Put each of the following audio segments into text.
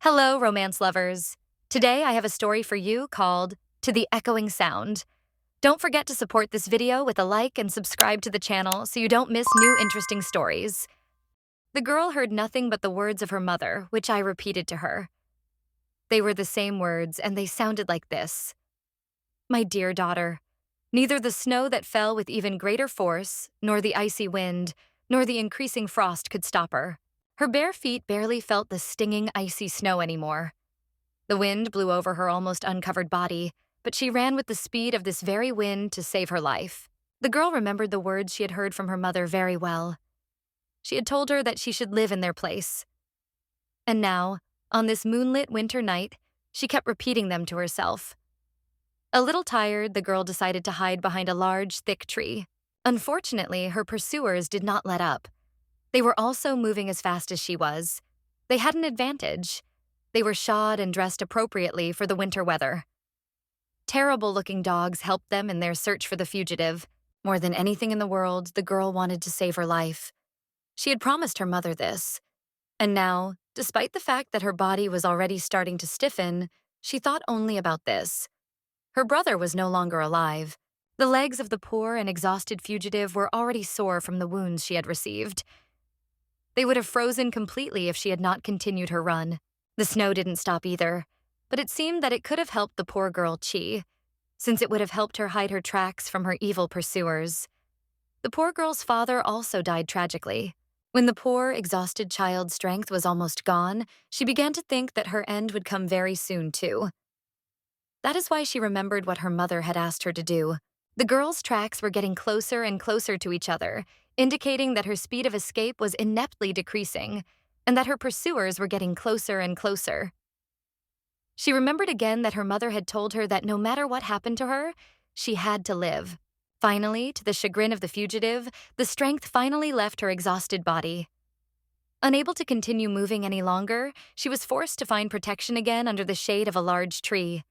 Hello, romance lovers. Today I have a story for you called To the Echoing Sound. Don't forget to support this video with a like and subscribe to the channel so you don't miss new interesting stories. The girl heard nothing but the words of her mother, which I repeated to her. They were the same words, and they sounded like this. My dear daughter, neither the snow that fell with even greater force, nor the icy wind, nor the increasing frost could stop her. Her bare feet barely felt the stinging, icy snow anymore. The wind blew over her almost uncovered body, but she ran with the speed of this very wind to save her life. The girl remembered the words she had heard from her mother very well. She had told her that she should live in their place. And now, on this moonlit winter night, she kept repeating them to herself. A little tired, the girl decided to hide behind a large, thick tree. Unfortunately, her pursuers did not let up. They were also moving as fast as she was. They had an advantage. They were shod and dressed appropriately for the winter weather. Terrible-looking dogs helped them in their search for the fugitive. More than anything in the world, the girl wanted to save her life. She had promised her mother this. And now, despite the fact that her body was already starting to stiffen, she thought only about this. Her brother was no longer alive. The legs of the poor and exhausted fugitive were already sore from the wounds she had received. They would have frozen completely if she had not continued her run. The snow didn't stop either, but it seemed that it could have helped the poor girl Chi, since it would have helped her hide her tracks from her evil pursuers. The poor girl's father also died tragically. When the poor, exhausted child's strength was almost gone, she began to think that her end would come very soon, too. That is why she remembered what her mother had asked her to do. The girl's tracks were getting closer and closer to each other, indicating that her speed of escape was ineptly decreasing, and that her pursuers were getting closer and closer. She remembered again that her mother had told her that no matter what happened to her, she had to live. Finally, to the chagrin of the fugitive, the strength finally left her exhausted body. Unable to continue moving any longer, she was forced to find protection again under the shade of a large tree.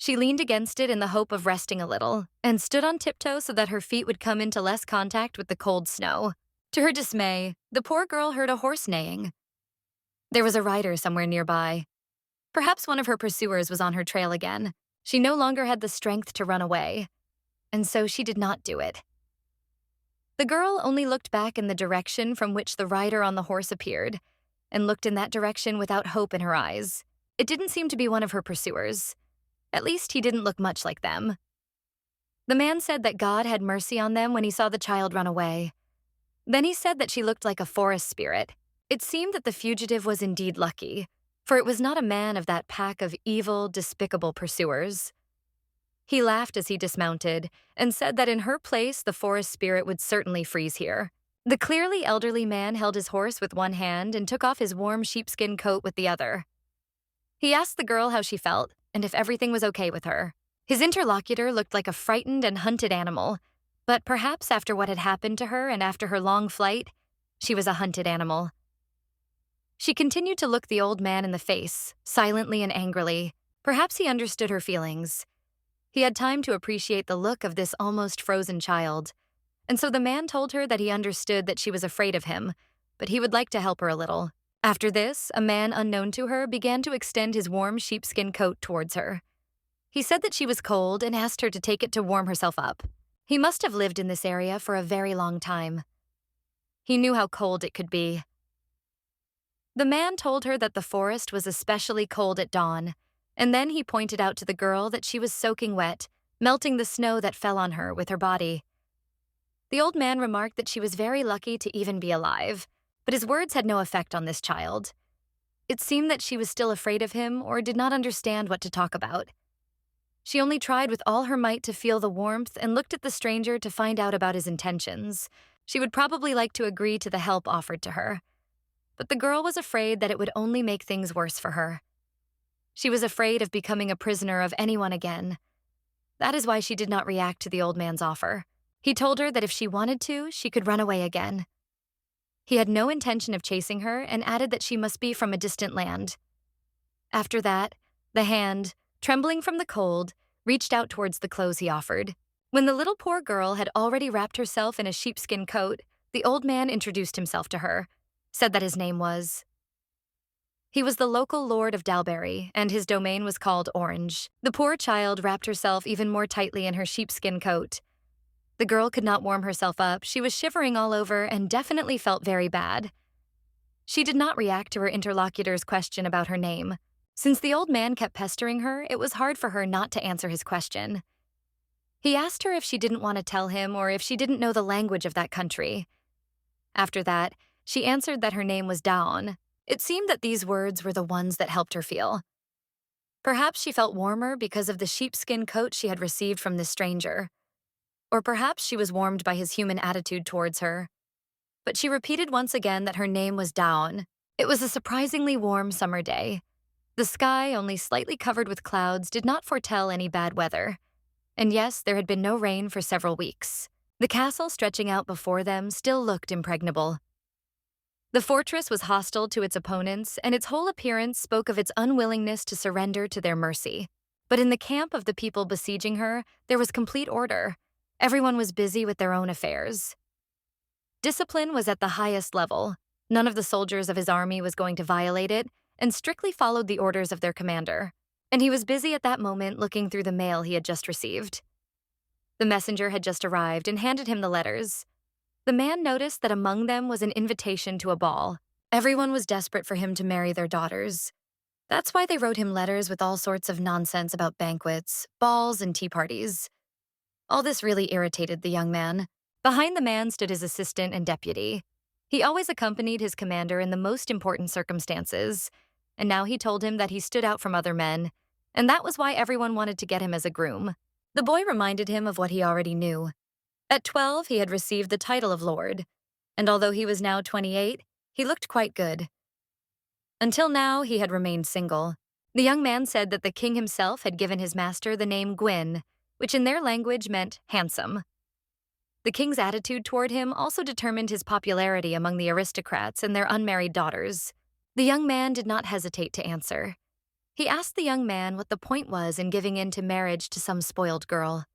She leaned against it in the hope of resting a little, and stood on tiptoe so that her feet would come into less contact with the cold snow. To her dismay, the poor girl heard a horse neighing. There was a rider somewhere nearby. Perhaps one of her pursuers was on her trail again. She no longer had the strength to run away, and so she did not do it. The girl only looked back in the direction from which the rider on the horse appeared, and looked in that direction without hope in her eyes. It didn't seem to be one of her pursuers. At least he didn't look much like them. The man said that God had mercy on them when he saw the child run away. Then he said that she looked like a forest spirit. It seemed that the fugitive was indeed lucky, for it was not a man of that pack of evil, despicable pursuers. He laughed as he dismounted and said that in her place the forest spirit would certainly freeze here. The clearly elderly man held his horse with one hand and took off his warm sheepskin coat with the other. He asked the girl how she felt and if everything was okay with her. His interlocutor looked like a frightened and hunted animal, but perhaps after what had happened to her and after her long flight, she was a hunted animal. She continued to look the old man in the face, silently and angrily. Perhaps he understood her feelings. He had time to appreciate the look of this almost frozen child, and so the man told her that he understood that she was afraid of him, but he would like to help her a little. After this, a man unknown to her began to extend his warm sheepskin coat towards her. He said that she was cold and asked her to take it to warm herself up. He must have lived in this area for a very long time. He knew how cold it could be. The man told her that the forest was especially cold at dawn, and then he pointed out to the girl that she was soaking wet, melting the snow that fell on her with her body. The old man remarked that she was very lucky to even be alive, but his words had no effect on this child. It seemed that she was still afraid of him or did not understand what to talk about. She only tried with all her might to feel the warmth and looked at the stranger to find out about his intentions. She would probably like to agree to the help offered to her, but the girl was afraid that it would only make things worse for her. She was afraid of becoming a prisoner of anyone again. That is why she did not react to the old man's offer. He told her that if she wanted to, she could run away again. He had no intention of chasing her and added that she must be from a distant land. After that, the hand, trembling from the cold, reached out towards the clothes he offered. When the little poor girl had already wrapped herself in a sheepskin coat, the old man introduced himself to her, said that his name was He was the local lord of Dalbury, and his domain was called Orange. The poor child wrapped herself even more tightly in her sheepskin coat. The girl could not warm herself up. She was shivering all over and definitely felt very bad. She did not react to her interlocutor's question about her name. Since the old man kept pestering her, it was hard for her not to answer his question. He asked her if she didn't want to tell him or if she didn't know the language of that country. After that, she answered that her name was Dawn. It seemed that these words were the ones that helped her feel. Perhaps she felt warmer because of the sheepskin coat she had received from this stranger. Or perhaps she was warmed by his human attitude towards her. But she repeated once again that her name was Dawn. It was a surprisingly warm summer day. The sky, only slightly covered with clouds, did not foretell any bad weather. And yes, there had been no rain for several weeks. The castle stretching out before them still looked impregnable. The fortress was hostile to its opponents, and its whole appearance spoke of its unwillingness to surrender to their mercy. But in the camp of the people besieging her, there was complete order. Everyone was busy with their own affairs. Discipline was at the highest level. None of the soldiers of his army was going to violate it, and strictly followed the orders of their commander. And he was busy at that moment looking through the mail he had just received. The messenger had just arrived and handed him the letters. The man noticed that among them was an invitation to a ball. Everyone was desperate for him to marry their daughters. That's why they wrote him letters with all sorts of nonsense about banquets, balls, and tea parties. All this really irritated the young man. Behind the man stood his assistant and deputy. He always accompanied his commander in the most important circumstances, and now he told him that he stood out from other men, and that was why everyone wanted to get him as a groom. The boy reminded him of what he already knew. At 12, he had received the title of lord, and although he was now 28, he looked quite good. Until now, he had remained single. The young man said that the king himself had given his master the name Gwyn, which in their language meant handsome. The king's attitude toward him also determined his popularity among the aristocrats and their unmarried daughters. The young man did not hesitate to answer. He asked the young man what the point was in giving in to marriage to some spoiled girl.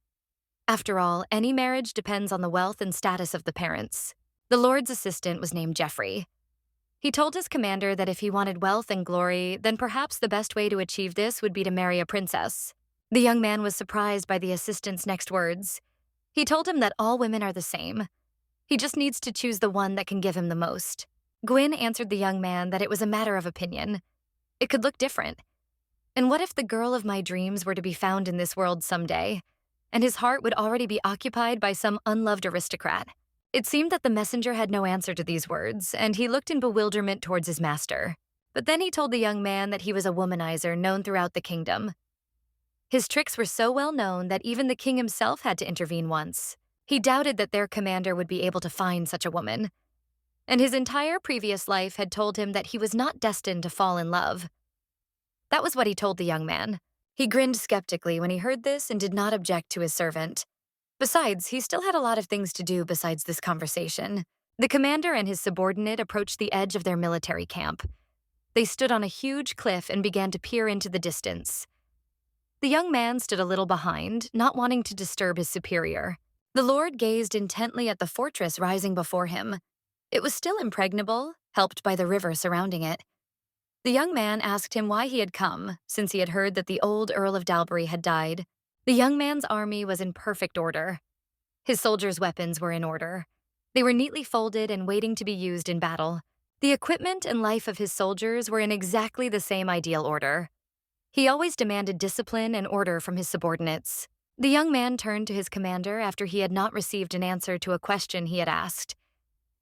After all, any marriage depends on the wealth and status of the parents. The lord's assistant was named Geoffrey. He told his commander that if he wanted wealth and glory, then perhaps the best way to achieve this would be to marry a princess. The young man was surprised by the assistant's next words. He told him that all women are the same. He just needs to choose the one that can give him the most. Gwyn answered the young man that it was a matter of opinion. It could look different. And what if the girl of my dreams were to be found in this world someday, and his heart would already be occupied by some unloved aristocrat? It seemed that the messenger had no answer to these words, and he looked in bewilderment towards his master. But then he told the young man that he was a womanizer known throughout the kingdom. His tricks were so well known that even the king himself had to intervene once. He doubted that their commander would be able to find such a woman. And his entire previous life had told him that he was not destined to fall in love. That was what he told the young man. He grinned skeptically when he heard this and did not object to his servant. Besides, he still had a lot of things to do besides this conversation. The commander and his subordinate approached the edge of their military camp. They stood on a huge cliff and began to peer into the distance. The young man stood a little behind, not wanting to disturb his superior. The lord gazed intently at the fortress rising before him. It was still impregnable, helped by the river surrounding it. The young man asked him why he had come, since he had heard that the old Earl of Dalbury had died. The young man's army was in perfect order. His soldiers' weapons were in order. They were neatly folded and waiting to be used in battle. The equipment and life of his soldiers were in exactly the same ideal order. He always demanded discipline and order from his subordinates. The young man turned to his commander after he had not received an answer to a question he had asked.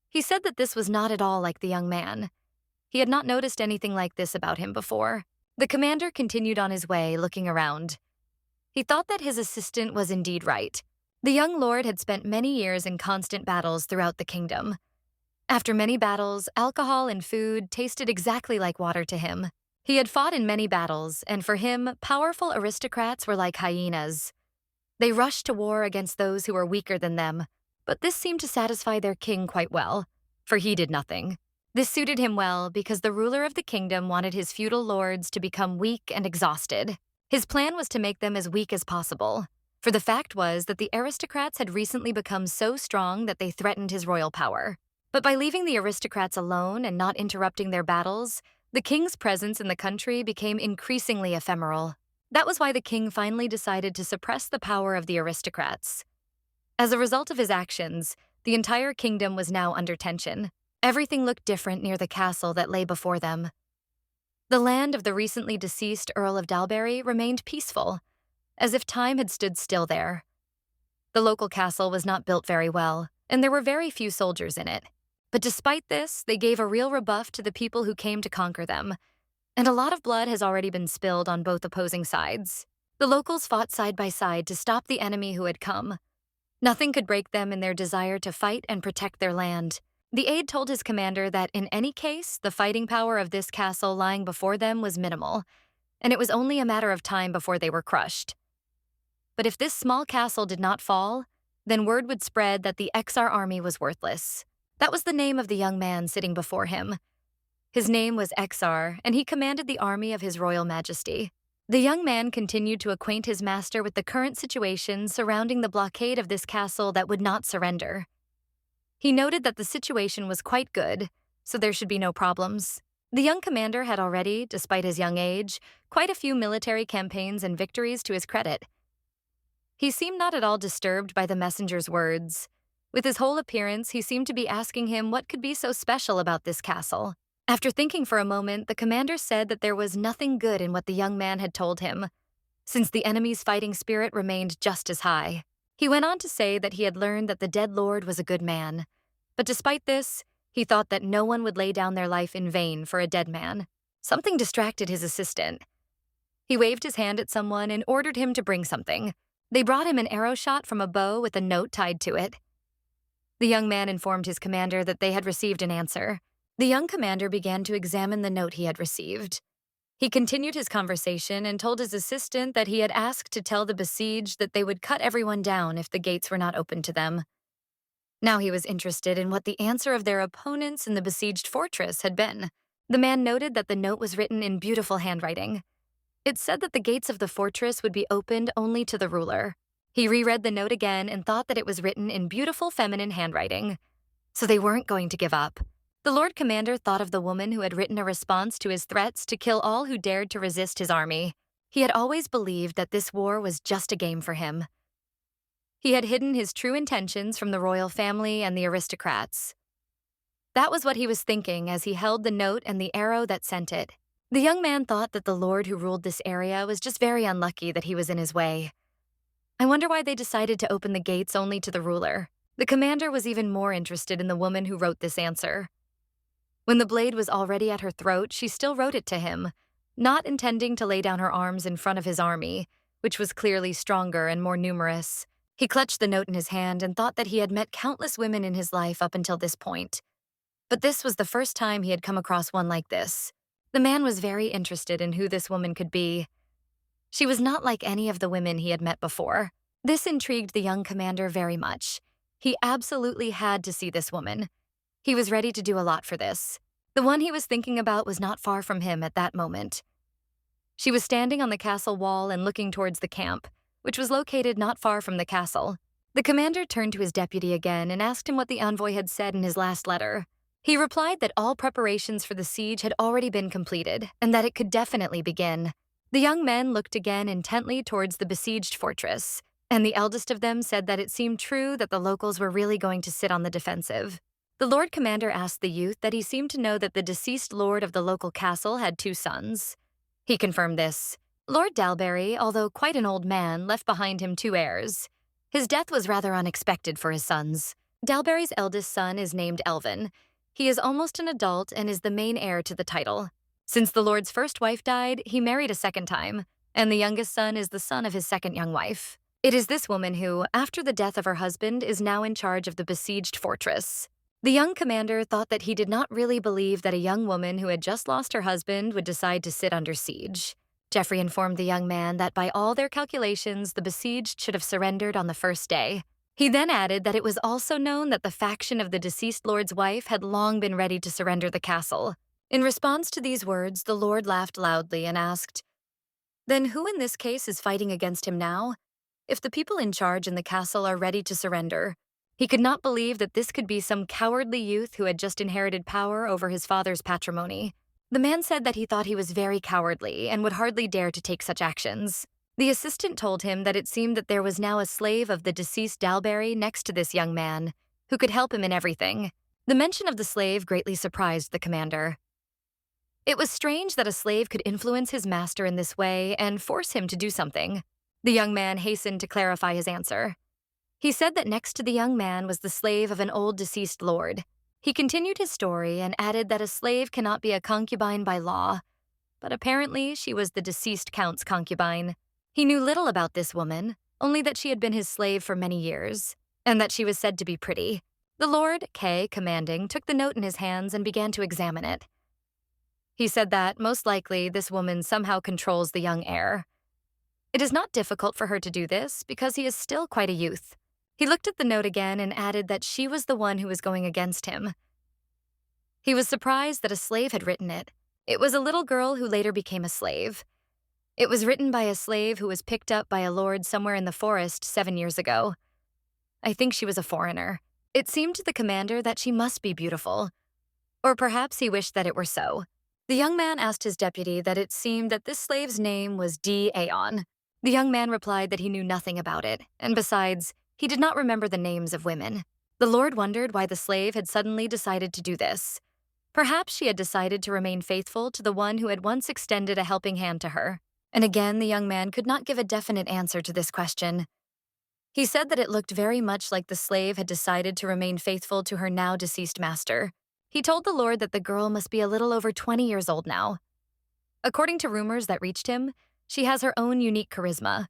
He said that this was not at all like the young man. He had not noticed anything like this about him before. The commander continued on his way, looking around. He thought that his assistant was indeed right. The young lord had spent many years in constant battles throughout the kingdom. After many battles, alcohol and food tasted exactly like water to him. He had fought in many battles, and for him, powerful aristocrats were like hyenas. They rushed to war against those who were weaker than them, but this seemed to satisfy their king quite well, for he did nothing. This suited him well because the ruler of the kingdom wanted his feudal lords to become weak and exhausted. His plan was to make them as weak as possible, for the fact was that the aristocrats had recently become so strong that they threatened his royal power. But by leaving the aristocrats alone and not interrupting their battles, The king's presence in the country became increasingly ephemeral. That was why the king finally decided to suppress the power of the aristocrats. As a result of his actions, the entire kingdom was now under tension. Everything looked different near the castle that lay before them. The land of the recently deceased Earl of Dalbury remained peaceful, as if time had stood still there. The local castle was not built very well, and there were very few soldiers in it. But despite this, they gave a real rebuff to the people who came to conquer them, and a lot of blood has already been spilled on both opposing sides. The locals fought side by side to stop the enemy who had come. Nothing could break them in their desire to fight and protect their land. The aide told his commander that in any case, the fighting power of this castle lying before them was minimal, and it was only a matter of time before they were crushed. But if this small castle did not fall, then word would spread that the XR army was worthless. That was the name of the young man sitting before him. His name was XR, and he commanded the army of His Royal Majesty. The young man continued to acquaint his master with the current situation surrounding the blockade of this castle that would not surrender. He noted that the situation was quite good, so there should be no problems. The young commander had already, despite his young age, quite a few military campaigns and victories to his credit. He seemed not at all disturbed by the messenger's words. With his whole appearance, he seemed to be asking him what could be so special about this castle. After thinking for a moment, the commander said that there was nothing good in what the young man had told him, since the enemy's fighting spirit remained just as high. He went on to say that he had learned that the dead lord was a good man, but despite this, he thought that no one would lay down their life in vain for a dead man. Something distracted his assistant. He waved his hand at someone and ordered him to bring something. They brought him an arrow shot from a bow with a note tied to it. The young man informed his commander that they had received an answer. The young commander began to examine the note he had received. He continued his conversation and told his assistant that he had asked to tell the besieged that they would cut everyone down if the gates were not opened to them. Now he was interested in what the answer of their opponents in the besieged fortress had been. The man noted that the note was written in beautiful handwriting. It said that the gates of the fortress would be opened only to the ruler. He reread the note again and thought that it was written in beautiful feminine handwriting. So they weren't going to give up. The Lord Commander thought of the woman who had written a response to his threats to kill all who dared to resist his army. He had always believed that this war was just a game for him. He had hidden his true intentions from the royal family and the aristocrats. That was what he was thinking as he held the note and the arrow that sent it. The young man thought that the lord who ruled this area was just very unlucky that he was in his way. I wonder why they decided to open the gates only to the ruler. The commander was even more interested in the woman who wrote this answer. When the blade was already at her throat, she still wrote it to him, not intending to lay down her arms in front of his army, which was clearly stronger and more numerous. He clutched the note in his hand and thought that he had met countless women in his life up until this point. But this was the first time he had come across one like this. The man was very interested in who this woman could be. She was not like any of the women he had met before. This intrigued the young commander very much. He absolutely had to see this woman. He was ready to do a lot for this. The one he was thinking about was not far from him at that moment. She was standing on the castle wall and looking towards the camp, which was located not far from the castle. The commander turned to his deputy again and asked him what the envoy had said in his last letter. He replied that all preparations for the siege had already been completed and that it could definitely begin. The young men looked again intently towards the besieged fortress, and the eldest of them said that it seemed true that the locals were really going to sit on the defensive. The Lord Commander asked the youth that he seemed to know that the deceased lord of the local castle had 2 sons. He confirmed this. Lord Dalbury, although quite an old man, left behind him 2 heirs. His death was rather unexpected for his sons. Dalbury's eldest son is named Elvin. He is almost an adult and is the main heir to the title. Since the Lord's first wife died, he married a second time, and the youngest son is the son of his second young wife. It is this woman who, after the death of her husband, is now in charge of the besieged fortress. The young commander thought that he did not really believe that a young woman who had just lost her husband would decide to sit under siege. Geoffrey informed the young man that by all their calculations, the besieged should have surrendered on the first day. He then added that it was also known that the faction of the deceased lord's wife had long been ready to surrender the castle. In response to these words, the lord laughed loudly and asked, "Then who in this case is fighting against him now? If the people in charge in the castle are ready to surrender." He could not believe that this could be some cowardly youth who had just inherited power over his father's patrimony. The man said that he thought he was very cowardly and would hardly dare to take such actions. The assistant told him that it seemed that there was now a slave of the deceased Dalbury next to this young man, who could help him in everything. The mention of the slave greatly surprised the commander. It was strange that a slave could influence his master in this way and force him to do something. The young man hastened to clarify his answer. He said that next to the young man was the slave of an old deceased lord. He continued his story and added that a slave cannot be a concubine by law, but apparently she was the deceased count's concubine. He knew little about this woman, only that she had been his slave for many years, and that she was said to be pretty. The Lord, K, commanding, took the note in his hands and began to examine it. He said that, most likely, this woman somehow controls the young heir. It is not difficult for her to do this, because he is still quite a youth. He looked at the note again and added that she was the one who was going against him. He was surprised that a slave had written it. It was a little girl who later became a slave. It was written by a slave who was picked up by a lord somewhere in the forest 7 years ago. I think she was a foreigner. It seemed to the commander that she must be beautiful. Or perhaps he wished that it were so. The young man asked his deputy that it seemed that this slave's name was D. Aeon. The young man replied that he knew nothing about it, and besides, he did not remember the names of women. The lord wondered why the slave had suddenly decided to do this. Perhaps she had decided to remain faithful to the one who had once extended a helping hand to her. And again, the young man could not give a definite answer to this question. He said that it looked very much like the slave had decided to remain faithful to her now deceased master. He told the lord that the girl must be a little over 20 years old now. According to rumors that reached him, she has her own unique charisma,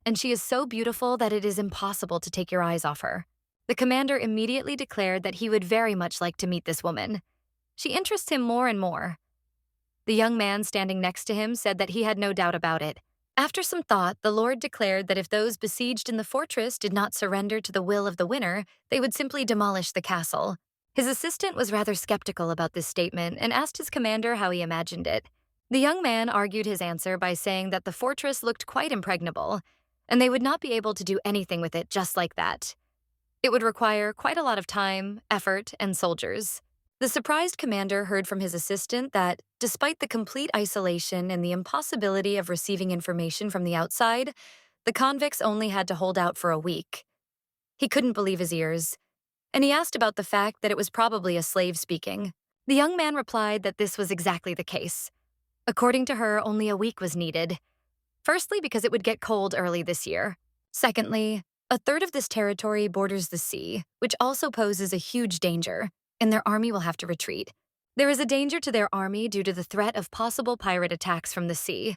and she is so beautiful that it is impossible to take your eyes off her. The commander immediately declared that he would very much like to meet this woman. She interests him more and more. The young man standing next to him said that he had no doubt about it. After some thought, the lord declared that if those besieged in the fortress did not surrender to the will of the winner, they would simply demolish the castle. His assistant was rather skeptical about this statement and asked his commander how he imagined it. The young man argued his answer by saying that the fortress looked quite impregnable, and they would not be able to do anything with it just like that. It would require quite a lot of time, effort, and soldiers. The surprised commander heard from his assistant that, despite the complete isolation and the impossibility of receiving information from the outside, the convicts only had to hold out for a week. He couldn't believe his ears, and he asked about the fact that it was probably a slave speaking. The young man replied that this was exactly the case. According to her, only a week was needed. Firstly, because it would get cold early this year. Secondly, a third of this territory borders the sea, which also poses a huge danger, and their army will have to retreat. There is a danger to their army due to the threat of possible pirate attacks from the sea.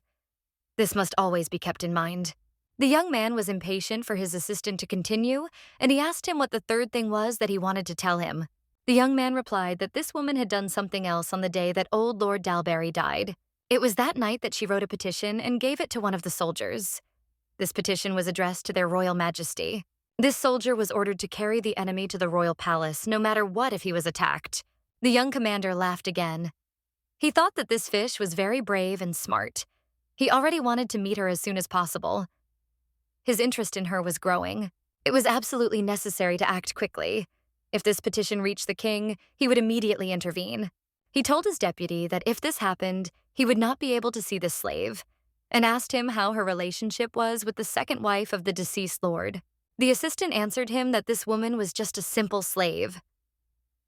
This must always be kept in mind. The young man was impatient for his assistant to continue, and he asked him what the third thing was that he wanted to tell him. The young man replied that this woman had done something else on the day that old Lord Dalbury died. It was that night that she wrote a petition and gave it to one of the soldiers. This petition was addressed to their royal majesty. This soldier was ordered to carry the enemy to the royal palace, no matter what if he was attacked. The young commander laughed again. He thought that this fish was very brave and smart. He already wanted to meet her as soon as possible. His interest in her was growing. It was absolutely necessary to act quickly. If this petition reached the king, he would immediately intervene. He told his deputy that if this happened, he would not be able to see the slave, and asked him how her relationship was with the second wife of the deceased lord. The assistant answered him that this woman was just a simple slave.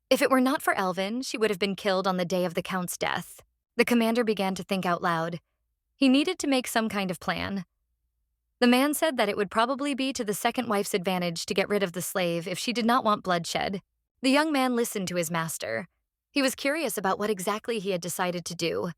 If it were not for Elvin, she would have been killed on the day of the count's death. The commander began to think out loud. He needed to make some kind of plan. The man said that it would probably be to the second wife's advantage to get rid of the slave if she did not want bloodshed. The young man listened to his master. He was curious about what exactly he had decided to do.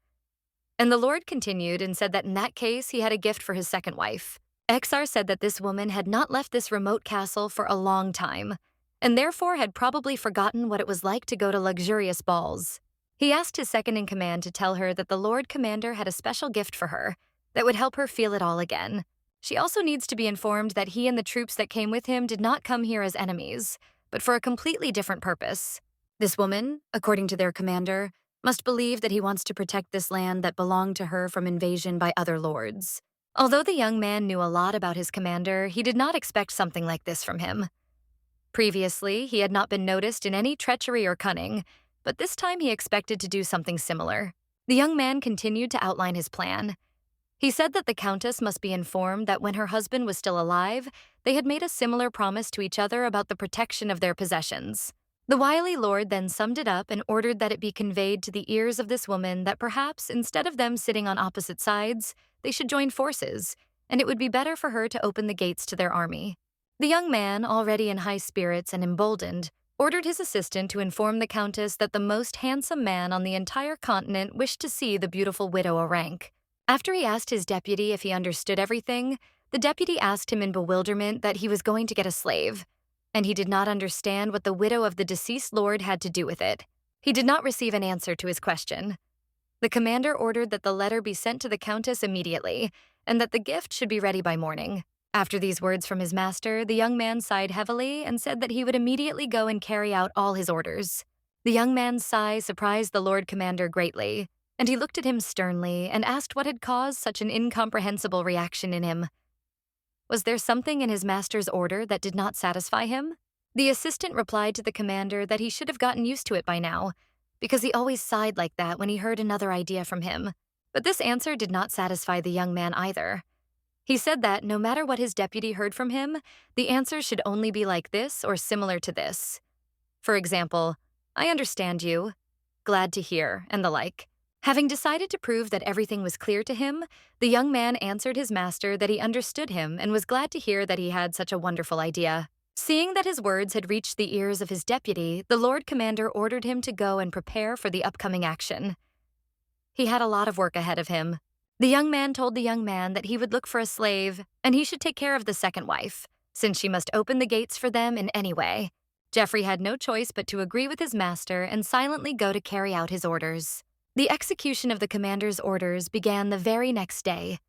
And the lord continued and said that in that case he had a gift for his second wife. Exar said that this woman had not left this remote castle for a long time, and therefore had probably forgotten what it was like to go to luxurious balls. He asked his second-in-command to tell her that the Lord Commander had a special gift for her that would help her feel it all again. She also needs to be informed that he and the troops that came with him did not come here as enemies, but for a completely different purpose. This woman, according to their commander, must believe that he wants to protect this land that belonged to her from invasion by other lords. Although the young man knew a lot about his commander, he did not expect something like this from him. Previously, he had not been noticed in any treachery or cunning, but this time he expected to do something similar. The young man continued to outline his plan. He said that the Countess must be informed that when her husband was still alive, they had made a similar promise to each other about the protection of their possessions. The wily lord then summed it up and ordered that it be conveyed to the ears of this woman that perhaps, instead of them sitting on opposite sides, they should join forces, and it would be better for her to open the gates to their army. The young man, already in high spirits and emboldened, ordered his assistant to inform the Countess that the most handsome man on the entire continent wished to see the beautiful widow Rank. After he asked his deputy if he understood everything, the deputy asked him in bewilderment that he was going to get a slave, and he did not understand what the widow of the deceased lord had to do with it. He did not receive an answer to his question. The commander ordered that the letter be sent to the Countess immediately, and that the gift should be ready by morning. After these words from his master, the young man sighed heavily and said that he would immediately go and carry out all his orders. The young man's sigh surprised the Lord Commander greatly, and he looked at him sternly and asked what had caused such an incomprehensible reaction in him. Was there something in his master's order that did not satisfy him? The assistant replied to the commander that he should have gotten used to it by now, because he always sighed like that when he heard another idea from him. But this answer did not satisfy the young man either. He said that no matter what his deputy heard from him, the answer should only be like this or similar to this. For example, "I understand you," "glad to hear," and the like. Having decided to prove that everything was clear to him, the young man answered his master that he understood him and was glad to hear that he had such a wonderful idea. Seeing that his words had reached the ears of his deputy, the Lord Commander ordered him to go and prepare for the upcoming action. He had a lot of work ahead of him. The young man told the young man that he would look for a slave, and he should take care of the second wife, since she must open the gates for them in any way. Geoffrey had no choice but to agree with his master and silently go to carry out his orders. The execution of the commander's orders began the very next day.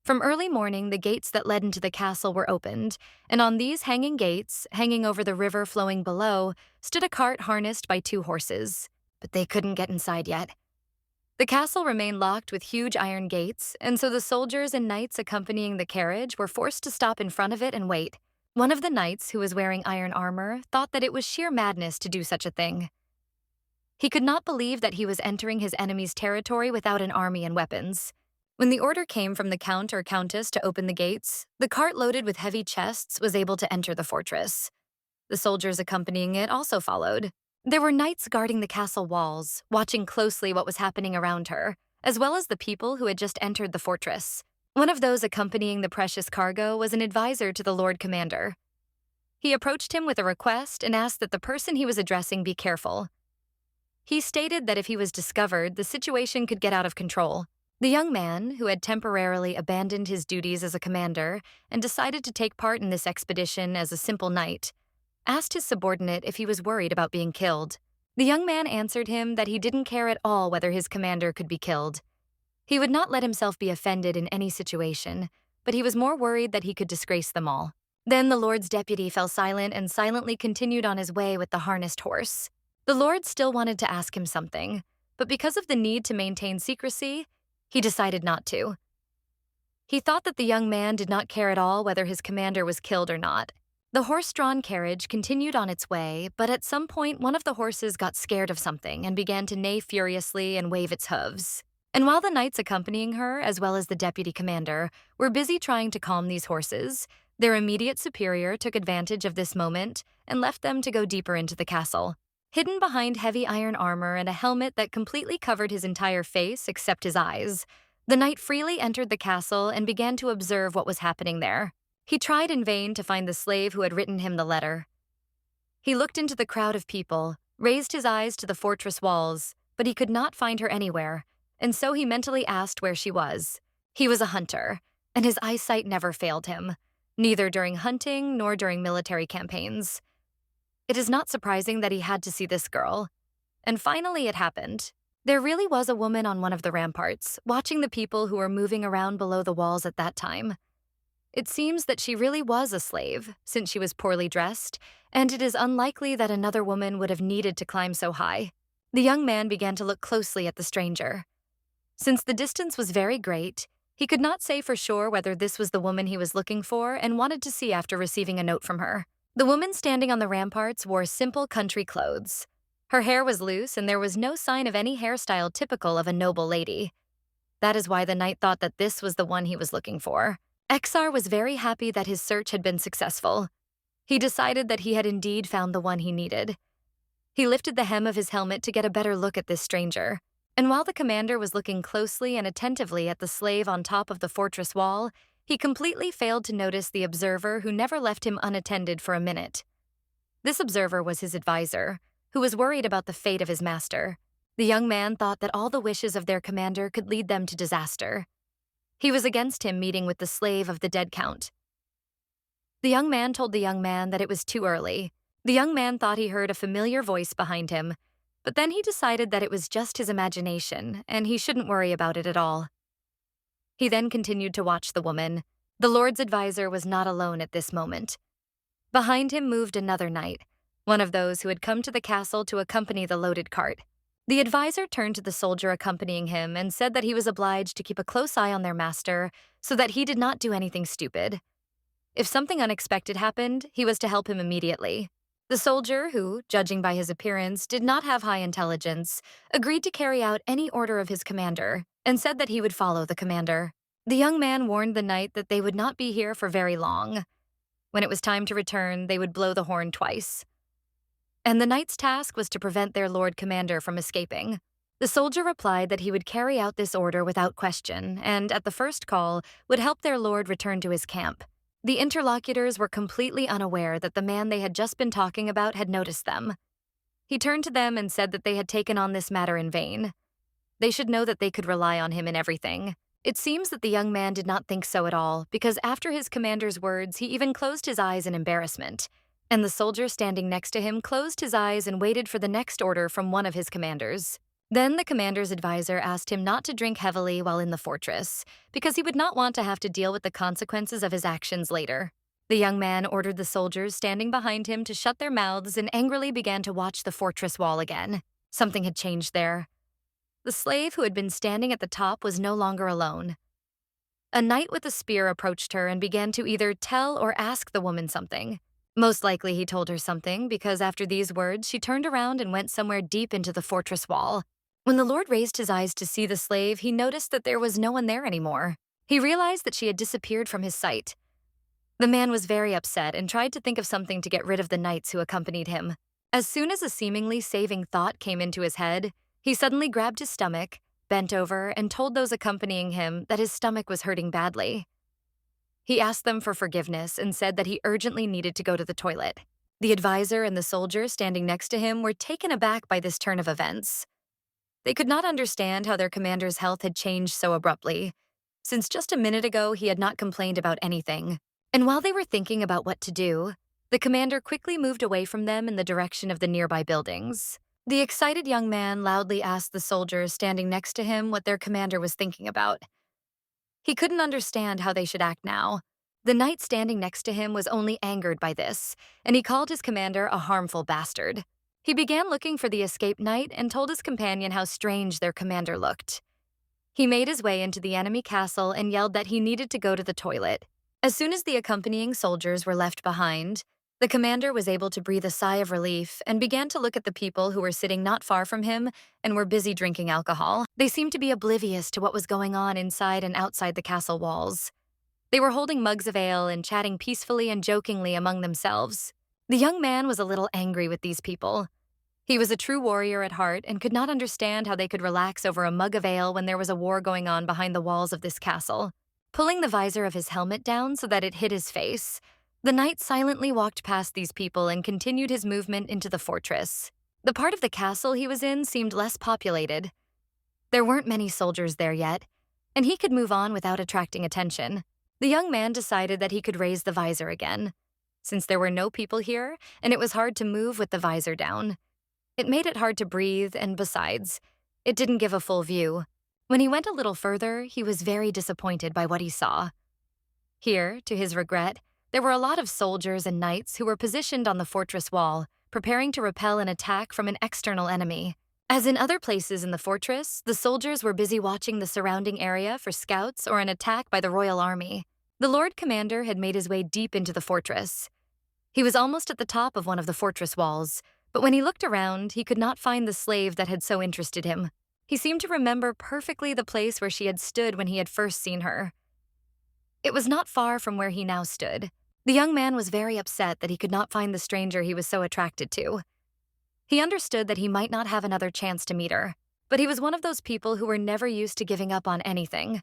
From early morning, the gates that led into the castle were opened, and on these hanging gates, hanging over the river flowing below, stood a cart harnessed by 2 horses. But they couldn't get inside yet. The castle remained locked with huge iron gates, and so the soldiers and knights accompanying the carriage were forced to stop in front of it and wait. One of the knights, who was wearing iron armor, thought that it was sheer madness to do such a thing. He could not believe that he was entering his enemy's territory without an army and weapons. When the order came from the count or countess to open the gates, the cart loaded with heavy chests was able to enter the fortress. The soldiers accompanying it also followed. There were knights guarding the castle walls, watching closely what was happening around her, as well as the people who had just entered the fortress. One of those accompanying the precious cargo was an advisor to the Lord Commander. He approached him with a request and asked that the person he was addressing be careful. He stated that if he was discovered, the situation could get out of control. The young man, who had temporarily abandoned his duties as a commander and decided to take part in this expedition as a simple knight, asked his subordinate if he was worried about being killed. The young man answered him that he didn't care at all whether his commander could be killed. He would not let himself be offended in any situation, but he was more worried that he could disgrace them all. Then the Lord's deputy fell silent and silently continued on his way with the harnessed horse. The Lord still wanted to ask him something, but because of the need to maintain secrecy, he decided not to. He thought that the young man did not care at all whether his commander was killed or not. The horse-drawn carriage continued on its way, but at some point one of the horses got scared of something and began to neigh furiously and wave its hooves. And while the knights accompanying her, as well as the deputy commander, were busy trying to calm these horses, their immediate superior took advantage of this moment and left them to go deeper into the castle. Hidden behind heavy iron armor and a helmet that completely covered his entire face except his eyes, the knight freely entered the castle and began to observe what was happening there. He tried in vain to find the slave who had written him the letter. He looked into the crowd of people, raised his eyes to the fortress walls, but he could not find her anywhere, and so he mentally asked where she was. He was a hunter, and his eyesight never failed him, neither during hunting nor during military campaigns. It is not surprising that he had to see this girl. And finally it happened. There really was a woman on one of the ramparts, watching the people who were moving around below the walls at that time. It seems that she really was a slave, since she was poorly dressed, and it is unlikely that another woman would have needed to climb so high. The young man began to look closely at the stranger. Since the distance was very great, he could not say for sure whether this was the woman he was looking for and wanted to see after receiving a note from her. The woman standing on the ramparts wore simple country clothes. Her hair was loose, and there was no sign of any hairstyle typical of a noble lady. That is why the knight thought that this was the one he was looking for. Exar was very happy that his search had been successful. He decided that he had indeed found the one he needed. He lifted the hem of his helmet to get a better look at this stranger. And while the commander was looking closely and attentively at the slave on top of the fortress wall, he completely failed to notice the observer who never left him unattended for a minute. This observer was his advisor, who was worried about the fate of his master. The young man thought that all the wishes of their commander could lead them to disaster. He was against him meeting with the slave of the dead count. The young man told the young man that it was too early. The young man thought he heard a familiar voice behind him, but then he decided that it was just his imagination, and he shouldn't worry about it at all. He then continued to watch the woman. The Lord's advisor was not alone at this moment. Behind him moved another knight, one of those who had come to the castle to accompany the loaded cart. The advisor turned to the soldier accompanying him and said that he was obliged to keep a close eye on their master so that he did not do anything stupid. If something unexpected happened, he was to help him immediately. The soldier, who, judging by his appearance, did not have high intelligence, agreed to carry out any order of his commander and said that he would follow the commander. The young man warned the knight that they would not be here for very long. When it was time to return, they would blow the horn twice. And the knight's task was to prevent their lord commander from escaping. The soldier replied that he would carry out this order without question and, at the first call, would help their lord return to his camp. The interlocutors were completely unaware that the man they had just been talking about had noticed them. He turned to them and said that they had taken on this matter in vain. They should know that they could rely on him in everything. It seems that the young man did not think so at all, because after his commander's words, he even closed his eyes in embarrassment, and the soldier standing next to him closed his eyes and waited for the next order from one of his commanders. Then the commander's advisor asked him not to drink heavily while in the fortress, because he would not want to have to deal with the consequences of his actions later. The young man ordered the soldiers standing behind him to shut their mouths and angrily began to watch the fortress wall again. Something had changed there. The slave who had been standing at the top was no longer alone. A knight with a spear approached her and began to either tell or ask the woman something. Most likely he told her something, because after these words, she turned around and went somewhere deep into the fortress wall. When the Lord raised his eyes to see the slave, he noticed that there was no one there anymore. He realized that she had disappeared from his sight. The man was very upset and tried to think of something to get rid of the knights who accompanied him. As soon as a seemingly saving thought came into his head, he suddenly grabbed his stomach, bent over, and told those accompanying him that his stomach was hurting badly. He asked them for forgiveness and said that he urgently needed to go to the toilet. The advisor and the soldier standing next to him were taken aback by this turn of events. They could not understand how their commander's health had changed so abruptly, since just a minute ago he had not complained about anything. And while they were thinking about what to do, the commander quickly moved away from them in the direction of the nearby buildings. The excited young man loudly asked the soldiers standing next to him what their commander was thinking about. He couldn't understand how they should act now. The knight standing next to him was only angered by this, and he called his commander a harmful bastard. He began looking for the escaped knight and told his companion how strange their commander looked. He made his way into the enemy castle and yelled that he needed to go to the toilet. As soon as the accompanying soldiers were left behind, the commander was able to breathe a sigh of relief and began to look at the people who were sitting not far from him and were busy drinking alcohol. They seemed to be oblivious to what was going on inside and outside the castle walls. They were holding mugs of ale and chatting peacefully and jokingly among themselves. The young man was a little angry with these people. He was a true warrior at heart and could not understand how they could relax over a mug of ale when there was a war going on behind the walls of this castle. Pulling the visor of his helmet down so that it hid his face, the knight silently walked past these people and continued his movement into the fortress. The part of the castle he was in seemed less populated. There weren't many soldiers there yet, and he could move on without attracting attention. The young man decided that he could raise the visor again, since there were no people here and it was hard to move with the visor down. It made it hard to breathe, and besides, it didn't give a full view. When he went a little further, he was very disappointed by what he saw. Here, to his regret, there were a lot of soldiers and knights who were positioned on the fortress wall, preparing to repel an attack from an external enemy. As in other places in the fortress, the soldiers were busy watching the surrounding area for scouts or an attack by the royal army. The Lord Commander had made his way deep into the fortress. He was almost at the top of one of the fortress walls, But when he looked around, he could not find the slave that had so interested him. He seemed to remember perfectly the place where she had stood when he had first seen her. It was not far from where he now stood. The young man was very upset that he could not find the stranger he was so attracted to. He understood that he might not have another chance to meet her, but he was one of those people who were never used to giving up on anything.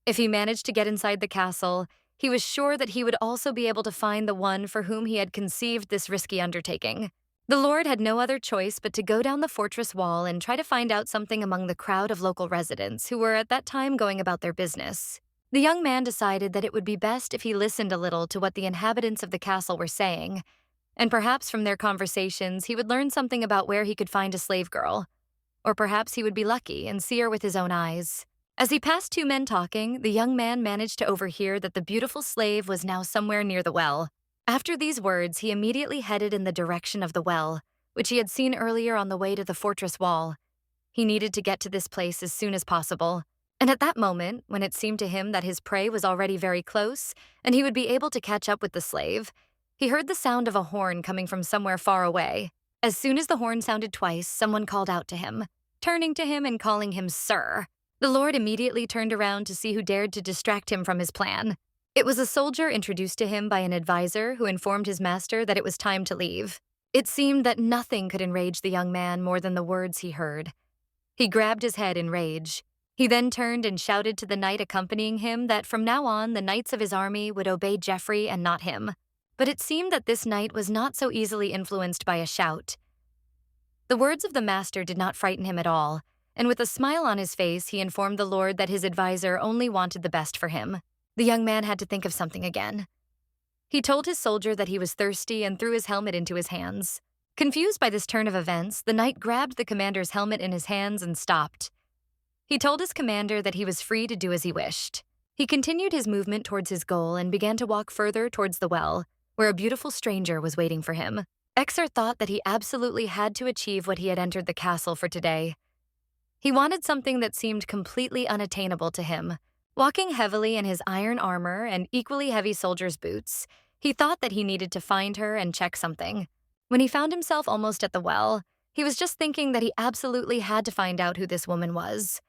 If he managed to get inside the castle, he was sure that he would also be able to find the one for whom he had conceived this risky undertaking. The Lord had no other choice but to go down the fortress wall and try to find out something among the crowd of local residents who were at that time going about their business. The young man decided that it would be best if he listened a little to what the inhabitants of the castle were saying, and perhaps from their conversations he would learn something about where he could find a slave girl. Or perhaps he would be lucky and see her with his own eyes. As he passed two men talking, the young man managed to overhear that the beautiful slave was now somewhere near the well. After these words, he immediately headed in the direction of the well, which he had seen earlier on the way to the fortress wall. He needed to get to this place as soon as possible. And at that moment, when it seemed to him that his prey was already very close and he would be able to catch up with the slave, he heard the sound of a horn coming from somewhere far away. As soon as the horn sounded twice, someone called out to him, turning to him and calling him Sir. The Lord immediately turned around to see who dared to distract him from his plan. It was a soldier introduced to him by an advisor who informed his master that it was time to leave. It seemed that nothing could enrage the young man more than the words he heard. He grabbed his head in rage. He then turned and shouted to the knight accompanying him that from now on the knights of his army would obey Geoffrey and not him. But it seemed that this knight was not so easily influenced by a shout. The words of the master did not frighten him at all, and with a smile on his face, he informed the Lord that his advisor only wanted the best for him. The young man had to think of something again. He told his soldier that he was thirsty and threw his helmet into his hands. Confused by this turn of events, the knight grabbed the commander's helmet in his hands and stopped. He told his commander that he was free to do as he wished. He continued his movement towards his goal and began to walk further towards the well, where a beautiful stranger was waiting for him. Exiled thought that he absolutely had to achieve what he had entered the castle for today. He wanted something that seemed completely unattainable to him. Walking heavily in his iron armor and equally heavy soldier's boots, he thought that he needed to find her and check something. When he found himself almost at the well, he was just thinking that he absolutely had to find out who this woman was.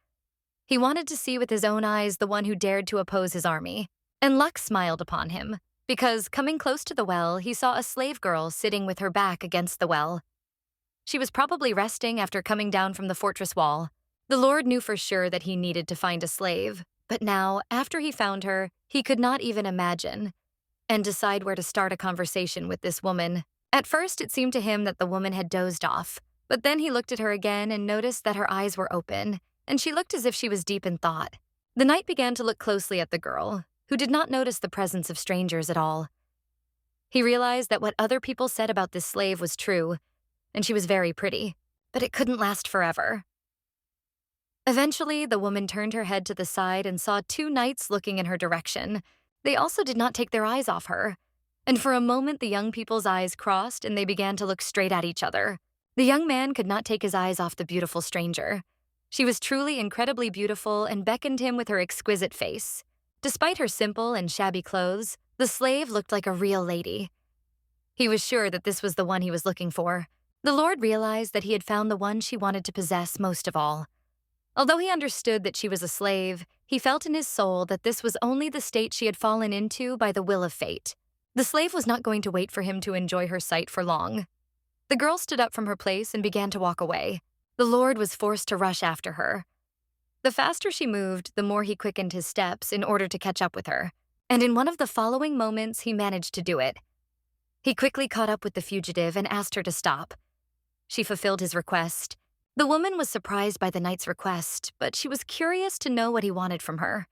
He wanted to see with his own eyes the one who dared to oppose his army. And luck smiled upon him, because coming close to the well, he saw a slave girl sitting with her back against the well. She was probably resting after coming down from the fortress wall. The Lord knew for sure that he needed to find a slave, but now, after he found her, he could not even imagine and decide where to start a conversation with this woman. At first, it seemed to him that the woman had dozed off, but then he looked at her again and noticed that her eyes were open, and she looked as if she was deep in thought. The knight began to look closely at the girl, who did not notice the presence of strangers at all. He realized that what other people said about this slave was true, and she was very pretty, but it couldn't last forever. Eventually, the woman turned her head to the side and saw two knights looking in her direction. They also did not take their eyes off her, and for a moment the young people's eyes crossed and they began to look straight at each other. The young man could not take his eyes off the beautiful stranger. She was truly incredibly beautiful and beckoned him with her exquisite face. Despite her simple and shabby clothes, the slave looked like a real lady. He was sure that this was the one he was looking for. The Lord realized that he had found the one she wanted to possess most of all. Although he understood that she was a slave, he felt in his soul that this was only the state she had fallen into by the will of fate. The slave was not going to wait for him to enjoy her sight for long. The girl stood up from her place and began to walk away. The Lord was forced to rush after her. The faster she moved, the more he quickened his steps in order to catch up with her. And in one of the following moments, he managed to do it. He quickly caught up with the fugitive and asked her to stop. She fulfilled his request. The woman was surprised by the knight's request, but she was curious to know what he wanted from her.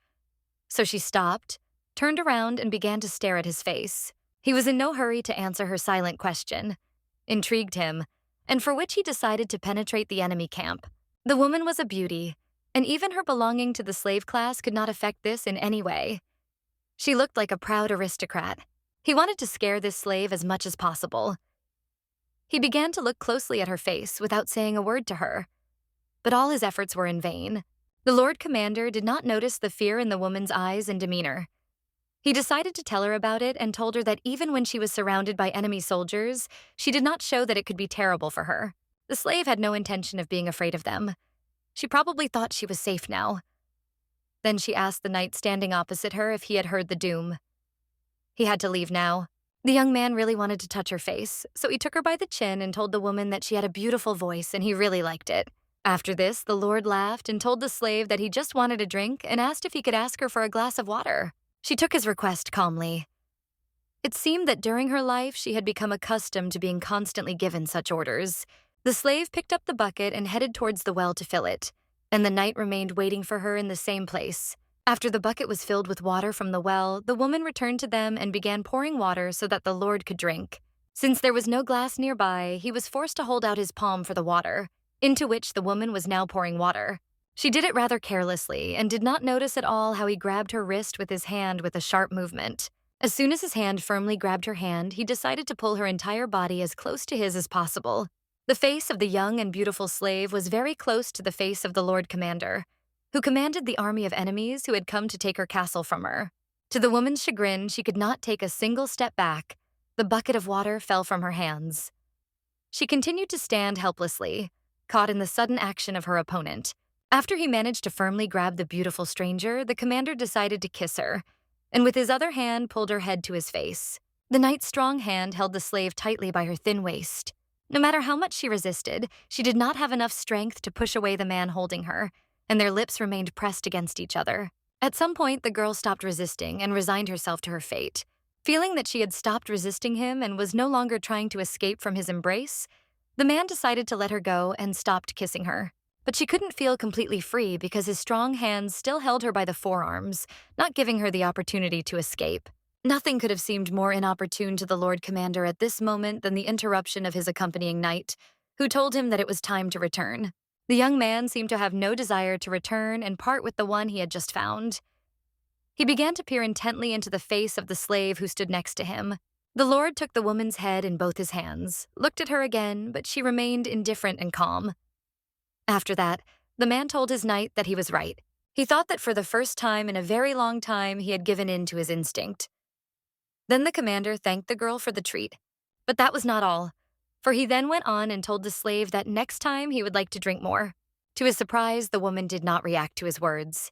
So she stopped, turned around, and began to stare at his face. He was in no hurry to answer her silent question. Intrigued him, and for which he decided to penetrate the enemy camp. The woman was a beauty, and even her belonging to the slave class could not affect this in any way. She looked like a proud aristocrat. He wanted to scare this slave as much as possible. He began to look closely at her face without saying a word to her. But all his efforts were in vain. The Lord Commander did not notice the fear in the woman's eyes and demeanor. He decided to tell her about it and told her that even when she was surrounded by enemy soldiers, she did not show that it could be terrible for her. The slave had no intention of being afraid of them. She probably thought she was safe now. Then she asked the knight standing opposite her if he had heard the doom. He had to leave now. The young man really wanted to touch her face, so he took her by the chin and told the woman that she had a beautiful voice and he really liked it. After this, the lord laughed and told the slave that he just wanted a drink and asked if he could ask her for a glass of water. She took his request calmly. It seemed that during her life, she had become accustomed to being constantly given such orders. The slave picked up the bucket and headed towards the well to fill it, and the knight remained waiting for her in the same place. After the bucket was filled with water from the well, the woman returned to them and began pouring water so that the lord could drink. Since there was no glass nearby, he was forced to hold out his palm for the water, into which the woman was now pouring water. She did it rather carelessly and did not notice at all how he grabbed her wrist with his hand with a sharp movement. As soon as his hand firmly grabbed her hand, he decided to pull her entire body as close to his as possible. The face of the young and beautiful slave was very close to the face of the Lord Commander, who commanded the army of enemies who had come to take her castle from her. To the woman's chagrin, she could not take a single step back. The bucket of water fell from her hands. She continued to stand helplessly, caught in the sudden action of her opponent. After he managed to firmly grab the beautiful stranger, the commander decided to kiss her, and with his other hand pulled her head to his face. The knight's strong hand held the slave tightly by her thin waist. No matter how much she resisted, she did not have enough strength to push away the man holding her, and their lips remained pressed against each other. At some point, the girl stopped resisting and resigned herself to her fate. Feeling that she had stopped resisting him and was no longer trying to escape from his embrace, the man decided to let her go and stopped kissing her. But she couldn't feel completely free because his strong hands still held her by the forearms, not giving her the opportunity to escape. Nothing could have seemed more inopportune to the Lord Commander at this moment than the interruption of his accompanying knight, who told him that it was time to return. The young man seemed to have no desire to return and part with the one he had just found. He began to peer intently into the face of the slave who stood next to him. The Lord took the woman's head in both his hands, looked at her again, but she remained indifferent and calm. After that, the man told his knight that he was right. He thought that for the first time in a very long time he had given in to his instinct. Then the commander thanked the girl for the treat. But that was not all, for he then went on and told the slave that next time he would like to drink more. To his surprise, the woman did not react to his words.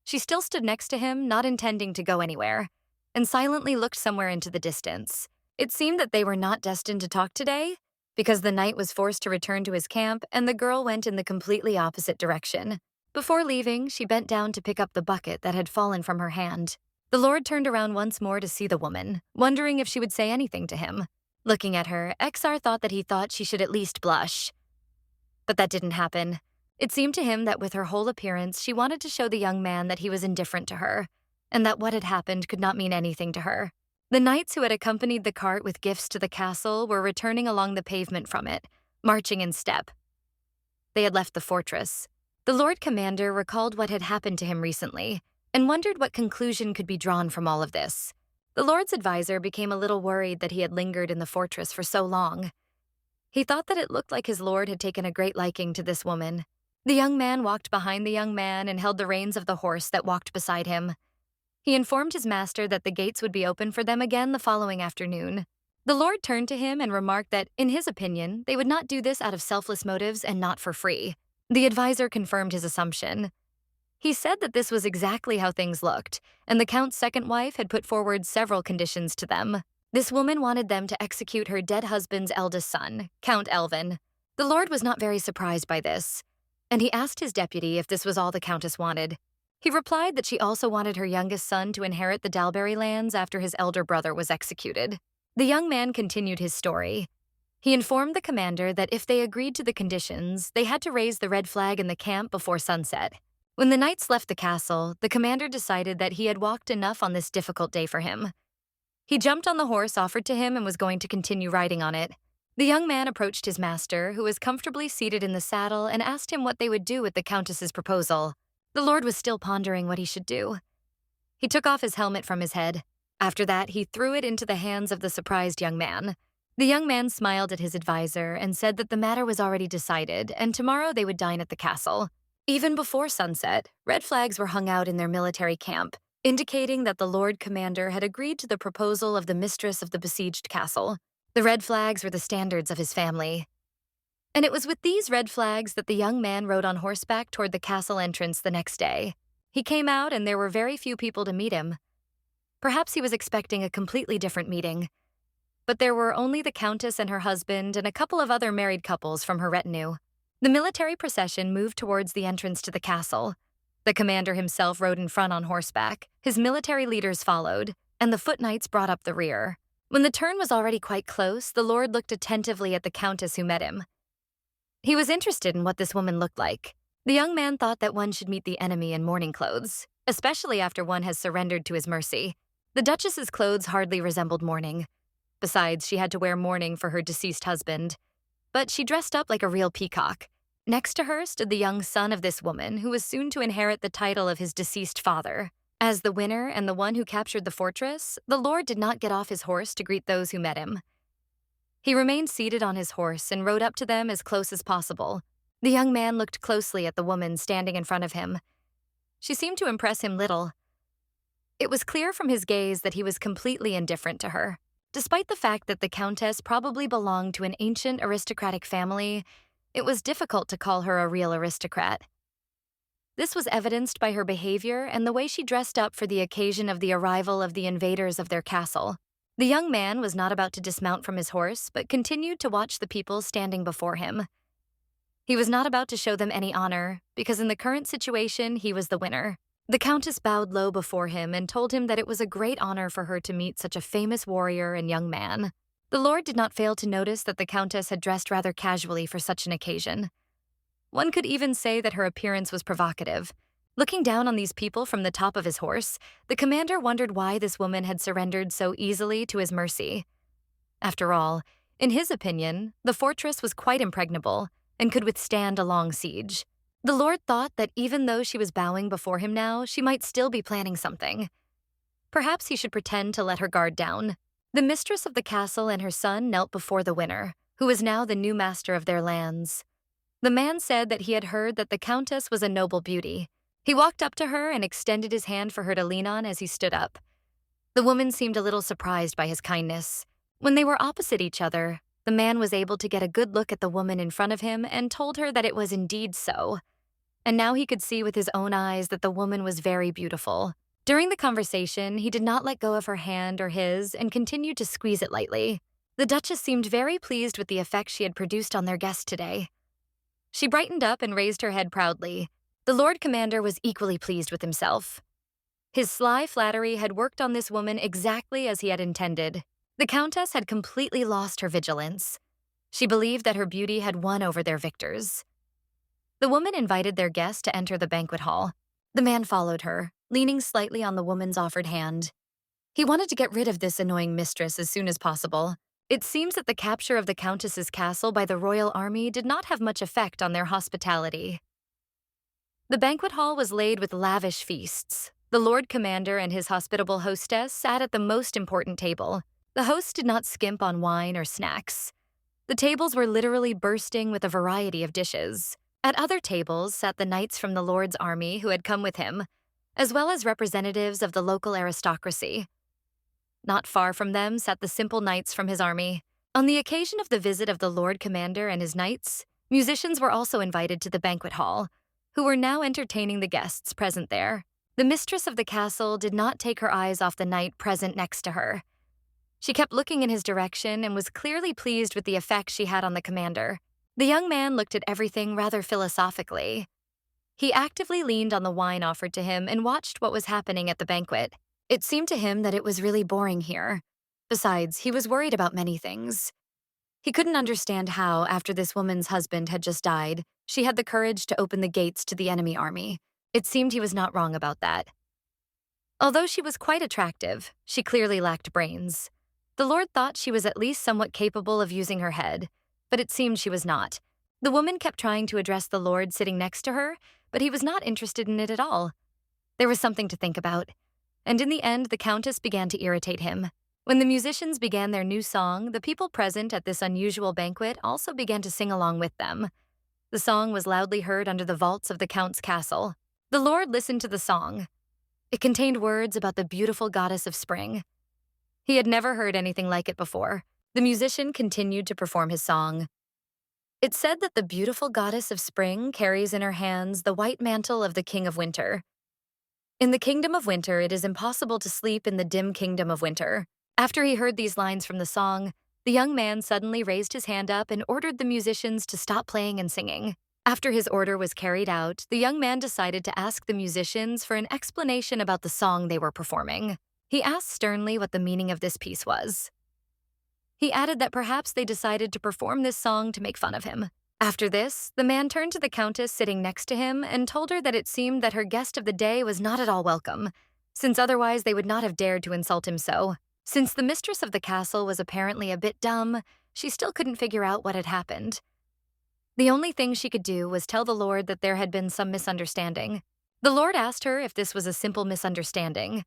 She still stood next to him, not intending to go anywhere, and silently looked somewhere into the distance. It seemed that they were not destined to talk today, because the knight was forced to return to his camp and the girl went in the completely opposite direction. Before leaving, she bent down to pick up the bucket that had fallen from her hand. The Lord turned around once more to see the woman, wondering if she would say anything to him. Looking at her, Exar thought she should at least blush. But that didn't happen. It seemed to him that with her whole appearance, she wanted to show the young man that he was indifferent to her, and that what had happened could not mean anything to her. The knights who had accompanied the cart with gifts to the castle were returning along the pavement from it, marching in step. They had left the fortress. The Lord Commander recalled what had happened to him recently, and wondered what conclusion could be drawn from all of this. The Lord's advisor became a little worried that he had lingered in the fortress for so long. He thought that it looked like his lord had taken a great liking to this woman. The young man walked behind the young man and held the reins of the horse that walked beside him. He informed his master that the gates would be open for them again the following afternoon. The Lord turned to him and remarked that, in his opinion, they would not do this out of selfless motives and not for free. The advisor confirmed his assumption. He said that this was exactly how things looked, and the Count's second wife had put forward several conditions to them. This woman wanted them to execute her dead husband's eldest son, Count Elvin. The Lord was not very surprised by this, and he asked his deputy if this was all the Countess wanted. He replied that she also wanted her youngest son to inherit the Dalbury lands after his elder brother was executed. The young man continued his story. He informed the commander that if they agreed to the conditions, they had to raise the red flag in the camp before sunset. When the knights left the castle, the commander decided that he had walked enough on this difficult day for him. He jumped on the horse offered to him and was going to continue riding on it. The young man approached his master, who was comfortably seated in the saddle, and asked him what they would do with the Countess's proposal. The Lord was still pondering what he should do. He took off his helmet from his head. After that, he threw it into the hands of the surprised young man. The young man smiled at his advisor and said that the matter was already decided, and tomorrow they would dine at the castle. Even before sunset, red flags were hung out in their military camp, indicating that the Lord Commander had agreed to the proposal of the mistress of the besieged castle. The red flags were the standards of his family. And it was with these red flags that the young man rode on horseback toward the castle entrance the next day. He came out and there were very few people to meet him. Perhaps he was expecting a completely different meeting. But there were only the Countess and her husband and a couple of other married couples from her retinue. The military procession moved towards the entrance to the castle. The commander himself rode in front on horseback, his military leaders followed, and the foot knights brought up the rear. When the turn was already quite close, the lord looked attentively at the countess who met him. He was interested in what this woman looked like. The young man thought that one should meet the enemy in mourning clothes, especially after one has surrendered to his mercy. The duchess's clothes hardly resembled mourning. Besides, she had to wear mourning for her deceased husband. But she dressed up like a real peacock. Next to her stood the young son of this woman, who was soon to inherit the title of his deceased father. As the winner and the one who captured the fortress, the lord did not get off his horse to greet those who met him. He remained seated on his horse and rode up to them as close as possible. The young man looked closely at the woman standing in front of him. She seemed to impress him little. It was clear from his gaze that he was completely indifferent to her. Despite the fact that the countess probably belonged to an ancient aristocratic family, it was difficult to call her a real aristocrat. This was evidenced by her behavior and the way she dressed up for the occasion of the arrival of the invaders of their castle. The young man was not about to dismount from his horse, but continued to watch the people standing before him. He was not about to show them any honor, because in the current situation, he was the winner. The countess bowed low before him and told him that it was a great honor for her to meet such a famous warrior and young man. The lord did not fail to notice that the countess had dressed rather casually for such an occasion. One could even say that her appearance was provocative. Looking down on these people from the top of his horse, the commander wondered why this woman had surrendered so easily to his mercy. After all, in his opinion, the fortress was quite impregnable and could withstand a long siege. The lord thought that even though she was bowing before him now, she might still be planning something. Perhaps he should pretend to let her guard down. The mistress of the castle and her son knelt before the winner, who was now the new master of their lands. The man said that he had heard that the countess was a noble beauty. He walked up to her and extended his hand for her to lean on as he stood up. The woman seemed a little surprised by his kindness. When they were opposite each other, the man was able to get a good look at the woman in front of him and told her that it was indeed so. And now he could see with his own eyes that the woman was very beautiful. During the conversation, he did not let go of her hand or his and continued to squeeze it lightly. The duchess seemed very pleased with the effect she had produced on their guest today. She brightened up and raised her head proudly. The Lord Commander was equally pleased with himself. His sly flattery had worked on this woman exactly as he had intended. The Countess had completely lost her vigilance. She believed that her beauty had won over their victors. The woman invited their guest to enter the banquet hall. The man followed her, leaning slightly on the woman's offered hand. He wanted to get rid of this annoying mistress as soon as possible. It seems that the capture of the Countess's castle by the royal army did not have much effect on their hospitality. The banquet hall was laid with lavish feasts. The Lord Commander and his hospitable hostess sat at the most important table. The host did not skimp on wine or snacks. The tables were literally bursting with a variety of dishes. At other tables sat the knights from the Lord's army who had come with him, as well as representatives of the local aristocracy. Not far from them sat the simple knights from his army. On the occasion of the visit of the Lord Commander and his knights, musicians were also invited to the banquet hall, who were now entertaining the guests present there. The mistress of the castle did not take her eyes off the knight present next to her. She kept looking in his direction and was clearly pleased with the effect she had on the commander. The young man looked at everything rather philosophically. He actively leaned on the wine offered to him and watched what was happening at the banquet. It seemed to him that it was really boring here. Besides, he was worried about many things. He couldn't understand how, after this woman's husband had just died, she had the courage to open the gates to the enemy army. It seemed he was not wrong about that. Although she was quite attractive, she clearly lacked brains. The Lord thought she was at least somewhat capable of using her head, but it seemed she was not. The woman kept trying to address the Lord sitting next to her, but he was not interested in it at all. There was something to think about, and in the end, the Countess began to irritate him. When the musicians began their new song, the people present at this unusual banquet also began to sing along with them. The song was loudly heard under the vaults of the Count's castle. The Lord listened to the song. It contained words about the beautiful goddess of spring. He had never heard anything like it before. The musician continued to perform his song. It said that the beautiful goddess of spring carries in her hands the white mantle of the king of winter. In the kingdom of winter, it is impossible to sleep in the dim kingdom of winter. After he heard these lines from the song, the young man suddenly raised his hand up and ordered the musicians to stop playing and singing. After his order was carried out, the young man decided to ask the musicians for an explanation about the song they were performing. He asked sternly what the meaning of this piece was. He added that perhaps they decided to perform this song to make fun of him. After this, the man turned to the countess sitting next to him and told her that it seemed that her guest of the day was not at all welcome, since otherwise they would not have dared to insult him so. Since the mistress of the castle was apparently a bit dumb, she still couldn't figure out what had happened. The only thing she could do was tell the Lord that there had been some misunderstanding. The Lord asked her if this was a simple misunderstanding.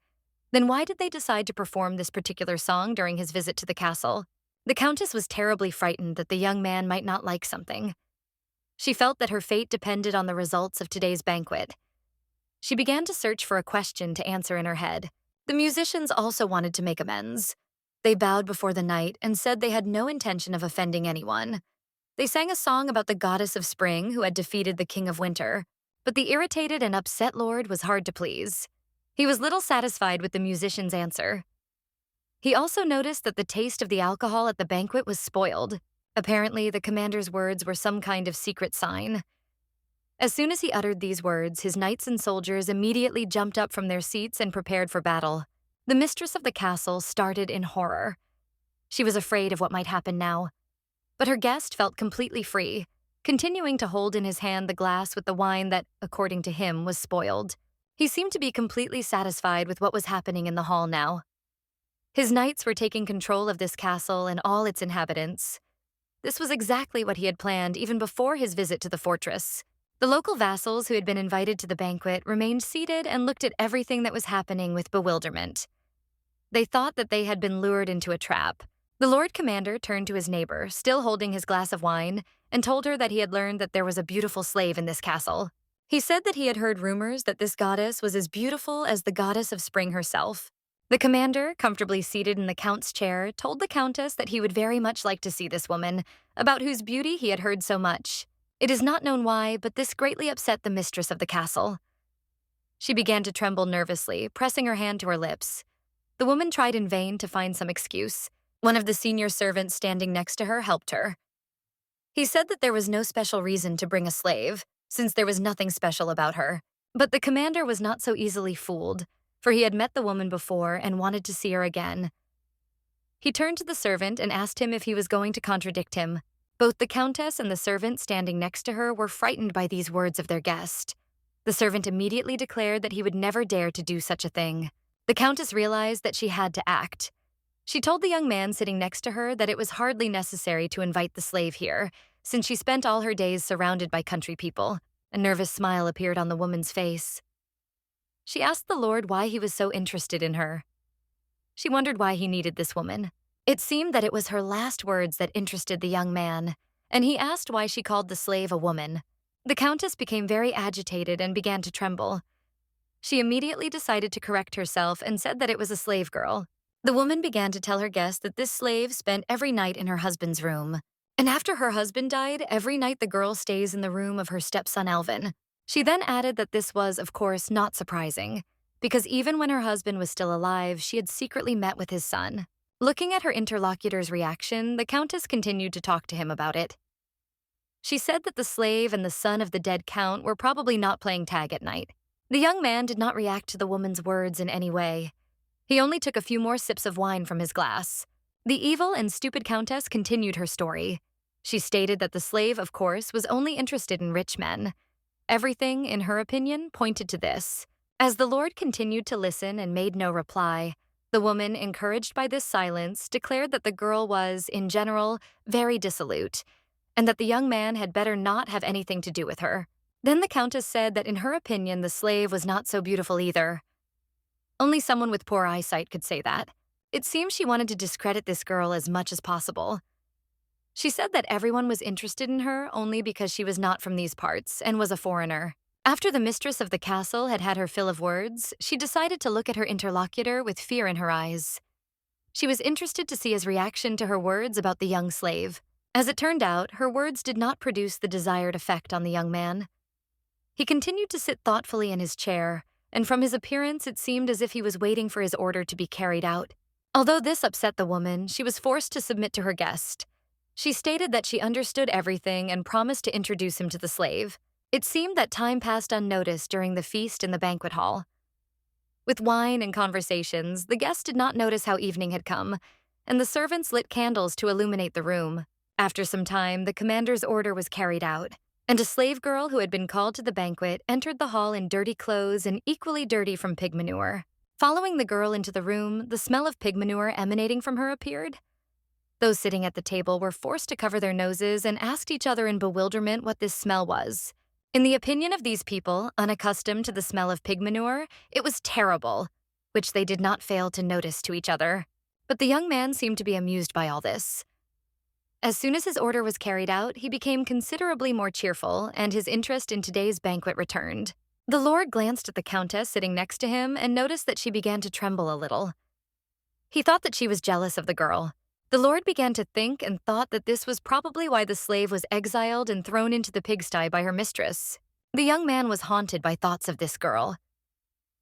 Then why did they decide to perform this particular song during his visit to the castle? The countess was terribly frightened that the young man might not like something. She felt that her fate depended on the results of today's banquet. She began to search for a question to answer in her head. The musicians also wanted to make amends. They bowed before the knight and said they had no intention of offending anyone. They sang a song about the goddess of spring who had defeated the king of winter, but the irritated and upset lord was hard to please. He was little satisfied with the musician's answer. He also noticed that the taste of the alcohol at the banquet was spoiled. Apparently, the commander's words were some kind of secret sign. As soon as he uttered these words, his knights and soldiers immediately jumped up from their seats and prepared for battle. The mistress of the castle started in horror. She was afraid of what might happen now. But her guest felt completely free, continuing to hold in his hand the glass with the wine that, according to him, was spoiled. He seemed to be completely satisfied with what was happening in the hall now. His knights were taking control of this castle and all its inhabitants. This was exactly what he had planned even before his visit to the fortress. The local vassals who had been invited to the banquet remained seated and looked at everything that was happening with bewilderment. They thought that they had been lured into a trap. The Lord Commander turned to his neighbor, still holding his glass of wine, and told her that he had learned that there was a beautiful slave in this castle. He said that he had heard rumors that this goddess was as beautiful as the goddess of spring herself. The commander, comfortably seated in the count's chair, told the countess that he would very much like to see this woman, about whose beauty he had heard so much. It is not known why, but this greatly upset the mistress of the castle. She began to tremble nervously, pressing her hand to her lips. The woman tried in vain to find some excuse. One of the senior servants standing next to her helped her. He said that there was no special reason to bring a slave, since there was nothing special about her. But the commander was not so easily fooled, for he had met the woman before and wanted to see her again. He turned to the servant and asked him if he was going to contradict him. Both the countess and the servant standing next to her were frightened by these words of their guest. The servant immediately declared that he would never dare to do such a thing. The countess realized that she had to act. She told the young man sitting next to her that it was hardly necessary to invite the slave here, since she spent all her days surrounded by country people. A nervous smile appeared on the woman's face. She asked the Lord why he was so interested in her. She wondered why he needed this woman. It seemed that it was her last words that interested the young man, and he asked why she called the slave a woman. The countess became very agitated and began to tremble. She immediately decided to correct herself and said that it was a slave girl. The woman began to tell her guest that this slave spent every night in her husband's room. And after her husband died, every night the girl stays in the room of her stepson Alvin. She then added that this was, of course, not surprising, because even when her husband was still alive, she had secretly met with his son. Looking at her interlocutor's reaction, the countess continued to talk to him about it. She said that the slave and the son of the dead count were probably not playing tag at night. The young man did not react to the woman's words in any way. He only took a few more sips of wine from his glass. The evil and stupid countess continued her story. She stated that the slave, of course, was only interested in rich men. Everything, in her opinion, pointed to this. As the Lord continued to listen and made no reply, the woman, encouraged by this silence, declared that the girl was, in general, very dissolute, and that the young man had better not have anything to do with her. Then the countess said that in her opinion the slave was not so beautiful either. Only someone with poor eyesight could say that. It seems she wanted to discredit this girl as much as possible. She said that everyone was interested in her only because she was not from these parts and was a foreigner. After the mistress of the castle had had her fill of words, she decided to look at her interlocutor with fear in her eyes. She was interested to see his reaction to her words about the young slave. As it turned out, her words did not produce the desired effect on the young man. He continued to sit thoughtfully in his chair, and from his appearance it seemed as if he was waiting for his order to be carried out. Although this upset the woman, she was forced to submit to her guest. She stated that she understood everything and promised to introduce him to the slave. It seemed that time passed unnoticed during the feast in the banquet hall. With wine and conversations, the guests did not notice how evening had come, and the servants lit candles to illuminate the room. After some time, the commander's order was carried out, and a slave girl who had been called to the banquet entered the hall in dirty clothes and equally dirty from pig manure. Following the girl into the room, the smell of pig manure emanating from her appeared. Those sitting at the table were forced to cover their noses and asked each other in bewilderment what this smell was. In the opinion of these people, unaccustomed to the smell of pig manure, it was terrible, which they did not fail to notice to each other. But the young man seemed to be amused by all this. As soon as his order was carried out, he became considerably more cheerful, and his interest in today's banquet returned. The lord glanced at the countess sitting next to him and noticed that she began to tremble a little. He thought that she was jealous of the girl. The lord began to think and thought that this was probably why the slave was exiled and thrown into the pigsty by her mistress. The young man was haunted by thoughts of this girl.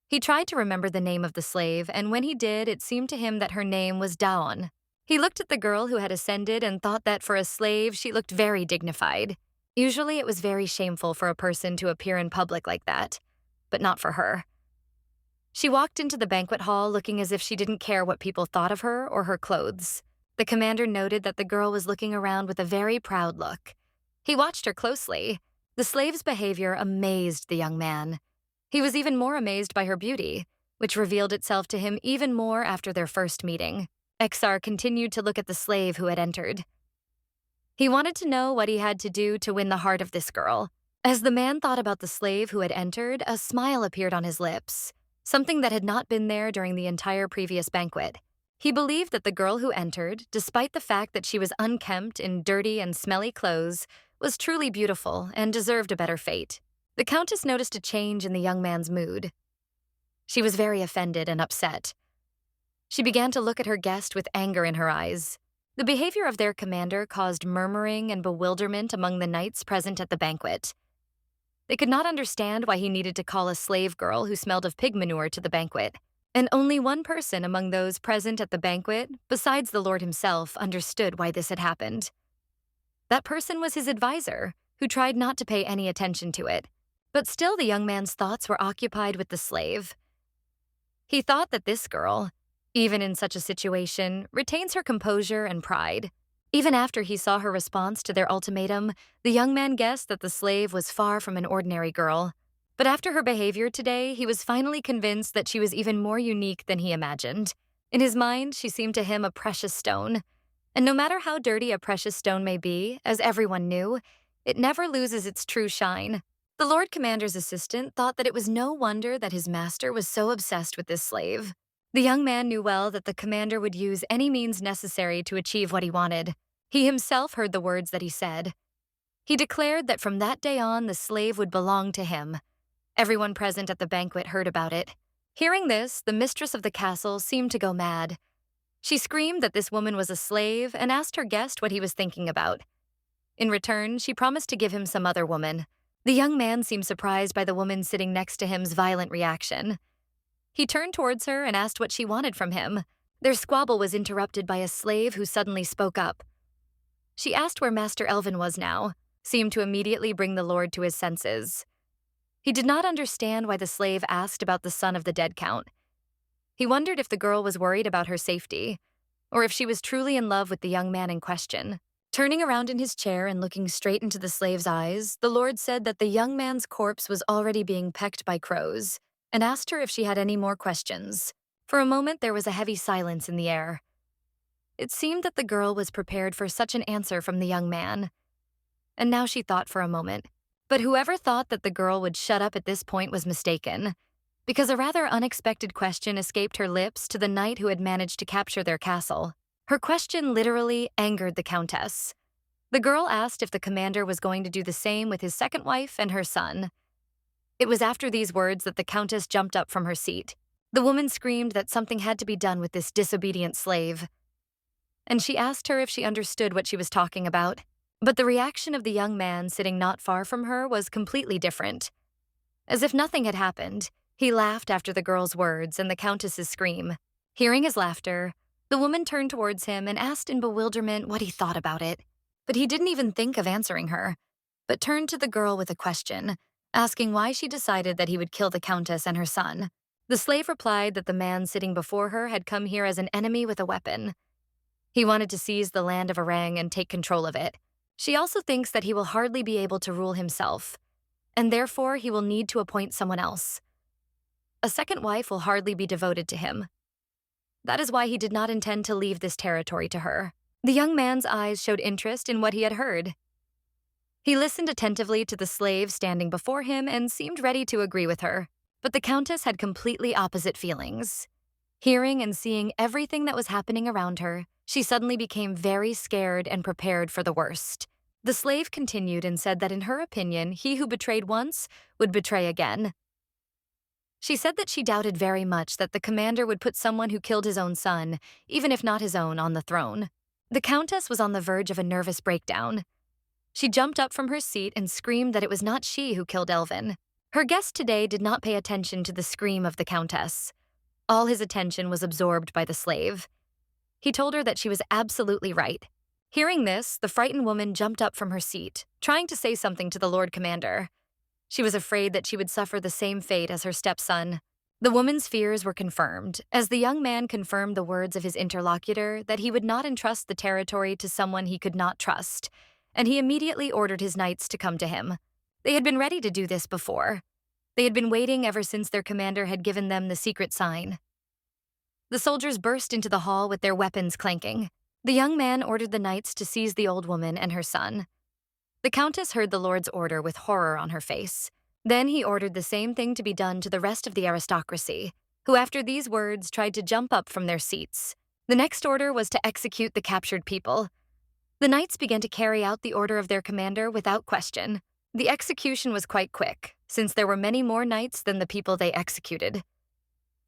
He tried to remember the name of the slave, and when he did, it seemed to him that her name was Daon. He looked at the girl who had ascended and thought that for a slave, she looked very dignified. Usually it was very shameful for a person to appear in public like that, but not for her. She walked into the banquet hall looking as if she didn't care what people thought of her or her clothes. The commander noted that the girl was looking around with a very proud look. He watched her closely. The slave's behavior amazed the young man. He was even more amazed by her beauty, which revealed itself to him even more after their first meeting. Exar continued to look at the slave who had entered. He wanted to know what he had to do to win the heart of this girl. As the man thought about the slave who had entered, a smile appeared on his lips, something that had not been there during the entire previous banquet. He believed that the girl who entered, despite the fact that she was unkempt in dirty and smelly clothes, was truly beautiful and deserved a better fate. The countess noticed a change in the young man's mood. She was very offended and upset. She began to look at her guest with anger in her eyes. The behavior of their commander caused murmuring and bewilderment among the knights present at the banquet. They could not understand why he needed to call a slave girl who smelled of pig manure to the banquet. And only one person among those present at the banquet, besides the lord himself, understood why this had happened. That person was his advisor, who tried not to pay any attention to it. But still the young man's thoughts were occupied with the slave. He thought that this girl, even in such a situation, retains her composure and pride. Even after he saw her response to their ultimatum, the young man guessed that the slave was far from an ordinary girl. But after her behavior today, he was finally convinced that she was even more unique than he imagined. In his mind, she seemed to him a precious stone. And no matter how dirty a precious stone may be, as everyone knew, it never loses its true shine. The Lord Commander's assistant thought that it was no wonder that his master was so obsessed with this slave. The young man knew well that the commander would use any means necessary to achieve what he wanted. He himself heard the words that he said. He declared that from that day on, the slave would belong to him. Everyone present at the banquet heard about it. Hearing this, the mistress of the castle seemed to go mad. She screamed that this woman was a slave and asked her guest what he was thinking about. In return, she promised to give him some other woman. The young man seemed surprised by the woman sitting next to him's violent reaction. He turned towards her and asked what she wanted from him. Their squabble was interrupted by a slave who suddenly spoke up. She asked where Master Elvin was now, seemed to immediately bring the lord to his senses. He did not understand why the slave asked about the son of the dead count. He wondered if the girl was worried about her safety, or if she was truly in love with the young man in question. Turning around in his chair and looking straight into the slave's eyes, the lord said that the young man's corpse was already being pecked by crows, and asked her if she had any more questions. For a moment, there was a heavy silence in the air. It seemed that the girl was prepared for such an answer from the young man. And now she thought for a moment. But whoever thought that the girl would shut up at this point was mistaken, because a rather unexpected question escaped her lips to the knight who had managed to capture their castle. Her question literally angered the countess. The girl asked if the commander was going to do the same with his second wife and her son. It was after these words that the Countess jumped up from her seat. The woman screamed that something had to be done with this disobedient slave, and she asked her if she understood what she was talking about. But the reaction of the young man sitting not far from her was completely different. As if nothing had happened, he laughed after the girl's words and the Countess's scream. Hearing his laughter, the woman turned towards him and asked in bewilderment what he thought about it. But he didn't even think of answering her, but turned to the girl with a question, asking why she decided that he would kill the Countess and her son. The slave replied that the man sitting before her had come here as an enemy with a weapon. He wanted to seize the land of Orang and take control of it. She also thinks that he will hardly be able to rule himself, and therefore he will need to appoint someone else. A second wife will hardly be devoted to him. That is why he did not intend to leave this territory to her. The young man's eyes showed interest in what he had heard. He listened attentively to the slave standing before him and seemed ready to agree with her. But the Countess had completely opposite feelings. Hearing and seeing everything that was happening around her, she suddenly became very scared and prepared for the worst. The slave continued and said that in her opinion, he who betrayed once would betray again. She said that she doubted very much that the commander would put someone who killed his own son, even if not his own, on the throne. The Countess was on the verge of a nervous breakdown. She jumped up from her seat and screamed that it was not she who killed Elvin. Her guest today did not pay attention to the scream of the Countess. All his attention was absorbed by the slave. He told her that she was absolutely right. Hearing this, the frightened woman jumped up from her seat, trying to say something to the Lord Commander. She was afraid that she would suffer the same fate as her stepson. The woman's fears were confirmed, as the young man confirmed the words of his interlocutor that he would not entrust the territory to someone he could not trust, and he immediately ordered his knights to come to him. They had been ready to do this before. They had been waiting ever since their commander had given them the secret sign. The soldiers burst into the hall with their weapons clanking. The young man ordered the knights to seize the old woman and her son. The Countess heard the Lord's order with horror on her face. Then he ordered the same thing to be done to the rest of the aristocracy, who after these words tried to jump up from their seats. The next order was to execute the captured people. The knights began to carry out the order of their commander without question. The execution was quite quick, since there were many more knights than the people they executed.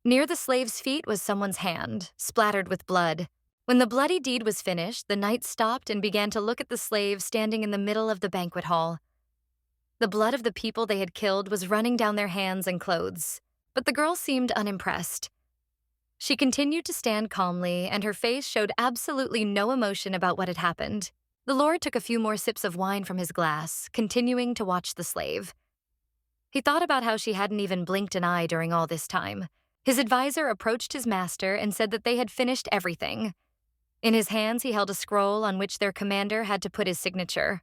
Near the slave's feet was someone's hand, splattered with blood. When the bloody deed was finished, the knights stopped and began to look at the slave standing in the middle of the banquet hall. The blood of the people they had killed was running down their hands and clothes, but the girl seemed unimpressed. She continued to stand calmly, and her face showed absolutely no emotion about what had happened. The Lord took a few more sips of wine from his glass, continuing to watch the slave. He thought about how she hadn't even blinked an eye during all this time. His advisor approached his master and said that they had finished everything. In his hands, he held a scroll on which their commander had to put his signature.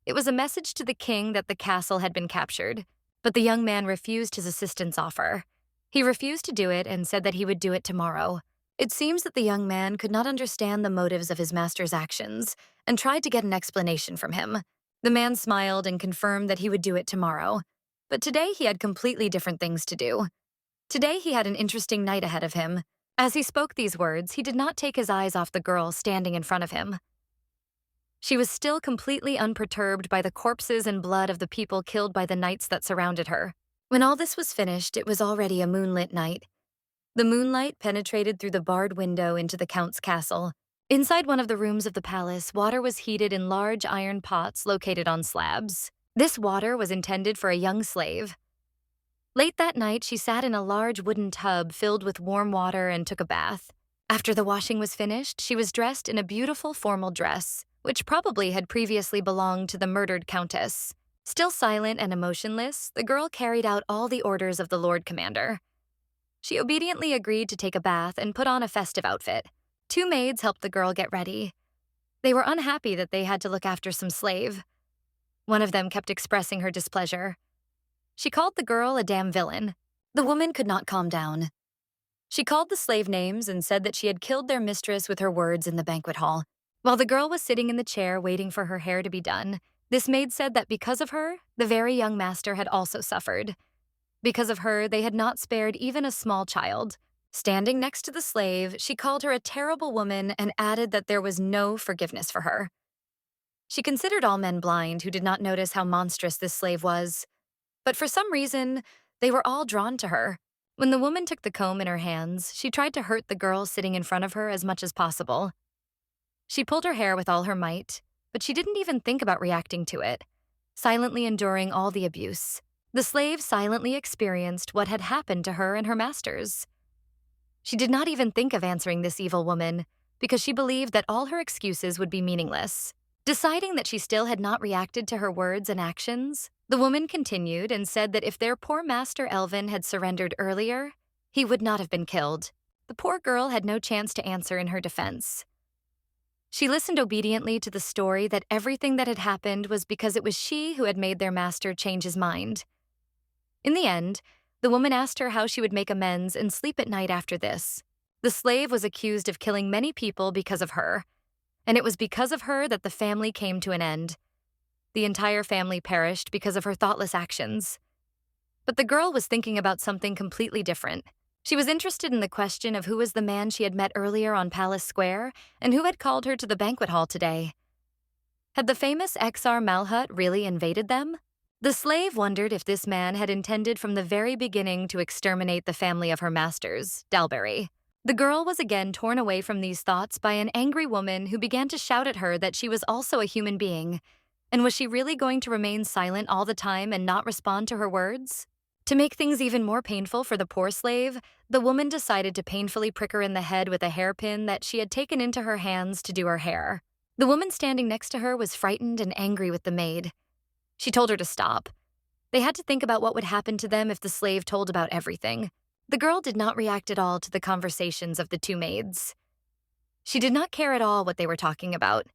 It was a message to the king that the castle had been captured, but the young man refused his assistance offer. He refused to do it and said that he would do it tomorrow. It seems that the young man could not understand the motives of his master's actions and tried to get an explanation from him. The man smiled and confirmed that he would do it tomorrow, but today he had completely different things to do. Today he had an interesting night ahead of him. As he spoke these words, he did not take his eyes off the girl standing in front of him. She was still completely unperturbed by the corpses and blood of the people killed by the knights that surrounded her. When all this was finished, it was already a moonlit night. The moonlight penetrated through the barred window into the Count's castle. Inside one of the rooms of the palace, water was heated in large iron pots located on slabs. This water was intended for a young slave. Late that night, she sat in a large wooden tub filled with warm water and took a bath. After the washing was finished, she was dressed in a beautiful formal dress, which probably had previously belonged to the murdered Countess. Still silent and emotionless, the girl carried out all the orders of the Lord Commander. She obediently agreed to take a bath and put on a festive outfit. 2 maids helped the girl get ready. They were unhappy that they had to look after some slave. One of them kept expressing her displeasure. She called the girl a damn villain. The woman could not calm down. She called the slave names and said that she had killed their mistress with her words in the banquet hall. While the girl was sitting in the chair waiting for her hair to be done, this maid said that because of her, the very young master had also suffered. Because of her, they had not spared even a small child. Standing next to the slave, she called her a terrible woman and added that there was no forgiveness for her. She considered all men blind who did not notice how monstrous this slave was. But for some reason, they were all drawn to her. When the woman took the comb in her hands, she tried to hurt the girl sitting in front of her as much as possible. She pulled her hair with all her might, but she didn't even think about reacting to it, silently enduring all the abuse. The slave silently experienced what had happened to her and her masters. She did not even think of answering this evil woman because she believed that all her excuses would be meaningless. Deciding that she still had not reacted to her words and actions, the woman continued and said that if their poor master Elvin had surrendered earlier, he would not have been killed. The poor girl had no chance to answer in her defense. She listened obediently to the story that everything that had happened was because it was she who had made their master change his mind. In the end, the woman asked her how she would make amends and sleep at night after this. The slave was accused of killing many people because of her, and it was because of her that the family came to an end. The entire family perished because of her thoughtless actions. But the girl was thinking about something completely different. She was interested in the question of who was the man she had met earlier on Palace Square and who had called her to the banquet hall today. Had the famous Exar Malhut really invaded them? The slave wondered if this man had intended from the very beginning to exterminate the family of her masters, Dalbury. The girl was again torn away from these thoughts by an angry woman who began to shout at her that she was also a human being. And was she really going to remain silent all the time and not respond to her words? To make things even more painful for the poor slave, the woman decided to painfully prick her in the head with a hairpin that she had taken into her hands to do her hair. The woman standing next to her was frightened and angry with the maid. She told her to stop. They had to think about what would happen to them if the slave told about everything. The girl did not react at all to the conversations of the two maids. She did not care at all what they were talking about.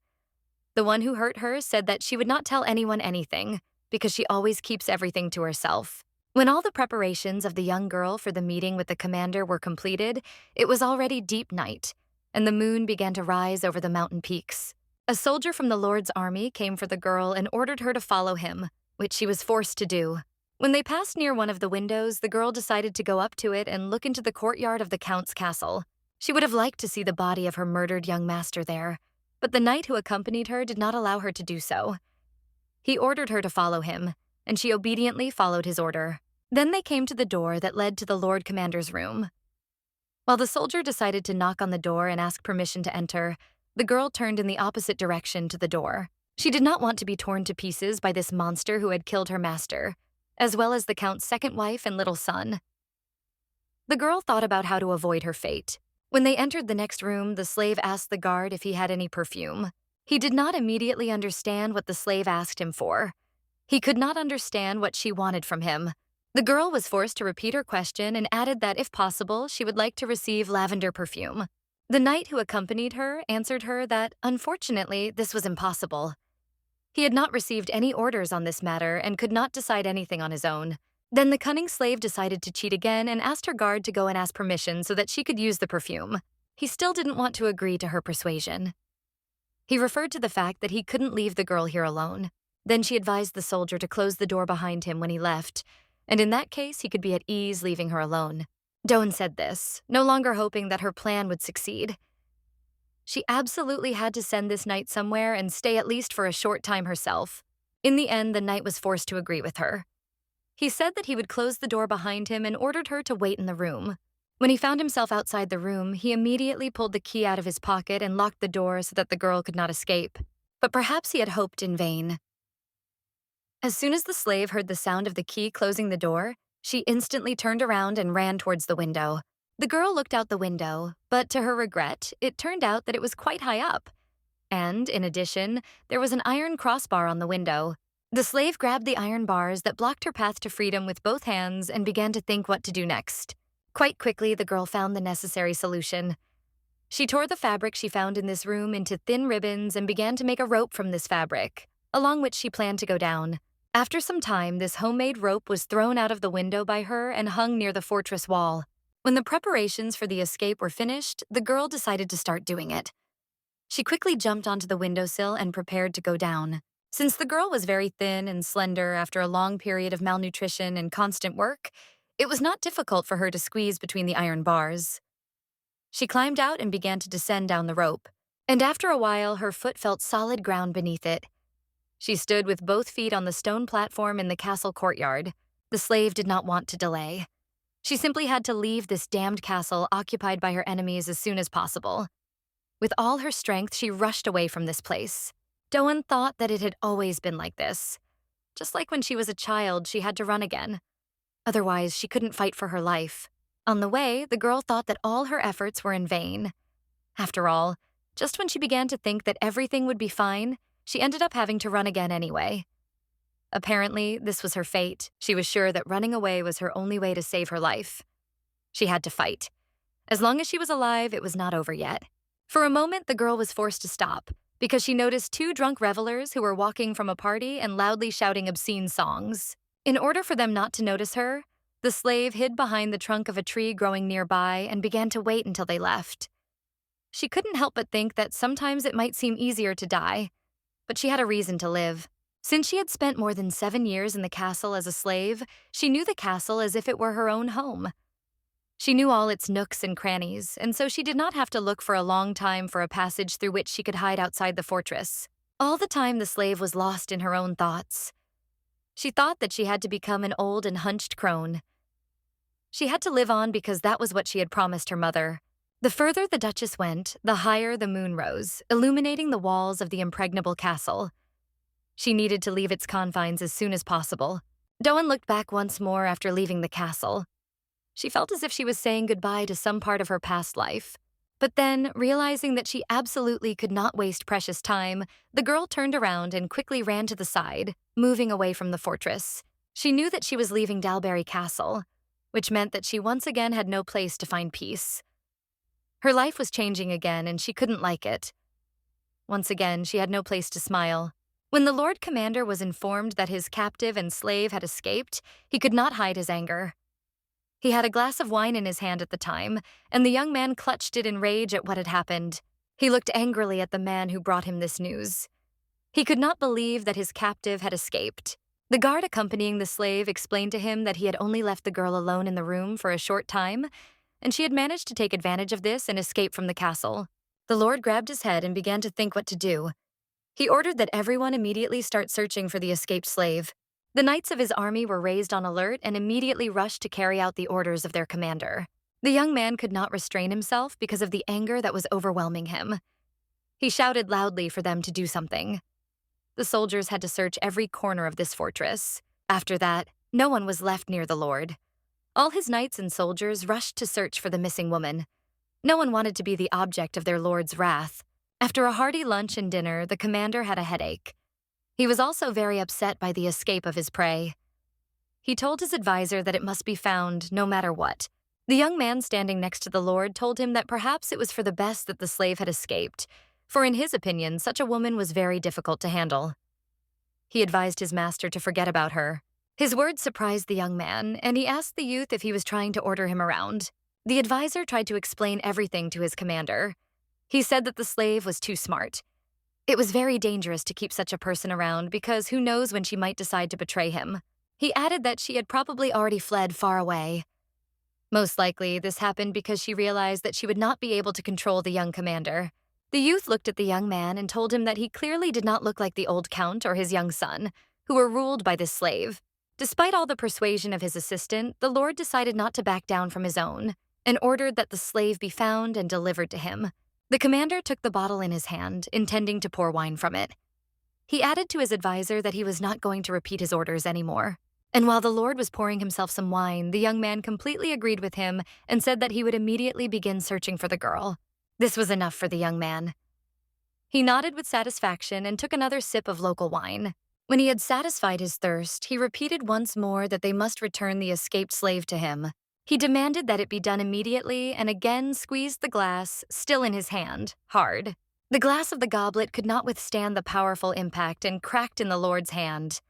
The one who hurt her said that she would not tell anyone anything because she always keeps everything to herself. When all the preparations of the young girl for the meeting with the commander were completed, it was already deep night, and the moon began to rise over the mountain peaks. A soldier from the Lord's army came for the girl and ordered her to follow him, which she was forced to do. When they passed near one of the windows, the girl decided to go up to it and look into the courtyard of the Count's castle. She would have liked to see the body of her murdered young master there, but the knight who accompanied her did not allow her to do so. He ordered her to follow him, and she obediently followed his order. Then they came to the door that led to the Lord Commander's room. While the soldier decided to knock on the door and ask permission to enter, the girl turned in the opposite direction to the door. She did not want to be torn to pieces by this monster who had killed her master, as well as the Count's second wife and little son. The girl thought about how to avoid her fate. When they entered the next room, the slave asked the guard if he had any perfume. He did not immediately understand what the slave asked him for. He could not understand what she wanted from him. The girl was forced to repeat her question and added that, if possible, she would like to receive lavender perfume. The knight who accompanied her answered her that, unfortunately, this was impossible. He had not received any orders on this matter and could not decide anything on his own. Then the cunning slave decided to cheat again and asked her guard to go and ask permission so that she could use the perfume. He still didn't want to agree to her persuasion. He referred to the fact that he couldn't leave the girl here alone. Then she advised the soldier to close the door behind him when he left, and in that case he could be at ease leaving her alone. Doan said this, no longer hoping that her plan would succeed. She absolutely had to send this knight somewhere and stay at least for a short time herself. In the end, the knight was forced to agree with her. He said that he would close the door behind him and ordered her to wait in the room. When he found himself outside the room, he immediately pulled the key out of his pocket and locked the door so that the girl could not escape. But perhaps he had hoped in vain. As soon as the slave heard the sound of the key closing the door, she instantly turned around and ran towards the window. The girl looked out the window, but to her regret, it turned out that it was quite high up. And, in addition, there was an iron crossbar on the window. The slave grabbed the iron bars that blocked her path to freedom with both hands and began to think what to do next. Quite quickly, the girl found the necessary solution. She tore the fabric she found in this room into thin ribbons and began to make a rope from this fabric, along which she planned to go down. After some time, this homemade rope was thrown out of the window by her and hung near the fortress wall. When the preparations for the escape were finished, the girl decided to start doing it. She quickly jumped onto the windowsill and prepared to go down. Since the girl was very thin and slender after a long period of malnutrition and constant work, it was not difficult for her to squeeze between the iron bars. She climbed out and began to descend down the rope, and after a while, her foot felt solid ground beneath it. She stood with both feet on the stone platform in the castle courtyard. The slave did not want to delay. She simply had to leave this damned castle occupied by her enemies as soon as possible. With all her strength, she rushed away from this place. Doan thought that it had always been like this. Just like when she was a child, she had to run again. Otherwise, she couldn't fight for her life. On the way, the girl thought that all her efforts were in vain. After all, just when she began to think that everything would be fine, she ended up having to run again anyway. Apparently, this was her fate. She was sure that running away was her only way to save her life. She had to fight. As long as she was alive, it was not over yet. For a moment, the girl was forced to stop because she noticed two drunk revelers who were walking from a party and loudly shouting obscene songs. In order for them not to notice her, the slave hid behind the trunk of a tree growing nearby and began to wait until they left. She couldn't help but think that sometimes it might seem easier to die, but she had a reason to live. Since she had spent more than 7 years in the castle as a slave, she knew the castle as if it were her own home. She knew all its nooks and crannies, and so she did not have to look for a long time for a passage through which she could hide outside the fortress. All the time, the slave was lost in her own thoughts. She thought that she had to become an old and hunched crone. She had to live on because that was what she had promised her mother. The further the Duchess went, the higher the moon rose, illuminating the walls of the impregnable castle. She needed to leave its confines as soon as possible. Doan looked back once more after leaving the castle. She felt as if she was saying goodbye to some part of her past life. But then, realizing that she absolutely could not waste precious time, the girl turned around and quickly ran to the side, moving away from the fortress. She knew that she was leaving Dalbury Castle, which meant that she once again had no place to find peace. Her life was changing again, and she couldn't like it. Once again, she had no place to smile. When the Lord Commander was informed that his captive and slave had escaped, he could not hide his anger. He had a glass of wine in his hand at the time, and the young man clutched it in rage at what had happened. He looked angrily at the man who brought him this news. He could not believe that his captive had escaped. The guard accompanying the slave explained to him that he had only left the girl alone in the room for a short time, and she had managed to take advantage of this and escape from the castle. The Lord grabbed his head and began to think what to do. He ordered that everyone immediately start searching for the escaped slave. The knights of his army were raised on alert and immediately rushed to carry out the orders of their commander. The young man could not restrain himself because of the anger that was overwhelming him. He shouted loudly for them to do something. The soldiers had to search every corner of this fortress. After that, no one was left near the Lord. All his knights and soldiers rushed to search for the missing woman. No one wanted to be the object of their lord's wrath. After a hearty lunch and dinner, the commander had a headache. He was also very upset by the escape of his prey. He told his advisor that it must be found no matter what. The young man standing next to the Lord told him that perhaps it was for the best that the slave had escaped, for in his opinion, such a woman was very difficult to handle. He advised his master to forget about her. His words surprised the young man, and he asked the youth if he was trying to order him around. The advisor tried to explain everything to his commander. He said that the slave was too smart. It was very dangerous to keep such a person around because who knows when she might decide to betray him. He added that she had probably already fled far away. Most likely, this happened because she realized that she would not be able to control the young commander. The youth looked at the young man and told him that he clearly did not look like the old count or his young son, who were ruled by this slave. Despite all the persuasion of his assistant, the Lord decided not to back down from his own, and ordered that the slave be found and delivered to him. The commander took the bottle in his hand, intending to pour wine from it. He added to his advisor that he was not going to repeat his orders anymore. And while the Lord was pouring himself some wine, the young man completely agreed with him and said that he would immediately begin searching for the girl. This was enough for the young man. He nodded with satisfaction and took another sip of local wine. When he had satisfied his thirst, he repeated once more that they must return the escaped slave to him. He demanded that it be done immediately and again squeezed the glass, still in his hand, hard. The glass of the goblet could not withstand the powerful impact and cracked in the Lord's hand.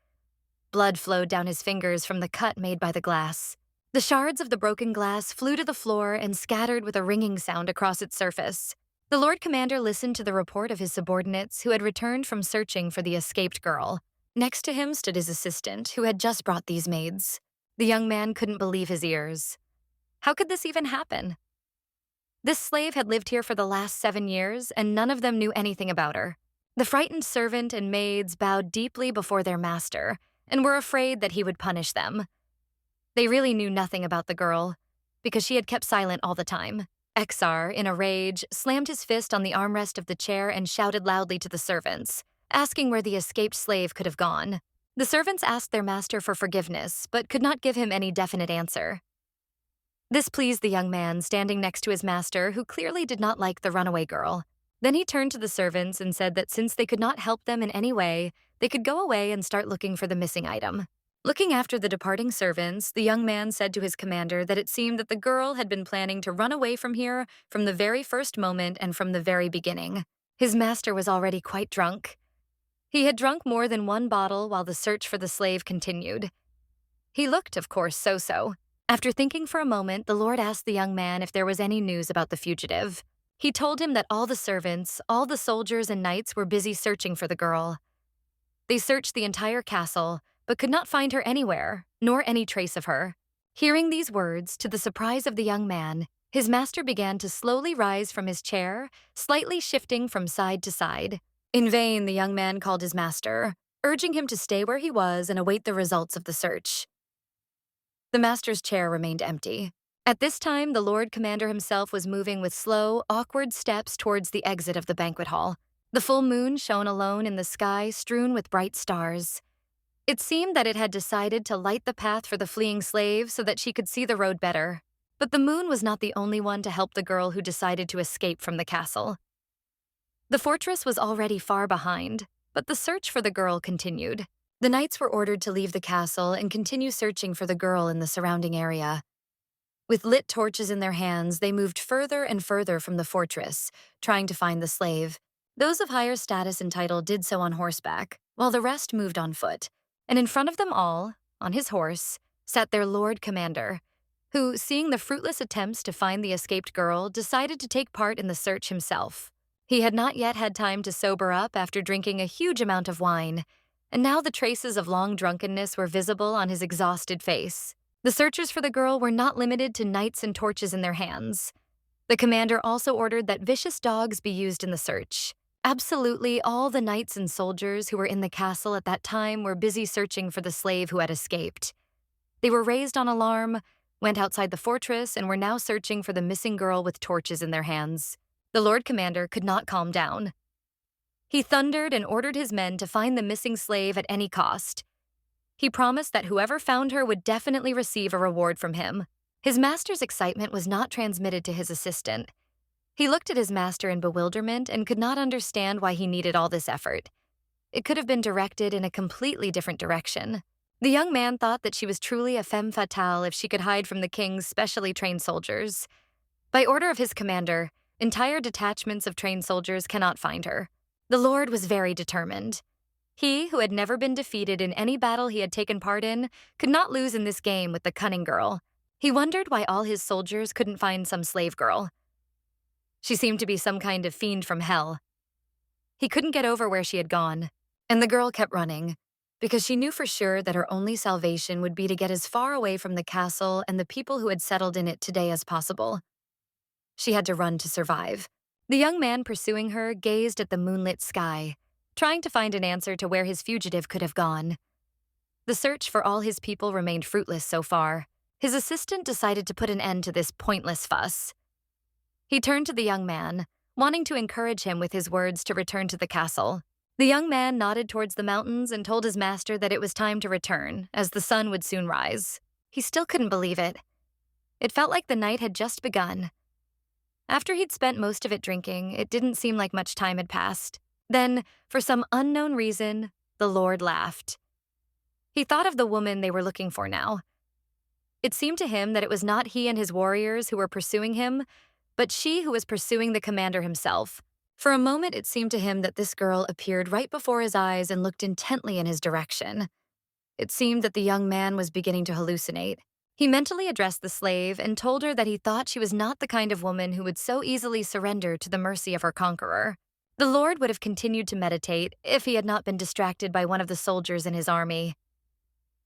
Blood flowed down his fingers from the cut made by the glass. The shards of the broken glass flew to the floor and scattered with a ringing sound across its surface. The Lord Commander listened to the report of his subordinates who had returned from searching for the escaped girl. Next to him stood his assistant, who had just brought these maids. The young man couldn't believe his ears. How could this even happen? This slave had lived here for the last 7 years, and none of them knew anything about her. The frightened servant and maids bowed deeply before their master and were afraid that he would punish them. They really knew nothing about the girl, because she had kept silent all the time. Exar, in a rage, slammed his fist on the armrest of the chair and shouted loudly to the servants, asking where the escaped slave could have gone. The servants asked their master for forgiveness, but could not give him any definite answer. This pleased the young man standing next to his master, who clearly did not like the runaway girl. Then he turned to the servants and said that since they could not help them in any way, they could go away and start looking for the missing item. Looking after the departing servants, the young man said to his commander that it seemed that the girl had been planning to run away from here from the very first moment and from the very beginning. His master was already quite drunk. He had drunk more than one bottle while the search for the slave continued. He looked, of course, so-so. After thinking for a moment, the Lord asked the young man if there was any news about the fugitive. He told him that all the servants, all the soldiers and knights were busy searching for the girl. They searched the entire castle, but could not find her anywhere, nor any trace of her. Hearing these words, to the surprise of the young man, his master began to slowly rise from his chair, slightly shifting from side to side. In vain, the young man called his master, urging him to stay where he was and await the results of the search. The master's chair remained empty. At this time, the Lord Commander himself was moving with slow, awkward steps towards the exit of the banquet hall. The full moon shone alone in the sky, strewn with bright stars. It seemed that it had decided to light the path for the fleeing slave so that she could see the road better. But the moon was not the only one to help the girl who decided to escape from the castle. The fortress was already far behind, but the search for the girl continued. The knights were ordered to leave the castle and continue searching for the girl in the surrounding area. With lit torches in their hands, they moved further and further from the fortress, trying to find the slave. Those of higher status and title did so on horseback, while the rest moved on foot. And in front of them all, on his horse, sat their Lord Commander, who, seeing the fruitless attempts to find the escaped girl, decided to take part in the search himself. He had not yet had time to sober up after drinking a huge amount of wine, and now the traces of long drunkenness were visible on his exhausted face. The searchers for the girl were not limited to knights and torches in their hands. The commander also ordered that vicious dogs be used in the search. Absolutely all the knights and soldiers who were in the castle at that time were busy searching for the slave who had escaped. They were raised on alarm, went outside the fortress, and were now searching for the missing girl with torches in their hands. The Lord Commander could not calm down. He thundered and ordered his men to find the missing slave at any cost. He promised that whoever found her would definitely receive a reward from him. His master's excitement was not transmitted to his assistant. He looked at his master in bewilderment and could not understand why he needed all this effort. It could have been directed in a completely different direction. The young man thought that she was truly a femme fatale if she could hide from the king's specially trained soldiers. By order of his commander, entire detachments of trained soldiers cannot find her. The Lord was very determined. He, who had never been defeated in any battle he had taken part in, could not lose in this game with the cunning girl. He wondered why all his soldiers couldn't find some slave girl. She seemed to be some kind of fiend from hell. He couldn't get over where she had gone, and the girl kept running, because she knew for sure that her only salvation would be to get as far away from the castle and the people who had settled in it today as possible. She had to run to survive. The young man pursuing her gazed at the moonlit sky, trying to find an answer to where his fugitive could have gone. The search for all his people remained fruitless so far. His assistant decided to put an end to this pointless fuss. He turned to the young man, wanting to encourage him with his words to return to the castle. The young man nodded towards the mountains and told his master that it was time to return, as the sun would soon rise. He still couldn't believe it. It felt like the night had just begun. After he'd spent most of it drinking, it didn't seem like much time had passed. Then, for some unknown reason, the Lord laughed. He thought of the woman they were looking for now. It seemed to him that it was not he and his warriors who were pursuing him, but she who was pursuing the commander himself. For a moment, it seemed to him that this girl appeared right before his eyes and looked intently in his direction. It seemed that the young man was beginning to hallucinate. He mentally addressed the slave and told her that he thought she was not the kind of woman who would so easily surrender to the mercy of her conqueror. The Lord would have continued to meditate if he had not been distracted by one of the soldiers in his army.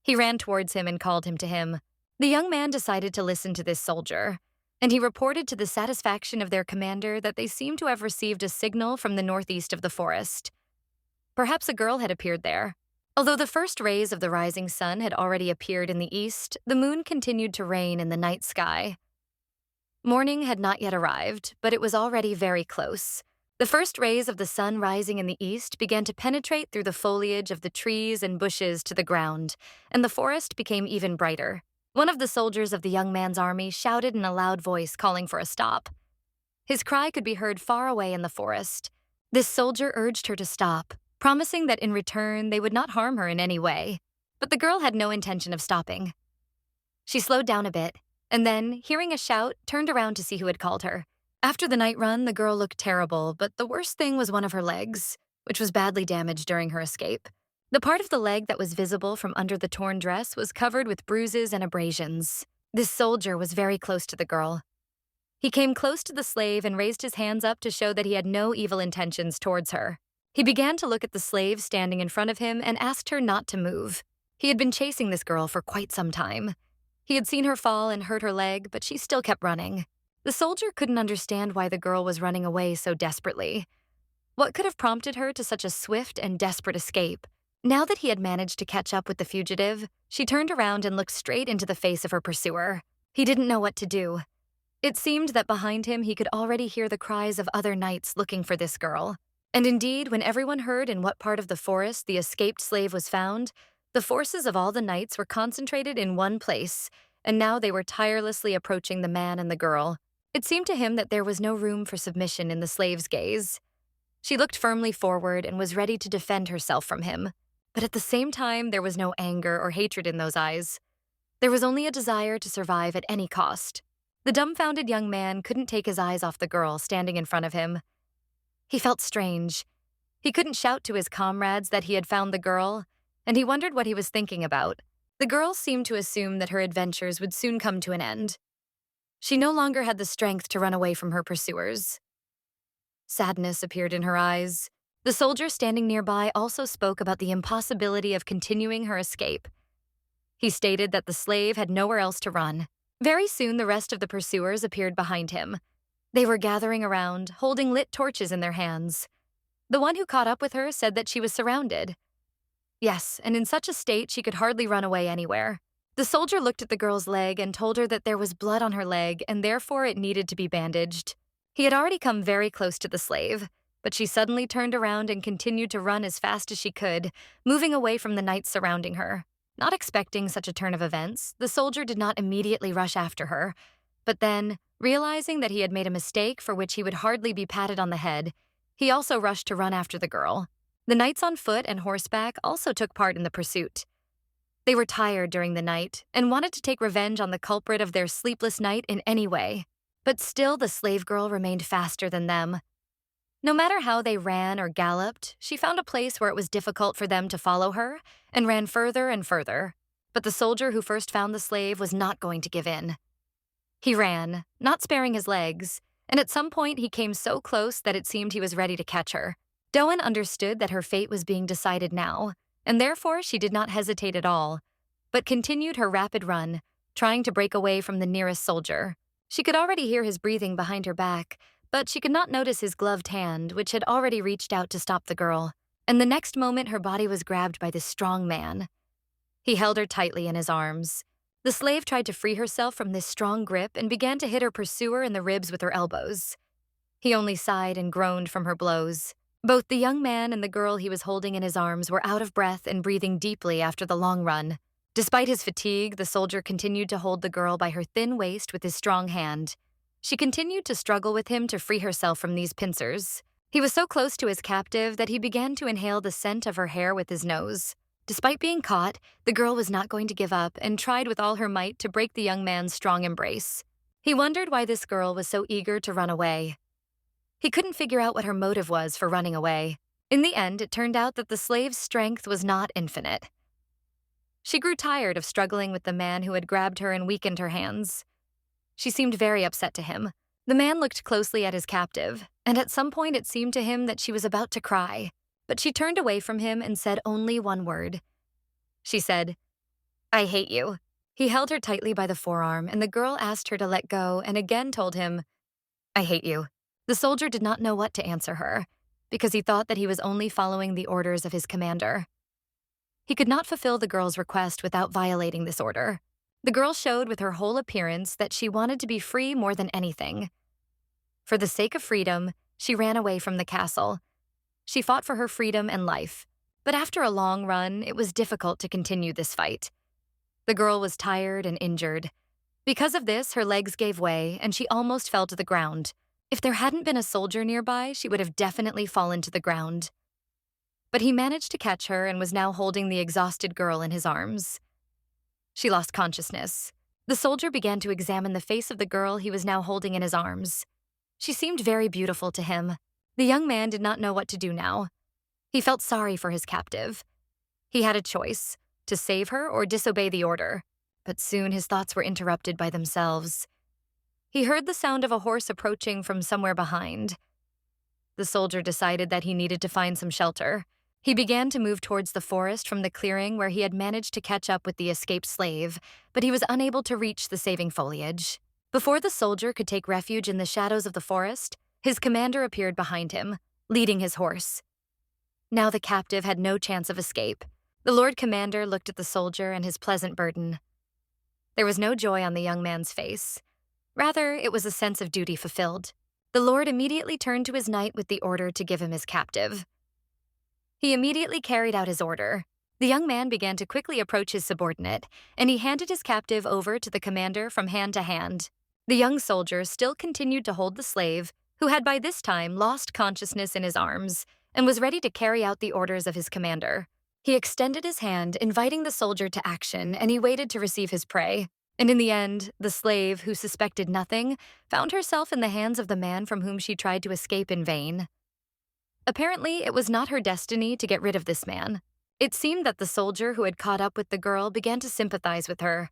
He ran towards him and called him to him. The young man decided to listen to this soldier, and he reported to the satisfaction of their commander that they seemed to have received a signal from the northeast of the forest. Perhaps a girl had appeared there. Although the first rays of the rising sun had already appeared in the east, the moon continued to reign in the night sky. Morning had not yet arrived, but it was already very close. The first rays of the sun rising in the east began to penetrate through the foliage of the trees and bushes to the ground, and the forest became even brighter. One of the soldiers of the young man's army shouted in a loud voice, calling for a stop. His cry could be heard far away in the forest. This soldier urged her to stop, promising that in return they would not harm her in any way. But the girl had no intention of stopping. She slowed down a bit, and then, hearing a shout, turned around to see who had called her. After the night run, the girl looked terrible, but the worst thing was one of her legs, which was badly damaged during her escape. The part of the leg that was visible from under the torn dress was covered with bruises and abrasions. This soldier was very close to the girl. He came close to the slave and raised his hands up to show that he had no evil intentions towards her. He began to look at the slave standing in front of him and asked her not to move. He had been chasing this girl for quite some time. He had seen her fall and hurt her leg, but she still kept running. The soldier couldn't understand why the girl was running away so desperately. What could have prompted her to such a swift and desperate escape? Now that he had managed to catch up with the fugitive, she turned around and looked straight into the face of her pursuer. He didn't know what to do. It seemed that behind him he could already hear the cries of other knights looking for this girl. And indeed, when everyone heard in what part of the forest the escaped slave was found, the forces of all the knights were concentrated in one place, and now they were tirelessly approaching the man and the girl. It seemed to him that there was no room for submission in the slave's gaze. She looked firmly forward and was ready to defend herself from him. But at the same time, there was no anger or hatred in those eyes. There was only a desire to survive at any cost. The dumbfounded young man couldn't take his eyes off the girl standing in front of him. He felt strange. He couldn't shout to his comrades that he had found the girl, and he wondered what he was thinking about. The girl seemed to assume that her adventures would soon come to an end. She no longer had the strength to run away from her pursuers. Sadness appeared in her eyes. The soldier standing nearby also spoke about the impossibility of continuing her escape. He stated that the slave had nowhere else to run. Very soon, the rest of the pursuers appeared behind him. They were gathering around, holding lit torches in their hands. The one who caught up with her said that she was surrounded. Yes, and in such a state she could hardly run away anywhere. The soldier looked at the girl's leg and told her that there was blood on her leg and therefore it needed to be bandaged. He had already come very close to the slave, but she suddenly turned around and continued to run as fast as she could, moving away from the knights surrounding her. Not expecting such a turn of events, the soldier did not immediately rush after her, but then, realizing that he had made a mistake for which he would hardly be patted on the head, he also rushed to run after the girl. The knights on foot and horseback also took part in the pursuit. They were tired during the night and wanted to take revenge on the culprit of their sleepless night in any way. But still, the slave girl remained faster than them. No matter how they ran or galloped, she found a place where it was difficult for them to follow her and ran further and further. But the soldier who first found the slave was not going to give in. He ran, not sparing his legs, and at some point he came so close that it seemed he was ready to catch her. Doan understood that her fate was being decided now, and therefore she did not hesitate at all, but continued her rapid run, trying to break away from the nearest soldier. She could already hear his breathing behind her back, but she could not notice his gloved hand, which had already reached out to stop the girl. And the next moment her body was grabbed by this strong man. He held her tightly in his arms. The slave tried to free herself from this strong grip and began to hit her pursuer in the ribs with her elbows. He only sighed and groaned from her blows. Both the young man and the girl he was holding in his arms were out of breath and breathing deeply after the long run. Despite his fatigue, the soldier continued to hold the girl by her thin waist with his strong hand. She continued to struggle with him to free herself from these pincers. He was so close to his captive that he began to inhale the scent of her hair with his nose. Despite being caught, the girl was not going to give up and tried with all her might to break the young man's strong embrace. He wondered why this girl was so eager to run away. He couldn't figure out what her motive was for running away. In the end, it turned out that the slave's strength was not infinite. She grew tired of struggling with the man who had grabbed her and weakened her hands. She seemed very upset to him. The man looked closely at his captive, and at some point it seemed to him that she was about to cry. But she turned away from him and said only one word. She said, "I hate you." He held her tightly by the forearm, and the girl asked her to let go and again told him, "I hate you." The soldier did not know what to answer her, because he thought that he was only following the orders of his commander. He could not fulfill the girl's request without violating this order. The girl showed with her whole appearance that she wanted to be free more than anything. For the sake of freedom, she ran away from the castle. She fought for her freedom and life, but after a long run, it was difficult to continue this fight. The girl was tired and injured. Because of this, her legs gave way and she almost fell to the ground. If there hadn't been a soldier nearby, she would have definitely fallen to the ground. But he managed to catch her and was now holding the exhausted girl in his arms. She lost consciousness. The soldier began to examine the face of the girl he was now holding in his arms. She seemed very beautiful to him. The young man did not know what to do now. He felt sorry for his captive. He had a choice, to save her or disobey the order. But soon his thoughts were interrupted by themselves. He heard the sound of a horse approaching from somewhere behind. The soldier decided that he needed to find some shelter. He began to move towards the forest from the clearing where he had managed to catch up with the escaped slave, but he was unable to reach the saving foliage. Before the soldier could take refuge in the shadows of the forest, his commander appeared behind him, leading his horse. Now the captive had no chance of escape. The Lord Commander looked at the soldier and his pleasant burden. There was no joy on the young man's face. Rather, it was a sense of duty fulfilled. The Lord immediately turned to his knight with the order to give him his captive. He immediately carried out his order. The young man began to quickly approach his subordinate, and he handed his captive over to the commander from hand to hand. The young soldier still continued to hold the slave, who had by this time lost consciousness in his arms, and was ready to carry out the orders of his commander. He extended his hand, inviting the soldier to action, and he waited to receive his prey. And in the end, the slave, who suspected nothing, found herself in the hands of the man from whom she tried to escape in vain. Apparently, it was not her destiny to get rid of this man. It seemed that the soldier who had caught up with the girl began to sympathize with her.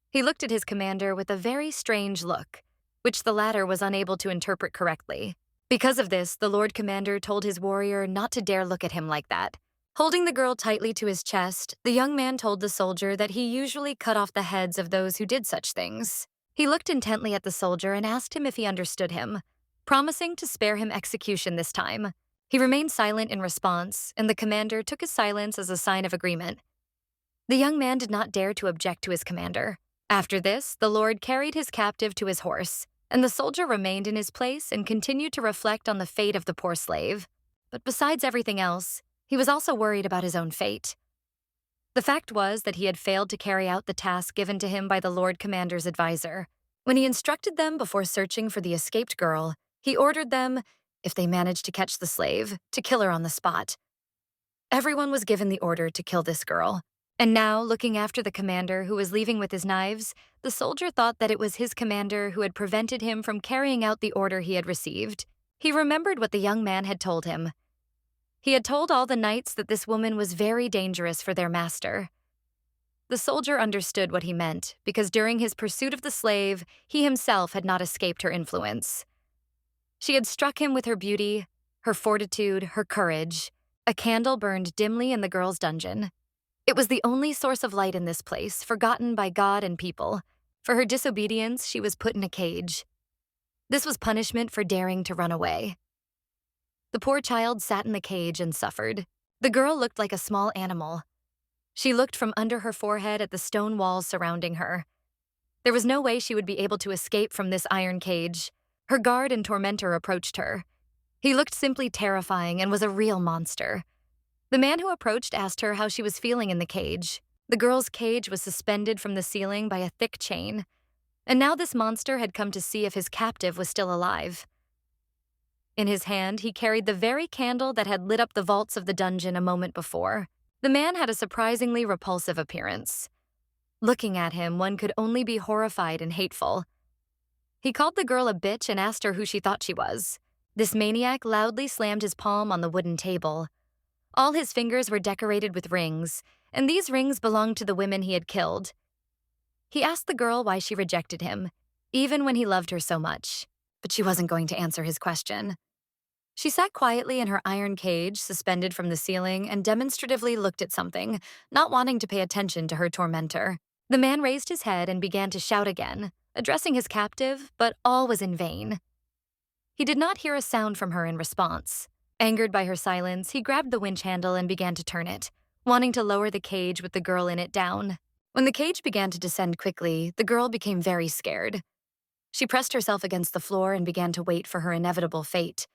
He looked at his commander with a very strange look, which the latter was unable to interpret correctly. Because of this, the Lord Commander told his warrior not to dare look at him like that. Holding the girl tightly to his chest, the young man told the soldier that he usually cut off the heads of those who did such things. He looked intently at the soldier and asked him if he understood him, promising to spare him execution this time. He remained silent in response, and the commander took his silence as a sign of agreement. The young man did not dare to object to his commander. After this, the Lord carried his captive to his horse, and the soldier remained in his place and continued to reflect on the fate of the poor slave. But besides everything else, he was also worried about his own fate. The fact was that he had failed to carry out the task given to him by the Lord Commander's advisor. When he instructed them before searching for the escaped girl, he ordered them, if they managed to catch the slave, to kill her on the spot. Everyone was given the order to kill this girl. And now, looking after the commander who was leaving with his knives, the soldier thought that it was his commander who had prevented him from carrying out the order he had received. He remembered what the young man had told him. He had told all the knights that this woman was very dangerous for their master. The soldier understood what he meant, because during his pursuit of the slave, he himself had not escaped her influence. She had struck him with her beauty, her fortitude, her courage. A candle burned dimly in the girl's dungeon. It was the only source of light in this place, forgotten by God and people. For her disobedience, she was put in a cage. This was punishment for daring to run away. The poor child sat in the cage and suffered. The girl looked like a small animal. She looked from under her forehead at the stone walls surrounding her. There was no way she would be able to escape from this iron cage. Her guard and tormentor approached her. He looked simply terrifying and was a real monster. The man who approached asked her how she was feeling in the cage. The girl's cage was suspended from the ceiling by a thick chain, and now this monster had come to see if his captive was still alive. In his hand, he carried the very candle that had lit up the vaults of the dungeon a moment before. The man had a surprisingly repulsive appearance. Looking at him, one could only be horrified and hateful. He called the girl a bitch and asked her who she thought she was. This maniac loudly slammed his palm on the wooden table. All his fingers were decorated with rings, and these rings belonged to the women he had killed. He asked the girl why she rejected him, even when he loved her so much, but she wasn't going to answer his question. She sat quietly in her iron cage, suspended from the ceiling, and demonstratively looked at something, not wanting to pay attention to her tormentor. The man raised his head and began to shout again, addressing his captive, but all was in vain. He did not hear a sound from her in response. Angered by her silence, he grabbed the winch handle and began to turn it, wanting to lower the cage with the girl in it down. When the cage began to descend quickly, the girl became very scared. She pressed herself against the floor and began to wait for her inevitable fate.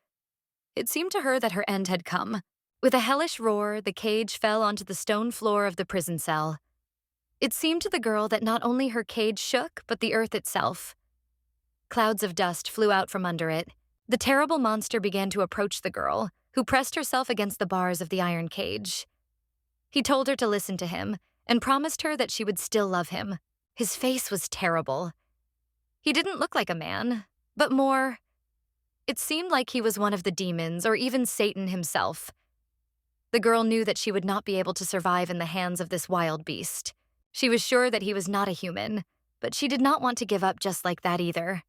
It seemed to her that her end had come. With a hellish roar, the cage fell onto the stone floor of the prison cell. It seemed to the girl that not only her cage shook, but the earth itself. Clouds of dust flew out from under it. The terrible monster began to approach the girl, who pressed herself against the bars of the iron cage. He told her to listen to him and promised her that she would still love him. His face was terrible. He didn't look like a man, but more. It seemed like he was one of the demons or even Satan himself. The girl knew that she would not be able to survive in the hands of this wild beast. She was sure that he was not a human, but she did not want to give up just like that either.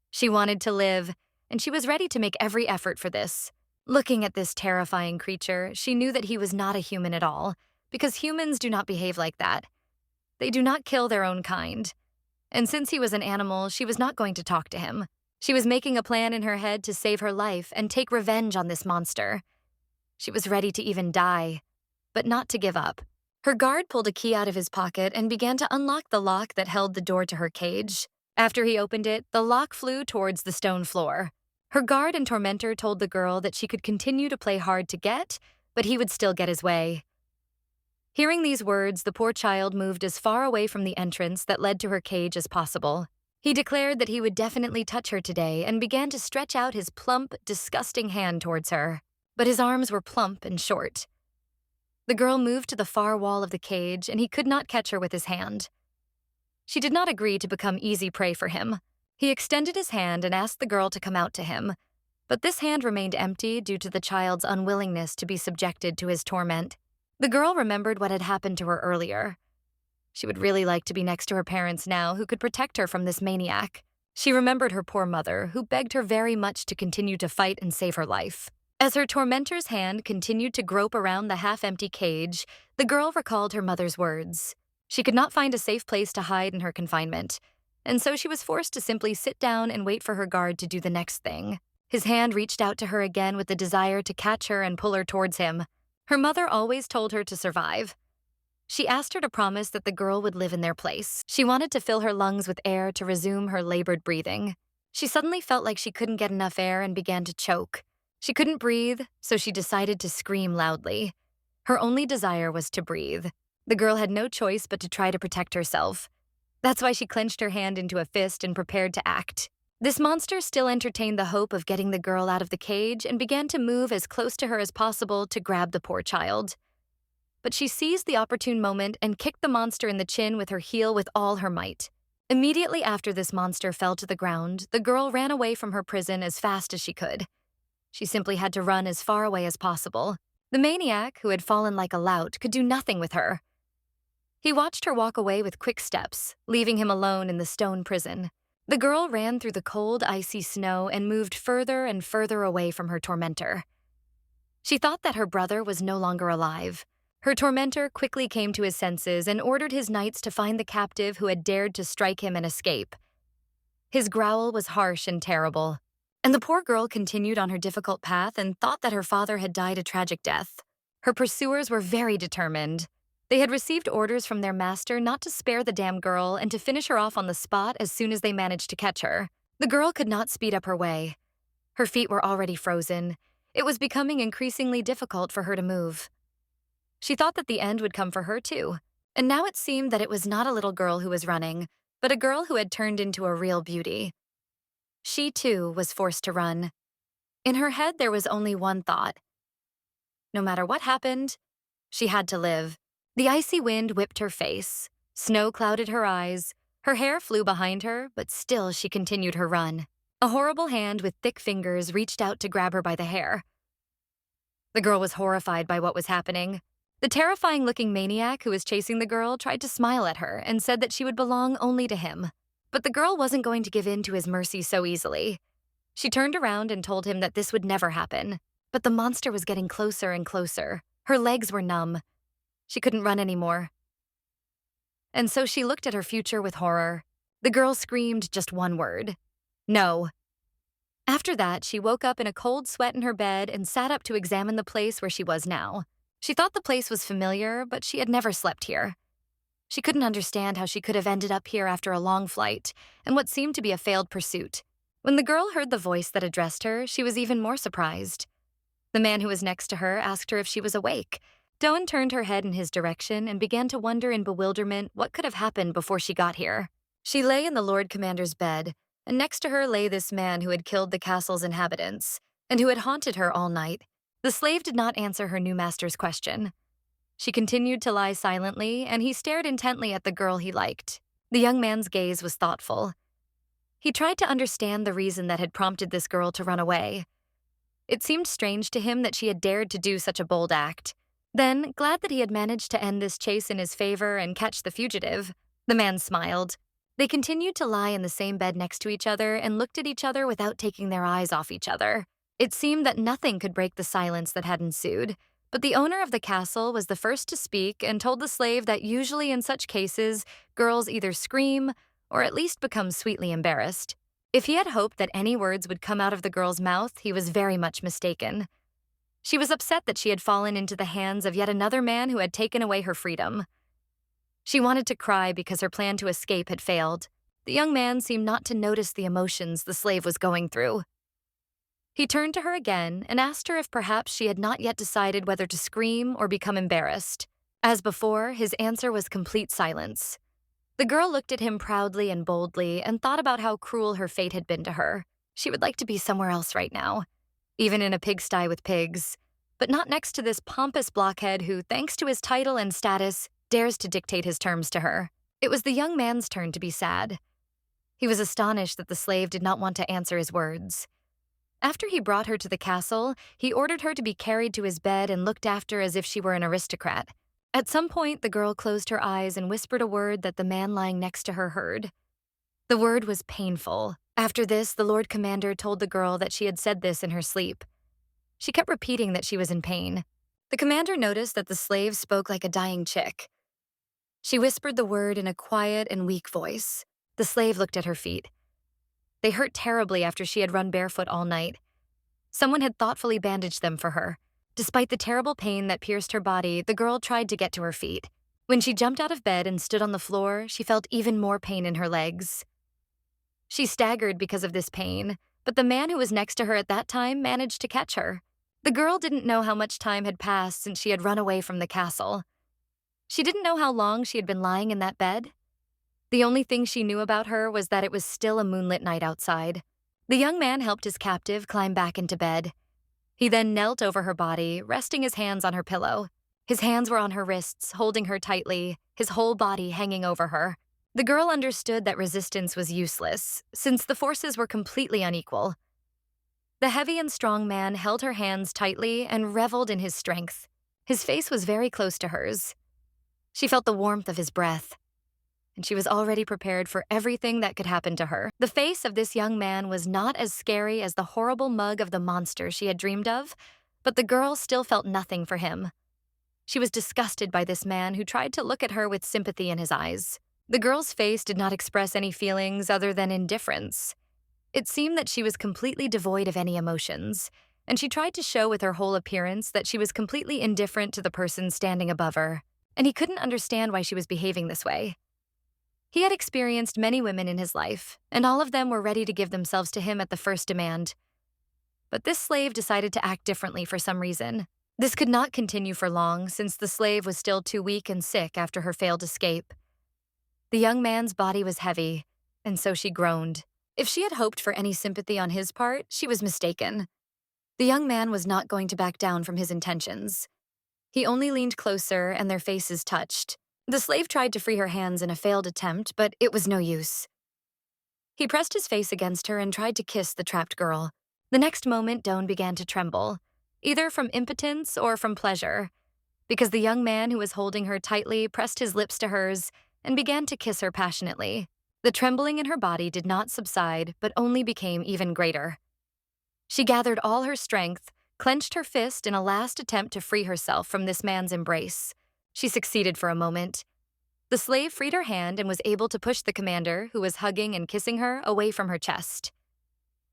She wanted to live, and she was ready to make every effort for this. Looking at this terrifying creature, she knew that he was not a human at all, because humans do not behave like that. They do not kill their own kind. And since he was an animal, she was not going to talk to him. She was making a plan in her head to save her life and take revenge on this monster. She was ready to even die, but not to give up. Her guard pulled a key out of his pocket and began to unlock the lock that held the door to her cage. After he opened it, the lock flew towards the stone floor. Her guard and tormentor told the girl that she could continue to play hard to get, but he would still get his way. Hearing these words, the poor child moved as far away from the entrance that led to her cage as possible. He declared that he would definitely touch her today and began to stretch out his plump, disgusting hand towards her. But his arms were plump and short. The girl moved to the far wall of the cage, and he could not catch her with his hand. She did not agree to become easy prey for him. He extended his hand and asked the girl to come out to him, but this hand remained empty due to the child's unwillingness to be subjected to his torment. The girl remembered what had happened to her earlier. She would really like to be next to her parents now who could protect her from this maniac. She remembered her poor mother, who begged her very much to continue to fight and save her life. As her tormentor's hand continued to grope around the half-empty cage, the girl recalled her mother's words. She could not find a safe place to hide in her confinement, and so she was forced to simply sit down and wait for her guard to do the next thing. His hand reached out to her again with the desire to catch her and pull her towards him. Her mother always told her to survive. She asked her to promise that the girl would live in their place. She wanted to fill her lungs with air to resume her labored breathing. She suddenly felt like she couldn't get enough air and began to choke. She couldn't breathe, so she decided to scream loudly. Her only desire was to breathe. The girl had no choice but to try to protect herself. That's why she clenched her hand into a fist and prepared to act. This monster still entertained the hope of getting the girl out of the cage and began to move as close to her as possible to grab the poor child. But she seized the opportune moment and kicked the monster in the chin with her heel with all her might. Immediately after this monster fell to the ground, the girl ran away from her prison as fast as she could. She simply had to run as far away as possible. The maniac, who had fallen like a lout, could do nothing with her. He watched her walk away with quick steps, leaving him alone in the stone prison. The girl ran through the cold, icy snow and moved further and further away from her tormentor. She thought that her brother was no longer alive. Her tormentor quickly came to his senses and ordered his knights to find the captive who had dared to strike him and escape. His growl was harsh and terrible, and the poor girl continued on her difficult path and thought that her father had died a tragic death. Her pursuers were very determined. They had received orders from their master not to spare the damn girl and to finish her off on the spot as soon as they managed to catch her. The girl could not speed up her way. Her feet were already frozen. It was becoming increasingly difficult for her to move. She thought that the end would come for her too, and now it seemed that it was not a little girl who was running, but a girl who had turned into a real beauty. She too was forced to run. In her head there was only one thought. No matter what happened, she had to live. The icy wind whipped her face. Snow clouded her eyes. Her hair flew behind her, but still she continued her run. A horrible hand with thick fingers reached out to grab her by the hair. The girl was horrified by what was happening. The terrifying-looking maniac who was chasing the girl tried to smile at her and said that she would belong only to him. But the girl wasn't going to give in to his mercy so easily. She turned around and told him that this would never happen. But the monster was getting closer and closer. Her legs were numb. She couldn't run anymore. And so she looked at her future with horror. The girl screamed just one word. No. After that, she woke up in a cold sweat in her bed and sat up to examine the place where she was now. She thought the place was familiar, but she had never slept here. She couldn't understand how she could have ended up here after a long flight and what seemed to be a failed pursuit. When the girl heard the voice that addressed her, she was even more surprised. The man who was next to her asked her if she was awake. Dawn turned her head in his direction and began to wonder in bewilderment what could have happened before she got here. She lay in the Lord Commander's bed, and next to her lay this man who had killed the castle's inhabitants and who had haunted her all night. The slave did not answer her new master's question. She continued to lie silently, and he stared intently at the girl he liked. The young man's gaze was thoughtful. He tried to understand the reason that had prompted this girl to run away. It seemed strange to him that she had dared to do such a bold act. Then, glad that he had managed to end this chase in his favor and catch the fugitive, the man smiled. They continued to lie in the same bed next to each other and looked at each other without taking their eyes off each other. It seemed that nothing could break the silence that had ensued. But the owner of the castle was the first to speak and told the slave that usually in such cases, girls either scream or at least become sweetly embarrassed. If he had hoped that any words would come out of the girl's mouth, he was very much mistaken. She was upset that she had fallen into the hands of yet another man who had taken away her freedom. She wanted to cry because her plan to escape had failed. The young man seemed not to notice the emotions the slave was going through. He turned to her again and asked her if perhaps she had not yet decided whether to scream or become embarrassed. As before, his answer was complete silence. The girl looked at him proudly and boldly and thought about how cruel her fate had been to her. She would like to be somewhere else right now, even in a pigsty with pigs, but not next to this pompous blockhead who, thanks to his title and status, dares to dictate his terms to her. It was the young man's turn to be sad. He was astonished that the slave did not want to answer his words. After he brought her to the castle, he ordered her to be carried to his bed and looked after as if she were an aristocrat. At some point, the girl closed her eyes and whispered a word that the man lying next to her heard. The word was painful. After this, the Lord Commander told the girl that she had said this in her sleep. She kept repeating that she was in pain. The commander noticed that the slave spoke like a dying chick. She whispered the word in a quiet and weak voice. The slave looked at her feet. They hurt terribly after she had run barefoot all night. Someone had thoughtfully bandaged them for her. Despite the terrible pain that pierced her body, the girl tried to get to her feet. When she jumped out of bed and stood on the floor, she felt even more pain in her legs. She staggered because of this pain, but the man who was next to her at that time managed to catch her. The girl didn't know how much time had passed since she had run away from the castle. She didn't know how long she had been lying in that bed. The only thing she knew about her was that it was still a moonlit night outside. The young man helped his captive climb back into bed. He then knelt over her body, resting his hands on her pillow. His hands were on her wrists, holding her tightly, his whole body hanging over her. The girl understood that resistance was useless, since the forces were completely unequal. The heavy and strong man held her hands tightly and reveled in his strength. His face was very close to hers. She felt the warmth of his breath, and she was already prepared for everything that could happen to her. The face of this young man was not as scary as the horrible mug of the monster she had dreamed of, but the girl still felt nothing for him. She was disgusted by this man who tried to look at her with sympathy in his eyes. The girl's face did not express any feelings other than indifference. It seemed that she was completely devoid of any emotions, and she tried to show with her whole appearance that she was completely indifferent to the person standing above her, and he couldn't understand why she was behaving this way. He had experienced many women in his life, and all of them were ready to give themselves to him at the first demand. But this slave decided to act differently for some reason. This could not continue for long, since the slave was still too weak and sick after her failed escape. The young man's body was heavy, and so she groaned. If she had hoped for any sympathy on his part, she was mistaken. The young man was not going to back down from his intentions. He only leaned closer, and their faces touched. The slave tried to free her hands in a failed attempt, but it was no use. He pressed his face against her and tried to kiss the trapped girl. The next moment, Dawn began to tremble, either from impotence or from pleasure, because the young man who was holding her tightly pressed his lips to hers and began to kiss her passionately. The trembling in her body did not subside, but only became even greater. She gathered all her strength, clenched her fist in a last attempt to free herself from this man's embrace. She succeeded for a moment. The slave freed her hand and was able to push the commander, who was hugging and kissing her, away from her chest.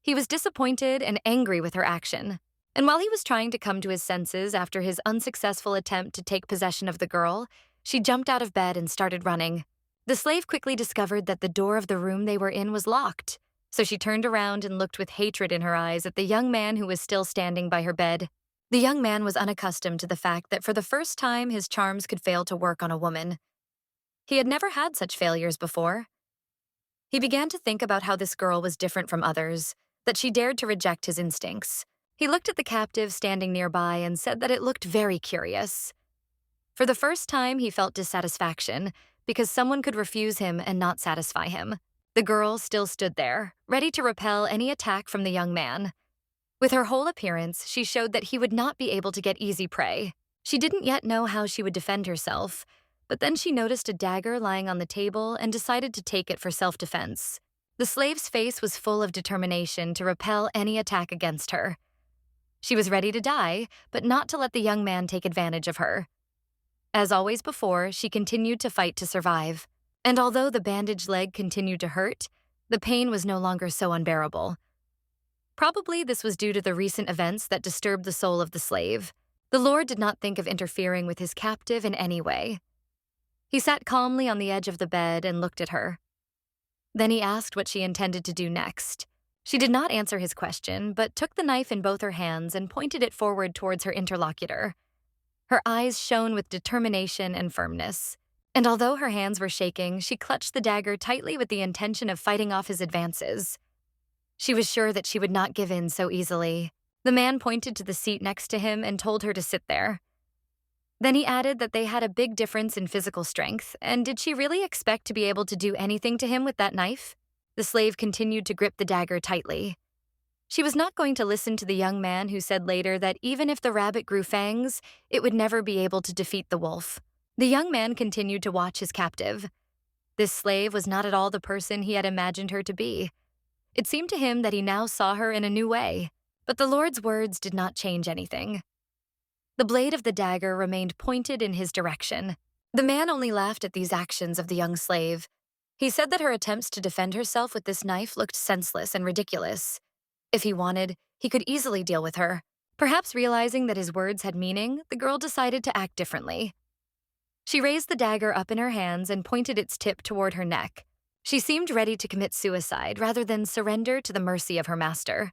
He was disappointed and angry with her action, And while he was trying to come to his senses after his unsuccessful attempt to take possession of the girl, she jumped out of bed and started running. The slave quickly discovered that the door of the room they were in was locked, so she turned around and looked with hatred in her eyes at the young man who was still standing by her bed. The young man was unaccustomed to the fact that for the first time his charms could fail to work on a woman. He had never had such failures before. He began to think about how this girl was different from others, that she dared to reject his instincts. He looked at the captive standing nearby and said that it looked very curious. For the first time, he felt dissatisfaction because someone could refuse him and not satisfy him. The girl still stood there, ready to repel any attack from the young man. With her whole appearance, she showed that he would not be able to get easy prey. She didn't yet know how she would defend herself, but then she noticed a dagger lying on the table and decided to take it for self-defense. The slave's face was full of determination to repel any attack against her. She was ready to die, but not to let the young man take advantage of her. As always before, she continued to fight to survive. And although the bandaged leg continued to hurt, the pain was no longer so unbearable. Probably this was due to the recent events that disturbed the soul of the slave. The Lord did not think of interfering with his captive in any way. He sat calmly on the edge of the bed and looked at her. Then he asked what she intended to do next. She did not answer his question, but took the knife in both her hands and pointed it forward towards her interlocutor. Her eyes shone with determination and firmness, and although her hands were shaking, she clutched the dagger tightly with the intention of fighting off his advances. She was sure that she would not give in so easily. The man pointed to the seat next to him and told her to sit there. Then he added that they had a big difference in physical strength, and did she really expect to be able to do anything to him with that knife? The slave continued to grip the dagger tightly. She was not going to listen to the young man who said later that even if the rabbit grew fangs, it would never be able to defeat the wolf. The young man continued to watch his captive. This slave was not at all the person he had imagined her to be. It seemed to him that he now saw her in a new way, but the Lord's words did not change anything. The blade of the dagger remained pointed in his direction. The man only laughed at these actions of the young slave. He said that her attempts to defend herself with this knife looked senseless and ridiculous. If he wanted, he could easily deal with her. Perhaps realizing that his words had meaning, the girl decided to act differently. She raised the dagger up in her hands and pointed its tip toward her neck. She seemed ready to commit suicide rather than surrender to the mercy of her master.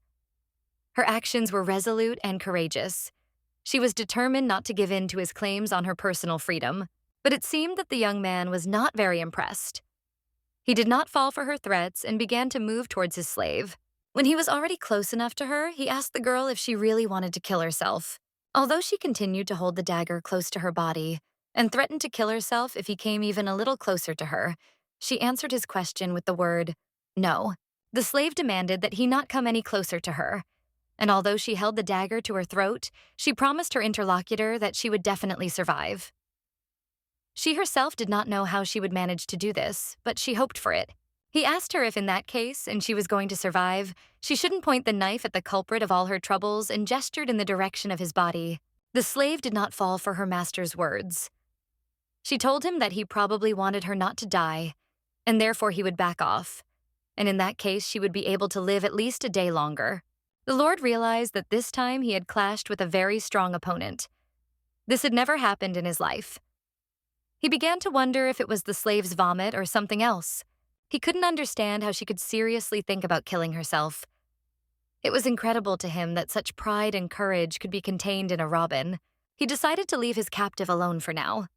Her actions were resolute and courageous. She was determined not to give in to his claims on her personal freedom, but it seemed that the young man was not very impressed. He did not fall for her threats and began to move towards his slave. When he was already close enough to her, he asked the girl if she really wanted to kill herself. Although she continued to hold the dagger close to her body and threatened to kill herself if he came even a little closer to her, she answered his question with the word, no. The slave demanded that he not come any closer to her, and although she held the dagger to her throat, she promised her interlocutor that she would definitely survive. She herself did not know how she would manage to do this, but she hoped for it. He asked her if in that case, and she was going to survive, she shouldn't point the knife at the culprit of all her troubles and gestured in the direction of his body. The slave did not fall for her master's words. She told him that he probably wanted her not to die, and therefore he would back off, and in that case she would be able to live at least a day longer. The Lord realized that this time he had clashed with a very strong opponent. This had never happened in his life. He began to wonder if it was the slave's vomit or something else. He couldn't understand how she could seriously think about killing herself. It was incredible to him that such pride and courage could be contained in a robin. He decided to leave his captive alone for now.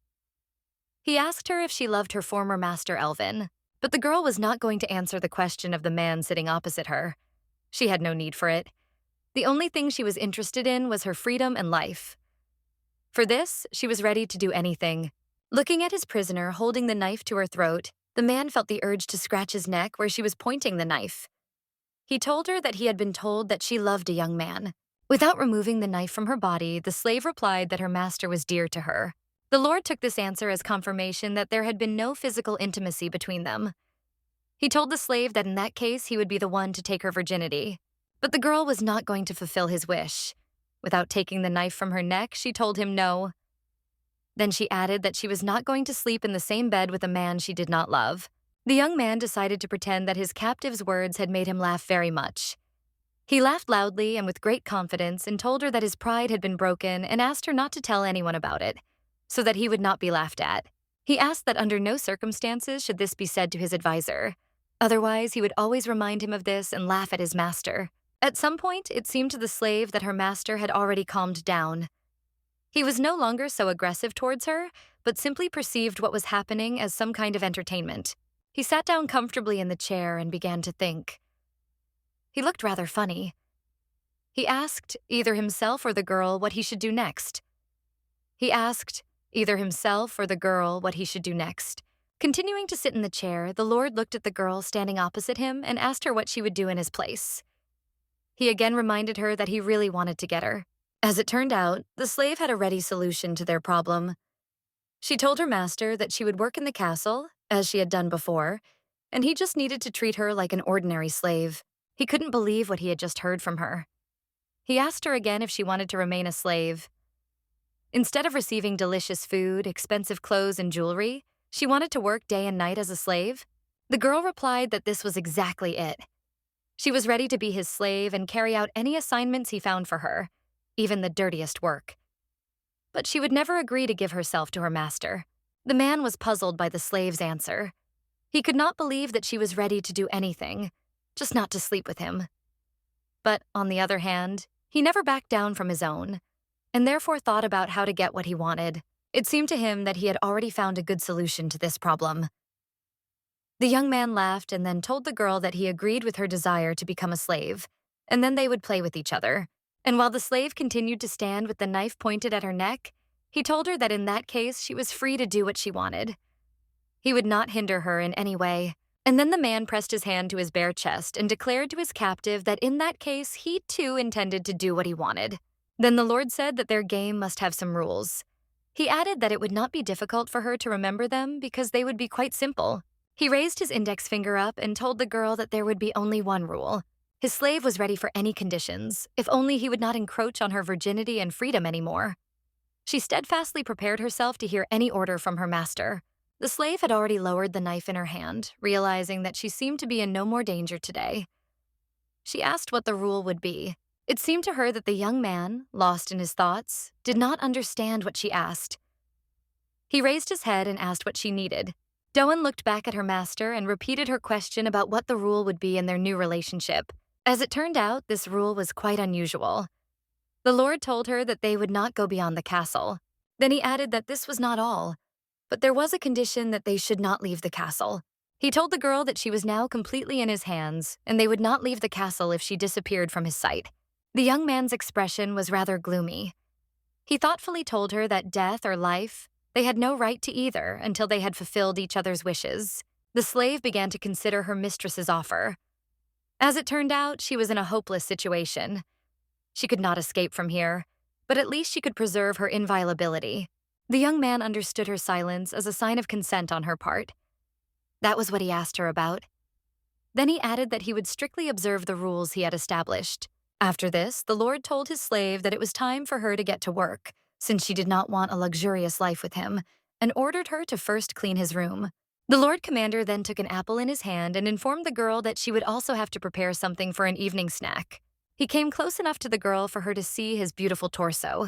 He asked her if she loved her former master Elvin, but the girl was not going to answer the question of the man sitting opposite her. She had no need for it. The only thing she was interested in was her freedom and life. For this, she was ready to do anything. Looking at his prisoner holding the knife to her throat, the man felt the urge to scratch his neck where she was pointing the knife. He told her that he had been told that she loved a young man. Without removing the knife from her body, the slave replied that her master was dear to her. The Lord took this answer as confirmation that there had been no physical intimacy between them. He told the slave that in that case he would be the one to take her virginity. But the girl was not going to fulfill his wish. Without taking the knife from her neck, she told him no. Then she added that she was not going to sleep in the same bed with a man she did not love. The young man decided to pretend that his captive's words had made him laugh very much. He laughed loudly and with great confidence and told her that his pride had been broken and asked her not to tell anyone about it, so that he would not be laughed at. He asked that under no circumstances should this be said to his advisor. Otherwise, he would always remind him of this and laugh at his master. At some point, it seemed to the slave that her master had already calmed down. He was no longer so aggressive towards her, but simply perceived what was happening as some kind of entertainment. He sat down comfortably in the chair and began to think. He looked rather funny. He asked either himself or the girl what he should do next. Continuing to sit in the chair, the Lord looked at the girl standing opposite him and asked her what she would do in his place. He again reminded her that he really wanted to get her. As it turned out, the slave had a ready solution to their problem. She told her master that she would work in the castle, as she had done before, and he just needed to treat her like an ordinary slave. He couldn't believe what he had just heard from her. He asked her again if she wanted to remain a slave. Instead of receiving delicious food, expensive clothes, and jewelry, she wanted to work day and night as a slave. The girl replied that this was exactly it. She was ready to be his slave and carry out any assignments he found for her, even the dirtiest work. But she would never agree to give herself to her master. The man was puzzled by the slave's answer. He could not believe that she was ready to do anything, just not to sleep with him. But on the other hand, he never backed down from his own, and therefore thought about how to get what he wanted. It seemed to him that he had already found a good solution to this problem. The young man laughed and then told the girl that he agreed with her desire to become a slave, and then they would play with each other. And while the slave continued to stand with the knife pointed at her neck, he told her that in that case she was free to do what she wanted. He would not hinder her in any way. And then the man pressed his hand to his bare chest and declared to his captive that in that case he too intended to do what he wanted. Then the Lord said that their game must have some rules. He added that it would not be difficult for her to remember them because they would be quite simple. He raised his index finger up and told the girl that there would be only one rule. His slave was ready for any conditions, if only he would not encroach on her virginity and freedom anymore. She steadfastly prepared herself to hear any order from her master. The slave had already lowered the knife in her hand, realizing that she seemed to be in no more danger today. She asked what the rule would be. It seemed to her that the young man, lost in his thoughts, did not understand what she asked. He raised his head and asked what she needed. Doan looked back at her master and repeated her question about what the rule would be in their new relationship. As it turned out, this rule was quite unusual. The Lord told her that they would not go beyond the castle. Then he added that this was not all, but there was a condition that they should not leave the castle. He told the girl that she was now completely in his hands, and they would not leave the castle if she disappeared from his sight. The young man's expression was rather gloomy. He thoughtfully told her that death or life, they had no right to either until they had fulfilled each other's wishes. The slave began to consider her mistress's offer. As it turned out, she was in a hopeless situation. She could not escape from here, but at least she could preserve her inviolability. The young man understood her silence as a sign of consent on her part. That was what he asked her about. Then he added that he would strictly observe the rules he had established. After this, the Lord told his slave that it was time for her to get to work, since she did not want a luxurious life with him, and ordered her to first clean his room. The Lord Commander then took an apple in his hand and informed the girl that she would also have to prepare something for an evening snack. He came close enough to the girl for her to see his beautiful torso,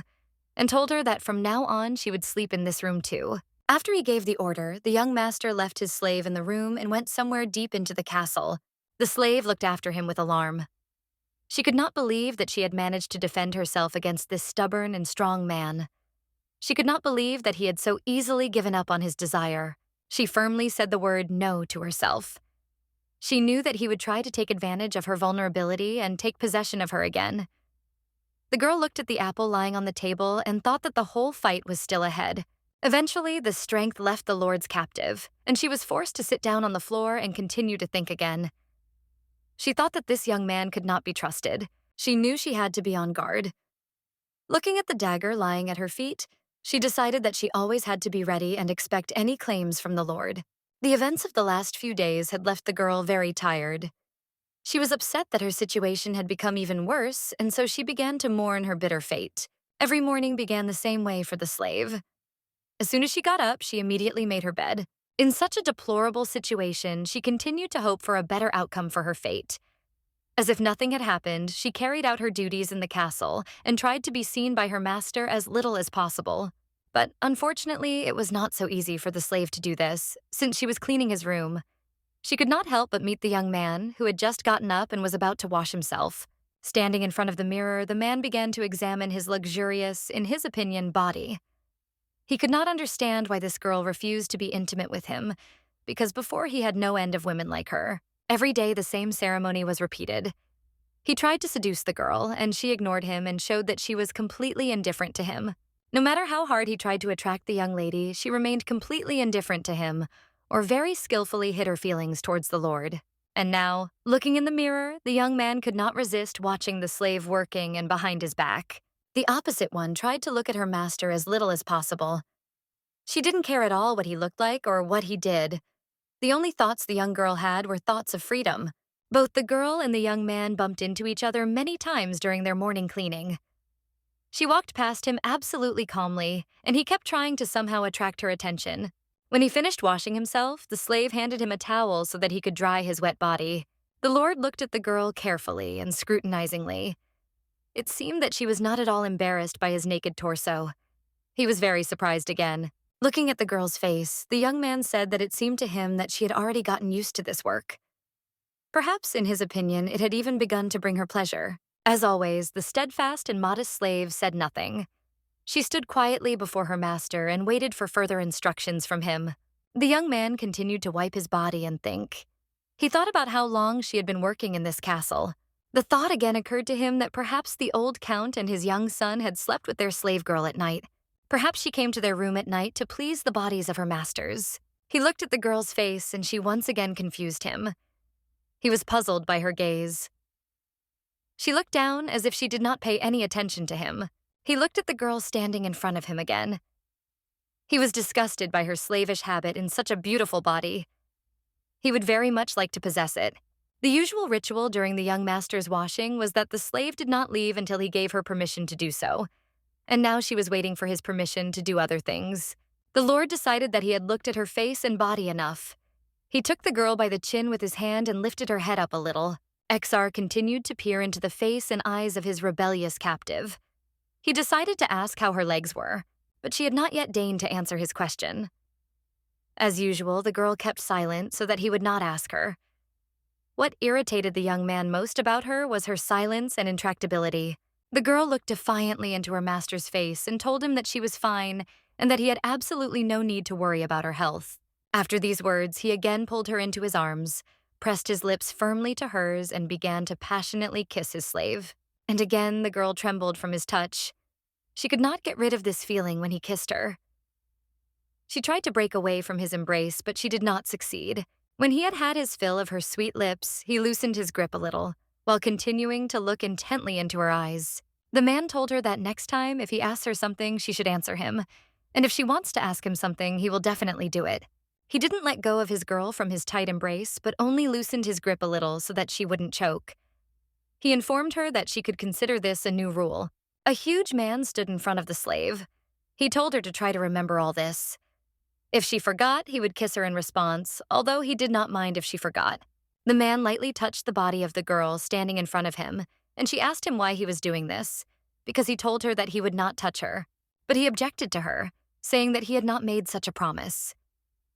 and told her that from now on she would sleep in this room too. After he gave the order, the young master left his slave in the room and went somewhere deep into the castle. The slave looked after him with alarm. She could not believe that she had managed to defend herself against this stubborn and strong man. She could not believe that he had so easily given up on his desire. She firmly said the word no to herself. She knew that he would try to take advantage of her vulnerability and take possession of her again. The girl looked at the apple lying on the table and thought that the whole fight was still ahead. Eventually, the strength left the Lord's captive, and she was forced to sit down on the floor and continue to think again. She thought that this young man could not be trusted. She knew she had to be on guard. Looking at the dagger lying at her feet, she decided that she always had to be ready and expect any claims from the Lord. The events of the last few days had left the girl very tired. She was upset that her situation had become even worse, and so she began to mourn her bitter fate. Every morning began the same way for the slave. As soon as she got up, she immediately made her bed. In such a deplorable situation, she continued to hope for a better outcome for her fate. As if nothing had happened, she carried out her duties in the castle and tried to be seen by her master as little as possible. But unfortunately, it was not so easy for the slave to do this, since she was cleaning his room. She could not help but meet the young man, who had just gotten up and was about to wash himself. Standing in front of the mirror, the man began to examine his luxurious, in his opinion, body. He could not understand why this girl refused to be intimate with him, because before he had no end of women like her. Every day the same ceremony was repeated. He tried to seduce the girl, and she ignored him and showed that she was completely indifferent to him. No matter how hard he tried to attract the young lady, she remained completely indifferent to him, or very skillfully hid her feelings towards the Lord. And now, looking in the mirror, the young man could not resist watching the slave working and behind his back. The opposite one tried to look at her master as little as possible. She didn't care at all what he looked like or what he did. The only thoughts the young girl had were thoughts of freedom. Both the girl and the young man bumped into each other many times during their morning cleaning. She walked past him absolutely calmly, and he kept trying to somehow attract her attention. When he finished washing himself, the slave handed him a towel so that he could dry his wet body. The Lord looked at the girl carefully and scrutinizingly. It seemed that she was not at all embarrassed by his naked torso. He was very surprised again. Looking at the girl's face, the young man said that it seemed to him that she had already gotten used to this work. Perhaps, in his opinion, it had even begun to bring her pleasure. As always, the steadfast and modest slave said nothing. She stood quietly before her master and waited for further instructions from him. The young man continued to wipe his body and think. He thought about how long she had been working in this castle. The thought again occurred to him that perhaps the old count and his young son had slept with their slave girl at night. Perhaps she came to their room at night to please the bodies of her masters. He looked at the girl's face, and she once again confused him. He was puzzled by her gaze. She looked down as if she did not pay any attention to him. He looked at the girl standing in front of him again. He was disgusted by her slavish habit in such a beautiful body. He would very much like to possess it. The usual ritual during the young master's washing was that the slave did not leave until he gave her permission to do so. And now she was waiting for his permission to do other things. The Lord decided that he had looked at her face and body enough. He took the girl by the chin with his hand and lifted her head up a little. Exar continued to peer into the face and eyes of his rebellious captive. He decided to ask how her legs were, but she had not yet deigned to answer his question. As usual, the girl kept silent so that he would not ask her. What irritated the young man most about her was her silence and intractability. The girl looked defiantly into her master's face and told him that she was fine and that he had absolutely no need to worry about her health. After these words, he again pulled her into his arms, pressed his lips firmly to hers, and began to passionately kiss his slave. And again, the girl trembled from his touch. She could not get rid of this feeling when he kissed her. She tried to break away from his embrace, but she did not succeed. When he had had his fill of her sweet lips, he loosened his grip a little, while continuing to look intently into her eyes. The man told her that next time, if he asks her something, she should answer him, and if she wants to ask him something, he will definitely do it. He didn't let go of his girl from his tight embrace, but only loosened his grip a little so that she wouldn't choke. He informed her that she could consider this a new rule. A huge man stood in front of the slave. He told her to try to remember all this. If she forgot, he would kiss her in response, although he did not mind if she forgot. The man lightly touched the body of the girl standing in front of him, and she asked him why he was doing this, because he told her that he would not touch her. But he objected to her, saying that he had not made such a promise.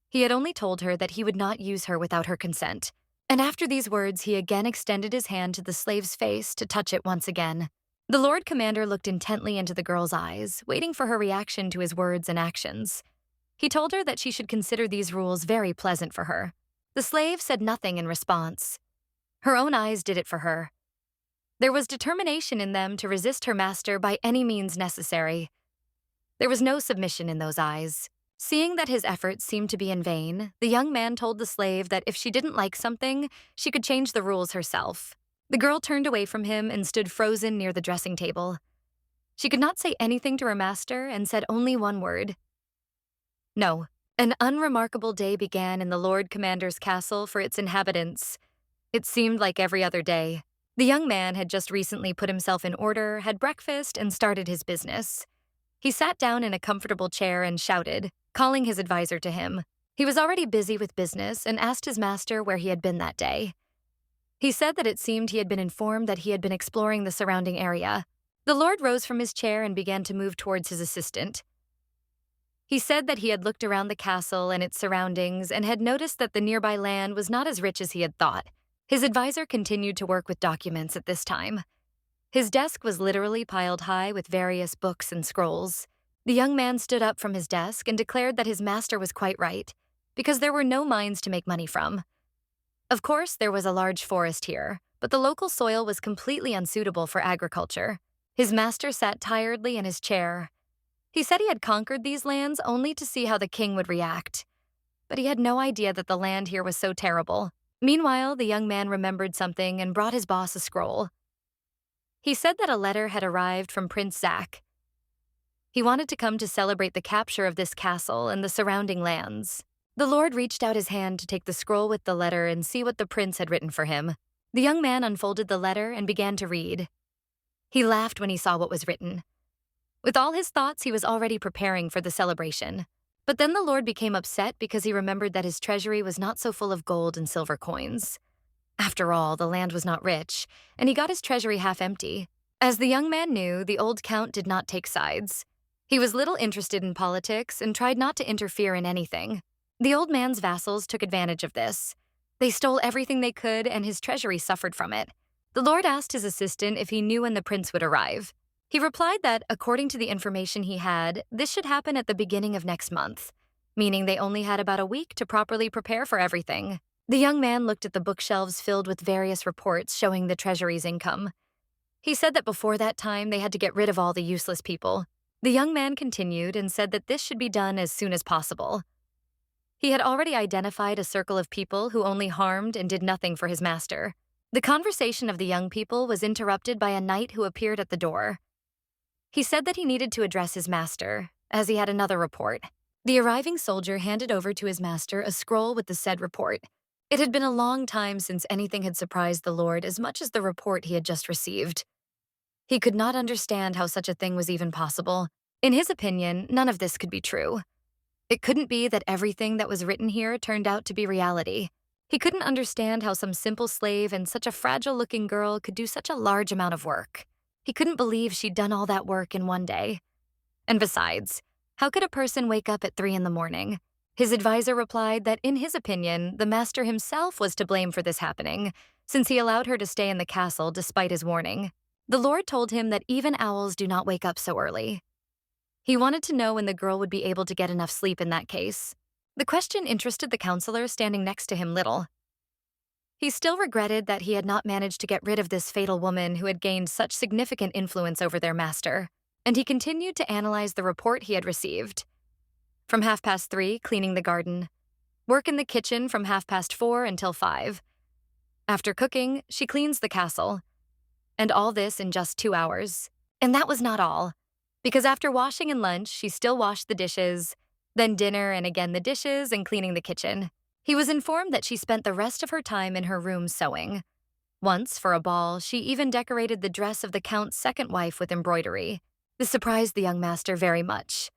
He had only told her that he would not use her without her consent. And after these words, he again extended his hand to the slave's face to touch it once again. The Lord Commander looked intently into the girl's eyes, waiting for her reaction to his words and actions. He told her that she should consider these rules very pleasant for her. The slave said nothing in response. Her own eyes did it for her. There was determination in them to resist her master by any means necessary. There was no submission in those eyes. Seeing that his efforts seemed to be in vain, the young man told the slave that if she didn't like something, she could change the rules herself. The girl turned away from him and stood frozen near the dressing table. She could not say anything to her master and said only one word. No. An unremarkable day began in the Lord Commander's castle for its inhabitants. It seemed like every other day. The young man had just recently put himself in order, had breakfast, and started his business. He sat down in a comfortable chair and shouted, calling his advisor to him. He was already busy with business and asked his master where he had been that day. He said that it seemed he had been informed that he had been exploring the surrounding area. The Lord rose from his chair and began to move towards his assistant. He said that he had looked around the castle and its surroundings and had noticed that the nearby land was not as rich as he had thought. His advisor continued to work with documents at this time. His desk was literally piled high with various books and scrolls. The young man stood up from his desk and declared that his master was quite right, because there were no mines to make money from. Of course, there was a large forest here, but the local soil was completely unsuitable for agriculture. His master sat tiredly in his chair. He said he had conquered these lands only to see how the king would react. But he had no idea that the land here was so terrible. Meanwhile, the young man remembered something and brought his boss a scroll. He said that a letter had arrived from Prince Zach. He wanted to come to celebrate the capture of this castle and the surrounding lands. The Lord reached out his hand to take the scroll with the letter and see what the prince had written for him. The young man unfolded the letter and began to read. He laughed when he saw what was written. With all his thoughts, he was already preparing for the celebration. But then the Lord became upset because he remembered that his treasury was not so full of gold and silver coins. After all, the land was not rich, and he got his treasury half empty. As the young man knew, the old count did not take sides. He was little interested in politics and tried not to interfere in anything. The old man's vassals took advantage of this. They stole everything they could, and his treasury suffered from it. The Lord asked his assistant if he knew when the prince would arrive. He replied that, according to the information he had, this should happen at the beginning of next month, meaning they only had about a week to properly prepare for everything. The young man looked at the bookshelves filled with various reports showing the treasury's income. He said that before that time, they had to get rid of all the useless people. The young man continued and said that this should be done as soon as possible. He had already identified a circle of people who only harmed and did nothing for his master. The conversation of the young people was interrupted by a knight who appeared at the door. He said that he needed to address his master, as he had another report. The arriving soldier handed over to his master a scroll with the said report. It had been a long time since anything had surprised the Lord as much as the report he had just received. He could not understand how such a thing was even possible. In his opinion, none of this could be true. It couldn't be that everything that was written here turned out to be reality. He couldn't understand how some simple slave and such a fragile-looking girl could do such a large amount of work. He couldn't believe she'd done all that work in one day. And besides, how could a person wake up at 3 in the morning? His advisor replied that, in his opinion, the master himself was to blame for this happening, since he allowed her to stay in the castle despite his warning. The Lord told him that even owls do not wake up so early. He wanted to know when the girl would be able to get enough sleep in that case. The question interested the counselor standing next to him little. He still regretted that he had not managed to get rid of this fatal woman who had gained such significant influence over their master, and he continued to analyze the report he had received. From 3:30, cleaning the garden. Work in the kitchen from 4:30 until 5. After cooking, she cleans the castle. And all this in just 2 hours. And that was not all. Because after washing and lunch, she still washed the dishes, then dinner and again the dishes and cleaning the kitchen. He was informed that she spent the rest of her time in her room sewing. Once, for a ball, she even decorated the dress of the Count's second wife with embroidery. This surprised the young master very much.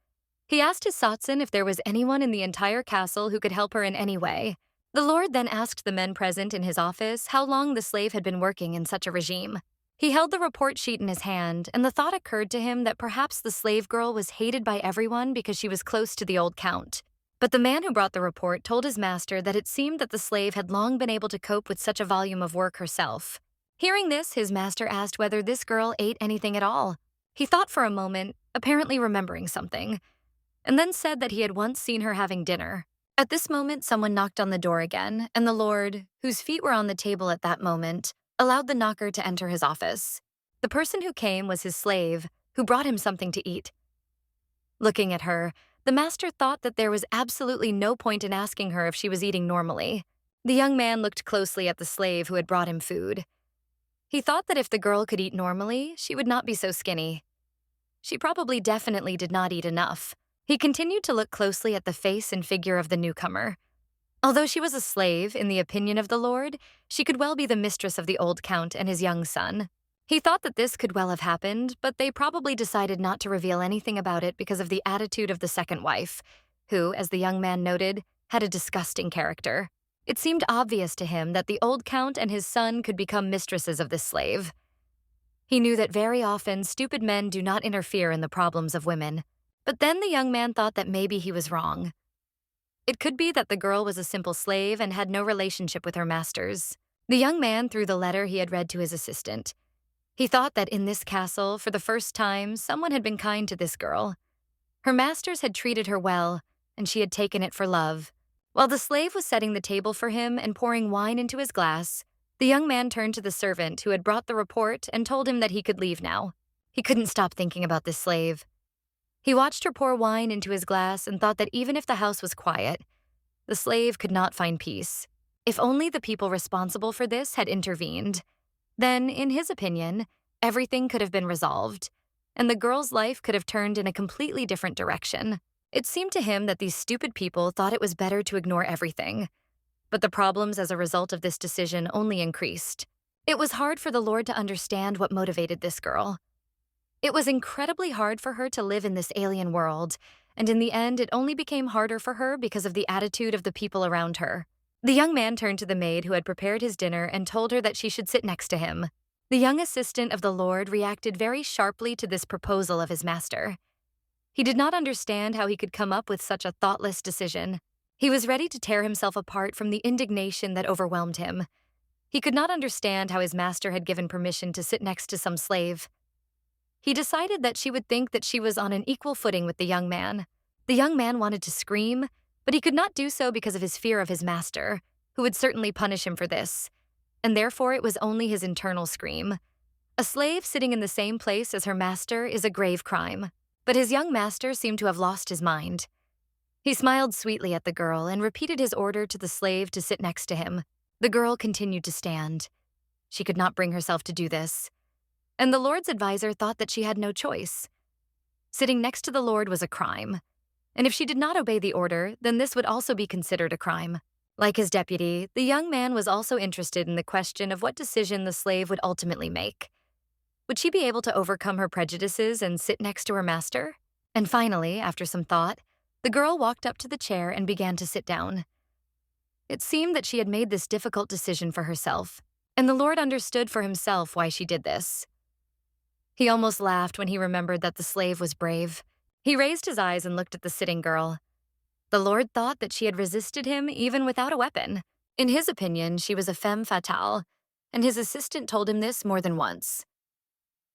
He asked his Satsan if there was anyone in the entire castle who could help her in any way. The Lord then asked the men present in his office how long the slave had been working in such a regime. He held the report sheet in his hand, and the thought occurred to him that perhaps the slave girl was hated by everyone because she was close to the old Count. But the man who brought the report told his master that it seemed that the slave had long been able to cope with such a volume of work herself. Hearing this, his master asked whether this girl ate anything at all. He thought for a moment, apparently remembering something, and then said that he had once seen her having dinner. At this moment, someone knocked on the door again, and the Lord, whose feet were on the table at that moment, allowed the knocker to enter his office. The person who came was his slave, who brought him something to eat. Looking at her, the master thought that there was absolutely no point in asking her if she was eating normally. The young man looked closely at the slave who had brought him food. He thought that if the girl could eat normally, she would not be so skinny. She probably definitely did not eat enough. He continued to look closely at the face and figure of the newcomer. Although she was a slave, in the opinion of the Lord, she could well be the mistress of the old Count and his young son. He thought that this could well have happened, but they probably decided not to reveal anything about it because of the attitude of the second wife, who, as the young man noted, had a disgusting character. It seemed obvious to him that the old count and his son could become mistresses of this slave. He knew that very often stupid men do not interfere in the problems of women, but then the young man thought that maybe he was wrong. It could be that the girl was a simple slave and had no relationship with her masters. The young man threw the letter he had read to his assistant. He thought that in this castle, for the first time, someone had been kind to this girl. Her masters had treated her well, and she had taken it for love. While the slave was setting the table for him and pouring wine into his glass, the young man turned to the servant who had brought the report and told him that he could leave now. He couldn't stop thinking about this slave. He watched her pour wine into his glass and thought that even if the house was quiet, the slave could not find peace. If only the people responsible for this had intervened, then, in his opinion, everything could have been resolved, and the girl's life could have turned in a completely different direction. It seemed to him that these stupid people thought it was better to ignore everything, but the problems as a result of this decision only increased. It was hard for the Lord to understand what motivated this girl. It was incredibly hard for her to live in this alien world, and in the end, it only became harder for her because of the attitude of the people around her. The young man turned to the maid who had prepared his dinner and told her that she should sit next to him. The young assistant of the Lord reacted very sharply to this proposal of his master. He did not understand how he could come up with such a thoughtless decision. He was ready to tear himself apart from the indignation that overwhelmed him. He could not understand how his master had given permission to sit next to some slave. He decided that she would think that she was on an equal footing with the young man. The young man wanted to scream, but he could not do so because of his fear of his master, who would certainly punish him for this, and therefore it was only his internal scream. A slave sitting in the same place as her master is a grave crime, but his young master seemed to have lost his mind. He smiled sweetly at the girl and repeated his order to the slave to sit next to him. The girl continued to stand. She could not bring herself to do this, and the Lord's advisor thought that she had no choice. Sitting next to the Lord was a crime, and if she did not obey the order, then this would also be considered a crime. Like his deputy, the young man was also interested in the question of what decision the slave would ultimately make. Would she be able to overcome her prejudices and sit next to her master? And finally, after some thought, the girl walked up to the chair and began to sit down. It seemed that she had made this difficult decision for herself, and the Lord understood for himself why she did this. He almost laughed when he remembered that the slave was brave. He raised his eyes and looked at the sitting girl. The Lord thought that she had resisted him even without a weapon. In his opinion, she was a femme fatale, and his assistant told him this more than once.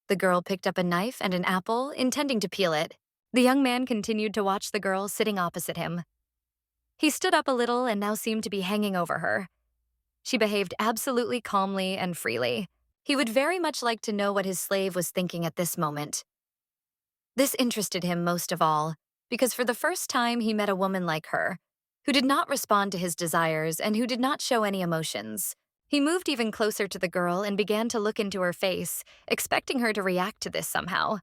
The girl picked up a knife and an apple, intending to peel it. The young man continued to watch the girl sitting opposite him. He stood up a little and now seemed to be hanging over her. She behaved absolutely calmly and freely. He would very much like to know what his slave was thinking at this moment. This interested him most of all, because for the first time he met a woman like her, who did not respond to his desires and who did not show any emotions. He moved even closer to the girl and began to look into her face, expecting her to react to this somehow.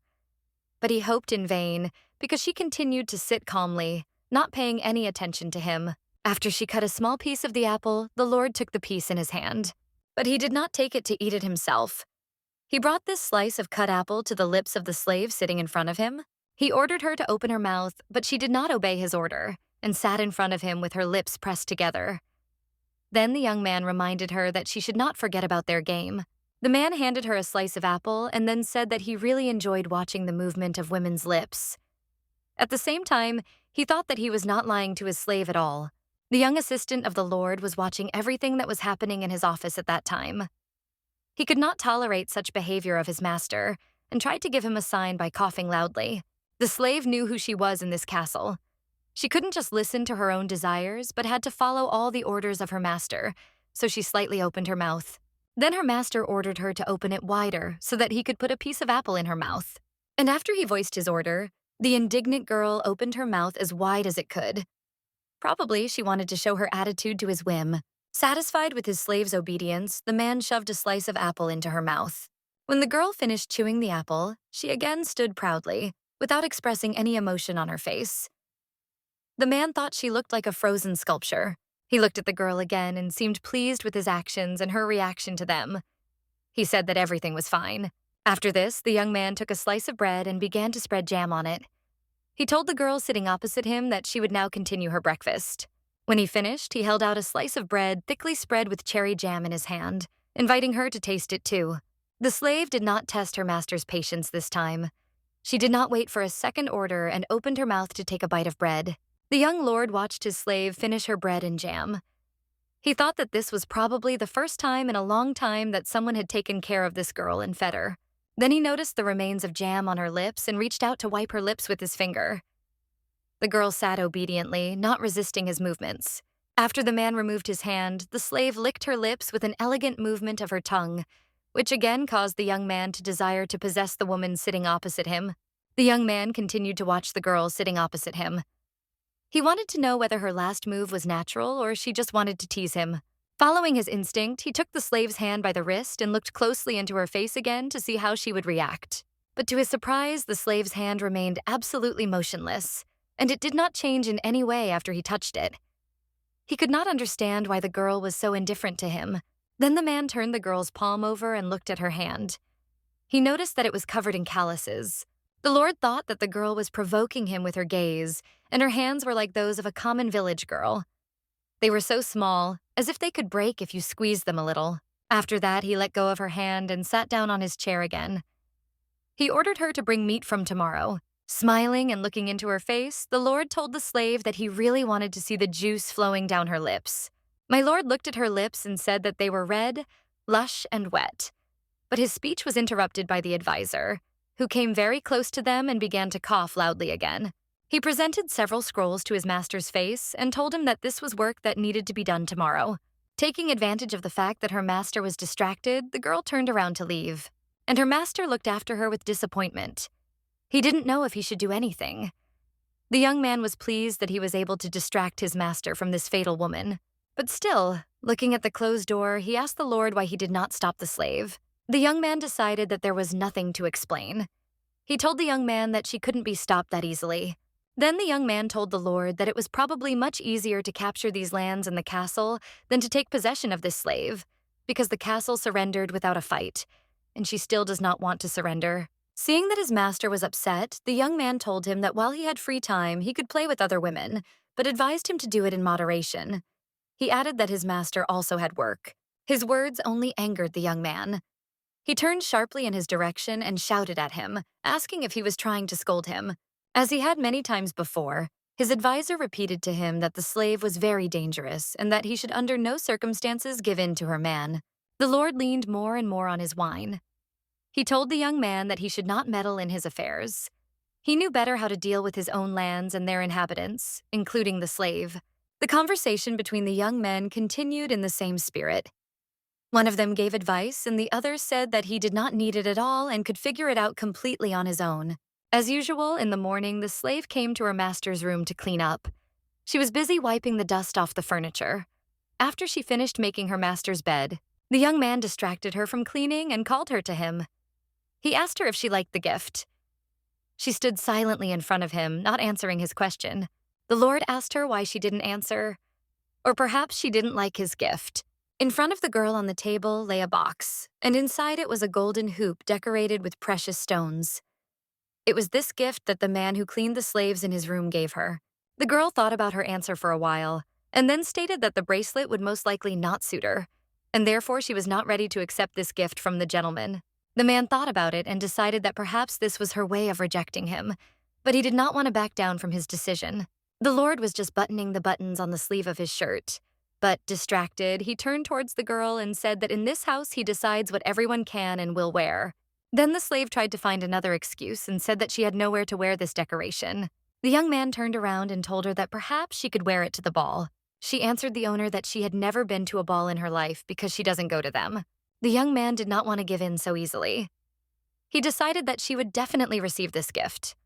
But he hoped in vain, because she continued to sit calmly, not paying any attention to him. After she cut a small piece of the apple, the Lord took the piece in his hand. But he did not take it to eat it himself. He brought this slice of cut apple to the lips of the slave sitting in front of him. He ordered her to open her mouth, but she did not obey his order and sat in front of him with her lips pressed together. Then the young man reminded her that she should not forget about their game. The man handed her a slice of apple and then said that he really enjoyed watching the movement of women's lips. At the same time, he thought that he was not lying to his slave at all. The young assistant of the Lord was watching everything that was happening in his office at that time. He could not tolerate such behavior of his master and tried to give him a sign by coughing loudly. The slave knew who she was in this castle. She couldn't just listen to her own desires, but had to follow all the orders of her master, so she slightly opened her mouth. Then her master ordered her to open it wider so that he could put a piece of apple in her mouth. And after he voiced his order, the indignant girl opened her mouth as wide as it could. Probably she wanted to show her attitude to his whim. Satisfied with his slave's obedience, the man shoved a slice of apple into her mouth. When the girl finished chewing the apple, she again stood proudly, without expressing any emotion on her face. The man thought she looked like a frozen sculpture. He looked at the girl again and seemed pleased with his actions and her reaction to them. He said that everything was fine. After this, the young man took a slice of bread and began to spread jam on it. He told the girl sitting opposite him that she would now continue her breakfast. When he finished, he held out a slice of bread thickly spread with cherry jam in his hand, inviting her to taste it too. The slave did not test her master's patience this time. She did not wait for a second order and opened her mouth to take a bite of bread. The young lord watched his slave finish her bread and jam. He thought that this was probably the first time in a long time that someone had taken care of this girl and fed her. Then he noticed the remains of jam on her lips and reached out to wipe her lips with his finger. The girl sat obediently, not resisting his movements. After the man removed his hand, the slave licked her lips with an elegant movement of her tongue, which again caused the young man to desire to possess the woman sitting opposite him. The young man continued to watch the girl sitting opposite him. He wanted to know whether her last move was natural or she just wanted to tease him. Following his instinct, he took the slave's hand by the wrist and looked closely into her face again to see how she would react. But to his surprise, the slave's hand remained absolutely motionless, and it did not change in any way after he touched it. He could not understand why the girl was so indifferent to him. Then the man turned the girl's palm over and looked at her hand. He noticed that it was covered in calluses. The Lord thought that the girl was provoking him with her gaze, and her hands were like those of a common village girl. They were so small, as if they could break if you squeezed them a little. After that, he let go of her hand and sat down on his chair again. He ordered her to bring meat from tomorrow. Smiling and looking into her face, the Lord told the slave that he really wanted to see the juice flowing down her lips. My lord looked at her lips and said that they were red, lush, and wet. But his speech was interrupted by the advisor, who came very close to them and began to cough loudly again. He presented several scrolls to his master's face and told him that this was work that needed to be done tomorrow. Taking advantage of the fact that her master was distracted, the girl turned around to leave, and her master looked after her with disappointment. He didn't know if he should do anything. The young man was pleased that he was able to distract his master from this fatal woman. But still, looking at the closed door, he asked the Lord why he did not stop the slave. The young man decided that there was nothing to explain. He told the young man that she couldn't be stopped that easily. Then the young man told the Lord that it was probably much easier to capture these lands in the castle than to take possession of this slave, because the castle surrendered without a fight, and she still does not want to surrender. Seeing that his master was upset, the young man told him that while he had free time, he could play with other women, but advised him to do it in moderation. He added that his master also had work. His words only angered the young man. He turned sharply in his direction and shouted at him, asking if he was trying to scold him. As he had many times before, his advisor repeated to him that the slave was very dangerous and that he should under no circumstances give in to her man. The Lord leaned more and more on his wine. He told the young man that he should not meddle in his affairs. He knew better how to deal with his own lands and their inhabitants, including the slave. The conversation between the young men continued in the same spirit. One of them gave advice, and the other said that he did not need it at all and could figure it out completely on his own. As usual, in the morning, the slave came to her master's room to clean up. She was busy wiping the dust off the furniture. After she finished making her master's bed, the young man distracted her from cleaning and called her to him. He asked her if she liked the gift. She stood silently in front of him, not answering his question. The Lord asked her why she didn't answer, or perhaps she didn't like his gift. In front of the girl on the table lay a box, and inside it was a golden hoop decorated with precious stones. It was this gift that the man who cleaned the slaves in his room gave her. The girl thought about her answer for a while, and then stated that the bracelet would most likely not suit her, and therefore she was not ready to accept this gift from the gentleman. The man thought about it and decided that perhaps this was her way of rejecting him, but he did not want to back down from his decision. The Lord was just buttoning the buttons on the sleeve of his shirt. But, distracted, he turned towards the girl and said that in this house he decides what everyone can and will wear. Then the slave tried to find another excuse and said that she had nowhere to wear this decoration. The young man turned around and told her that perhaps she could wear it to the ball. She answered the owner that she had never been to a ball in her life because she doesn't go to them. The young man did not want to give in so easily. He decided that she would definitely receive this gift.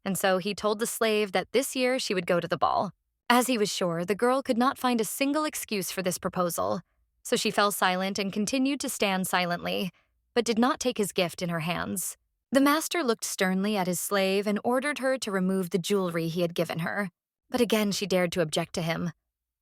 And so he told the slave that this year she would go to the ball. As he was sure, the girl could not find a single excuse for this proposal, so she fell silent and continued to stand silently, but did not take his gift in her hands. The master looked sternly at his slave and ordered her to remove the jewelry he had given her, but again she dared to object to him.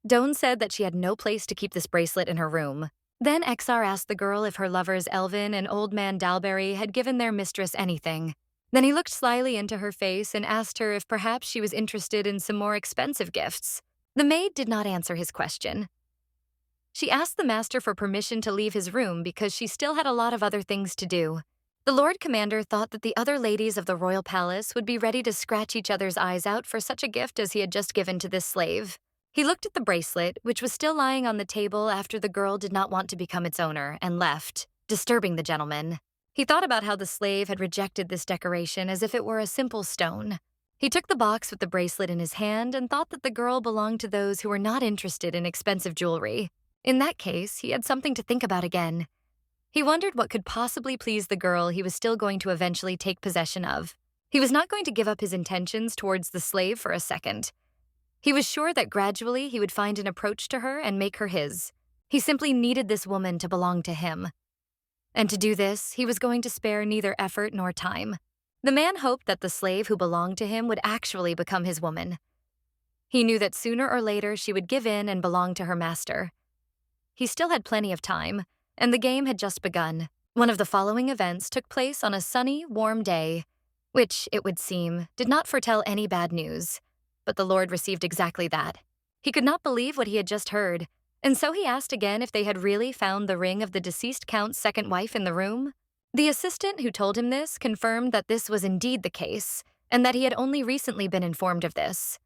Doan said that she had no place to keep this bracelet in her room. Then Exar asked the girl if her lovers Elvin and old man Dalbury had given their mistress anything. Then he looked slyly into her face and asked her if perhaps she was interested in some more expensive gifts. The maid did not answer his question. She asked the master for permission to leave his room because she still had a lot of other things to do. The Lord Commander thought that the other ladies of the royal palace would be ready to scratch each other's eyes out for such a gift as he had just given to this slave. He looked at the bracelet, which was still lying on the table after the girl did not want to become its owner, and left, disturbing the gentleman. He thought about how the slave had rejected this decoration as if it were a simple stone. He took the box with the bracelet in his hand and thought that the girl belonged to those who were not interested in expensive jewelry. In that case, he had something to think about again. He wondered what could possibly please the girl he was still going to eventually take possession of. He was not going to give up his intentions towards the slave for a second. He was sure that gradually he would find an approach to her and make her his. He simply needed this woman to belong to him. And to do this, he was going to spare neither effort nor time. The man hoped that the slave who belonged to him would actually become his woman. He knew that sooner or later she would give in and belong to her master. He still had plenty of time, and the game had just begun. One of the following events took place on a sunny, warm day, which, it would seem, did not foretell any bad news. But the Lord received exactly that. He could not believe what he had just heard, and so he asked again if they had really found the ring of the deceased count's second wife in the room. The assistant who told him this confirmed that this was indeed the case, and that he had only recently been informed of this.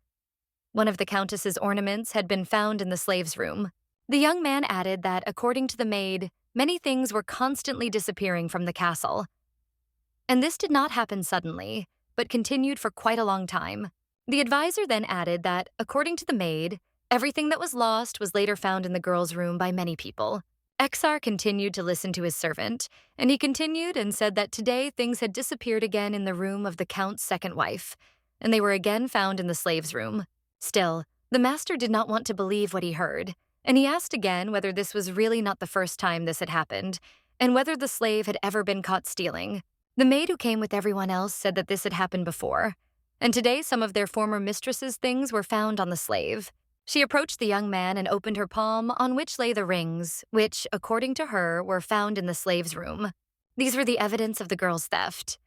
One of the countess's ornaments had been found in the slave's room. The young man added that, according to the maid, many things were constantly disappearing from the castle. And this did not happen suddenly, but continued for quite a long time. The advisor then added that, according to the maid, everything that was lost was later found in the girl's room by many people. Exar continued to listen to his servant, and he continued and said that today things had disappeared again in the room of the count's second wife, and they were again found in the slave's room. Still, the master did not want to believe what he heard, and he asked again whether this was really not the first time this had happened, and whether the slave had ever been caught stealing. The maid who came with everyone else said that this had happened before, and today some of their former mistress's things were found on the slave. She approached the young man and opened her palm, on which lay the rings, which, according to her, were found in the slave's room. These were the evidence of the girl's theft.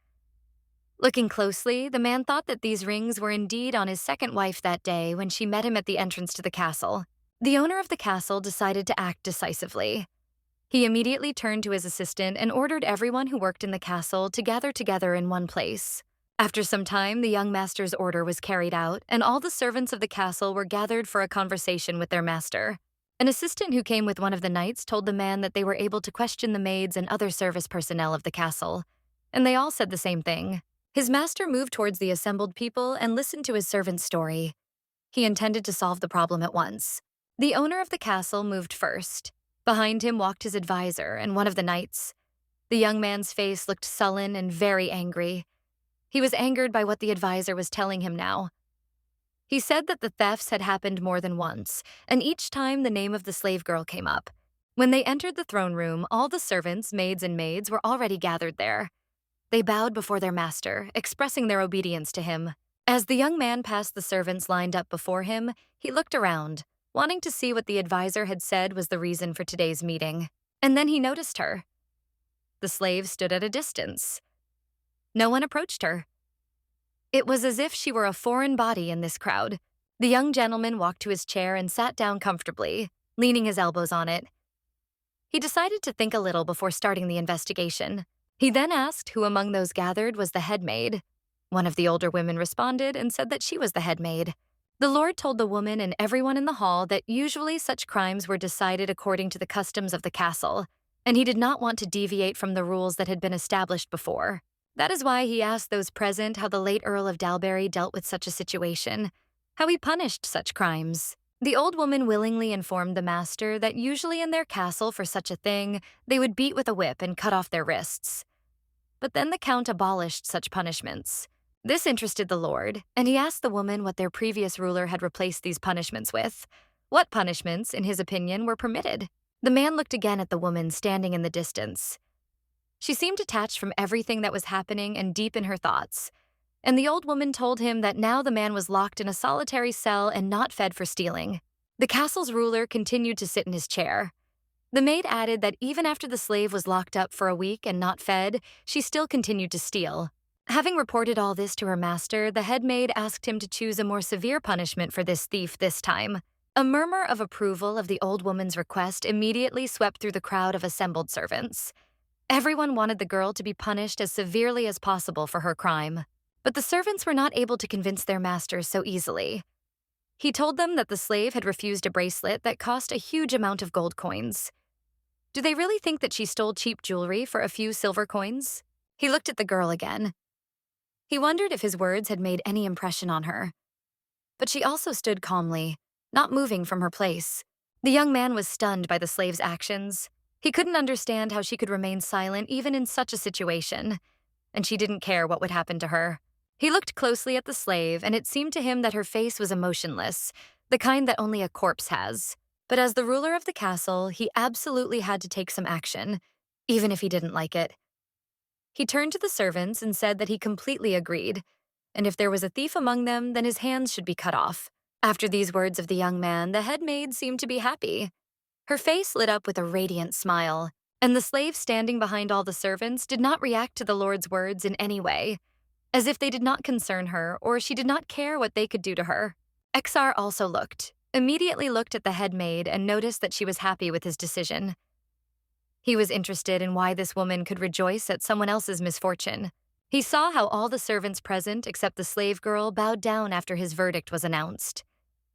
Looking closely, the man thought that these rings were indeed on his second wife that day when she met him at the entrance to the castle. The owner of the castle decided to act decisively. He immediately turned to his assistant and ordered everyone who worked in the castle to gather together in one place. After some time, the young master's order was carried out, and all the servants of the castle were gathered for a conversation with their master. An assistant who came with one of the knights told the man that they were able to question the maids and other service personnel of the castle, and they all said the same thing. His master moved towards the assembled people and listened to his servant's story. He intended to solve the problem at once. The owner of the castle moved first. Behind him walked his advisor and one of the knights. The young man's face looked sullen and very angry. He was angered by what the advisor was telling him now. He said that the thefts had happened more than once, and each time the name of the slave girl came up. When they entered the throne room, all the servants, maids, and maids were already gathered there. They bowed before their master, expressing their obedience to him. As the young man passed the servants lined up before him, he looked around, wanting to see what the advisor had said was the reason for today's meeting. And then he noticed her. The slave stood at a distance. No one approached her. It was as if she were a foreign body in this crowd. The young gentleman walked to his chair and sat down comfortably, leaning his elbows on it. He decided to think a little before starting the investigation. He then asked who among those gathered was the head maid. One of the older women responded and said that she was the head maid. The Lord told the woman and everyone in the hall that usually such crimes were decided according to the customs of the castle, and he did not want to deviate from the rules that had been established before. That is why he asked those present how the late Earl of Dalbury dealt with such a situation, how he punished such crimes. The old woman willingly informed the master that usually in their castle for such a thing, they would beat with a whip and cut off their wrists. But then the count abolished such punishments. This interested the Lord, and he asked the woman what their previous ruler had replaced these punishments with. What punishments, in his opinion, were permitted? The man looked again at the woman standing in the distance. She seemed detached from everything that was happening and deep in her thoughts, and the old woman told him that now the man was locked in a solitary cell and not fed for stealing. The castle's ruler continued to sit in his chair. The maid added that even after the slave was locked up for a week and not fed, she still continued to steal. Having reported all this to her master, the head maid asked him to choose a more severe punishment for this thief this time. A murmur of approval of the old woman's request immediately swept through the crowd of assembled servants. Everyone wanted the girl to be punished as severely as possible for her crime. But the servants were not able to convince their masters so easily. He told them that the slave had refused a bracelet that cost a huge amount of gold coins. Do they really think that she stole cheap jewelry for a few silver coins? He looked at the girl again. He wondered if his words had made any impression on her. But she also stood calmly, not moving from her place. The young man was stunned by the slave's actions. He couldn't understand how she could remain silent even in such a situation, and she didn't care what would happen to her. He looked closely at the slave, and it seemed to him that her face was emotionless, the kind that only a corpse has. But as the ruler of the castle, he absolutely had to take some action, even if he didn't like it. He turned to the servants and said that he completely agreed, and if there was a thief among them, then his hands should be cut off. After these words of the young man, the head maid seemed to be happy. Her face lit up with a radiant smile, and the slave standing behind all the servants did not react to the Lord's words in any way, as if they did not concern her or she did not care what they could do to her. Exar also immediately looked at the head maid and noticed that she was happy with his decision. He was interested in why this woman could rejoice at someone else's misfortune. He saw how all the servants present except the slave girl bowed down after his verdict was announced.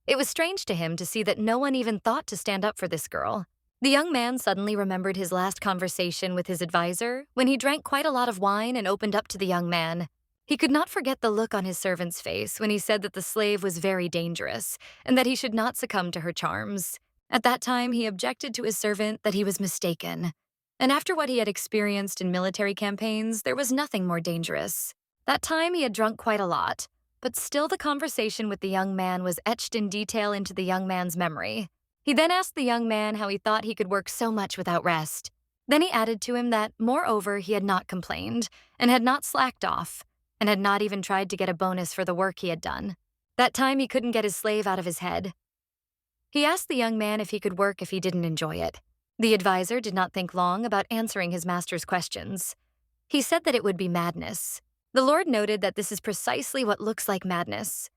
It was strange to him to see that no one even thought to stand up for this girl. The young man suddenly remembered his last conversation with his advisor when he drank quite a lot of wine and opened up to the young man. He could not forget the look on his servant's face when he said that the slave was very dangerous and that he should not succumb to her charms. At that time, he objected to his servant that he was mistaken. And after what he had experienced in military campaigns, there was nothing more dangerous. That time he had drunk quite a lot, but still the conversation with the young man was etched in detail into the young man's memory. He then asked the young man how he thought he could work so much without rest. Then he added to him that, moreover, he had not complained, and had not slacked off, and had not even tried to get a bonus for the work he had done. That time he couldn't get his slave out of his head. He asked the young man if he could work if he didn't enjoy it. The advisor did not think long about answering his master's questions. He said that it would be madness. The Lord noted that this is precisely what looks like madness.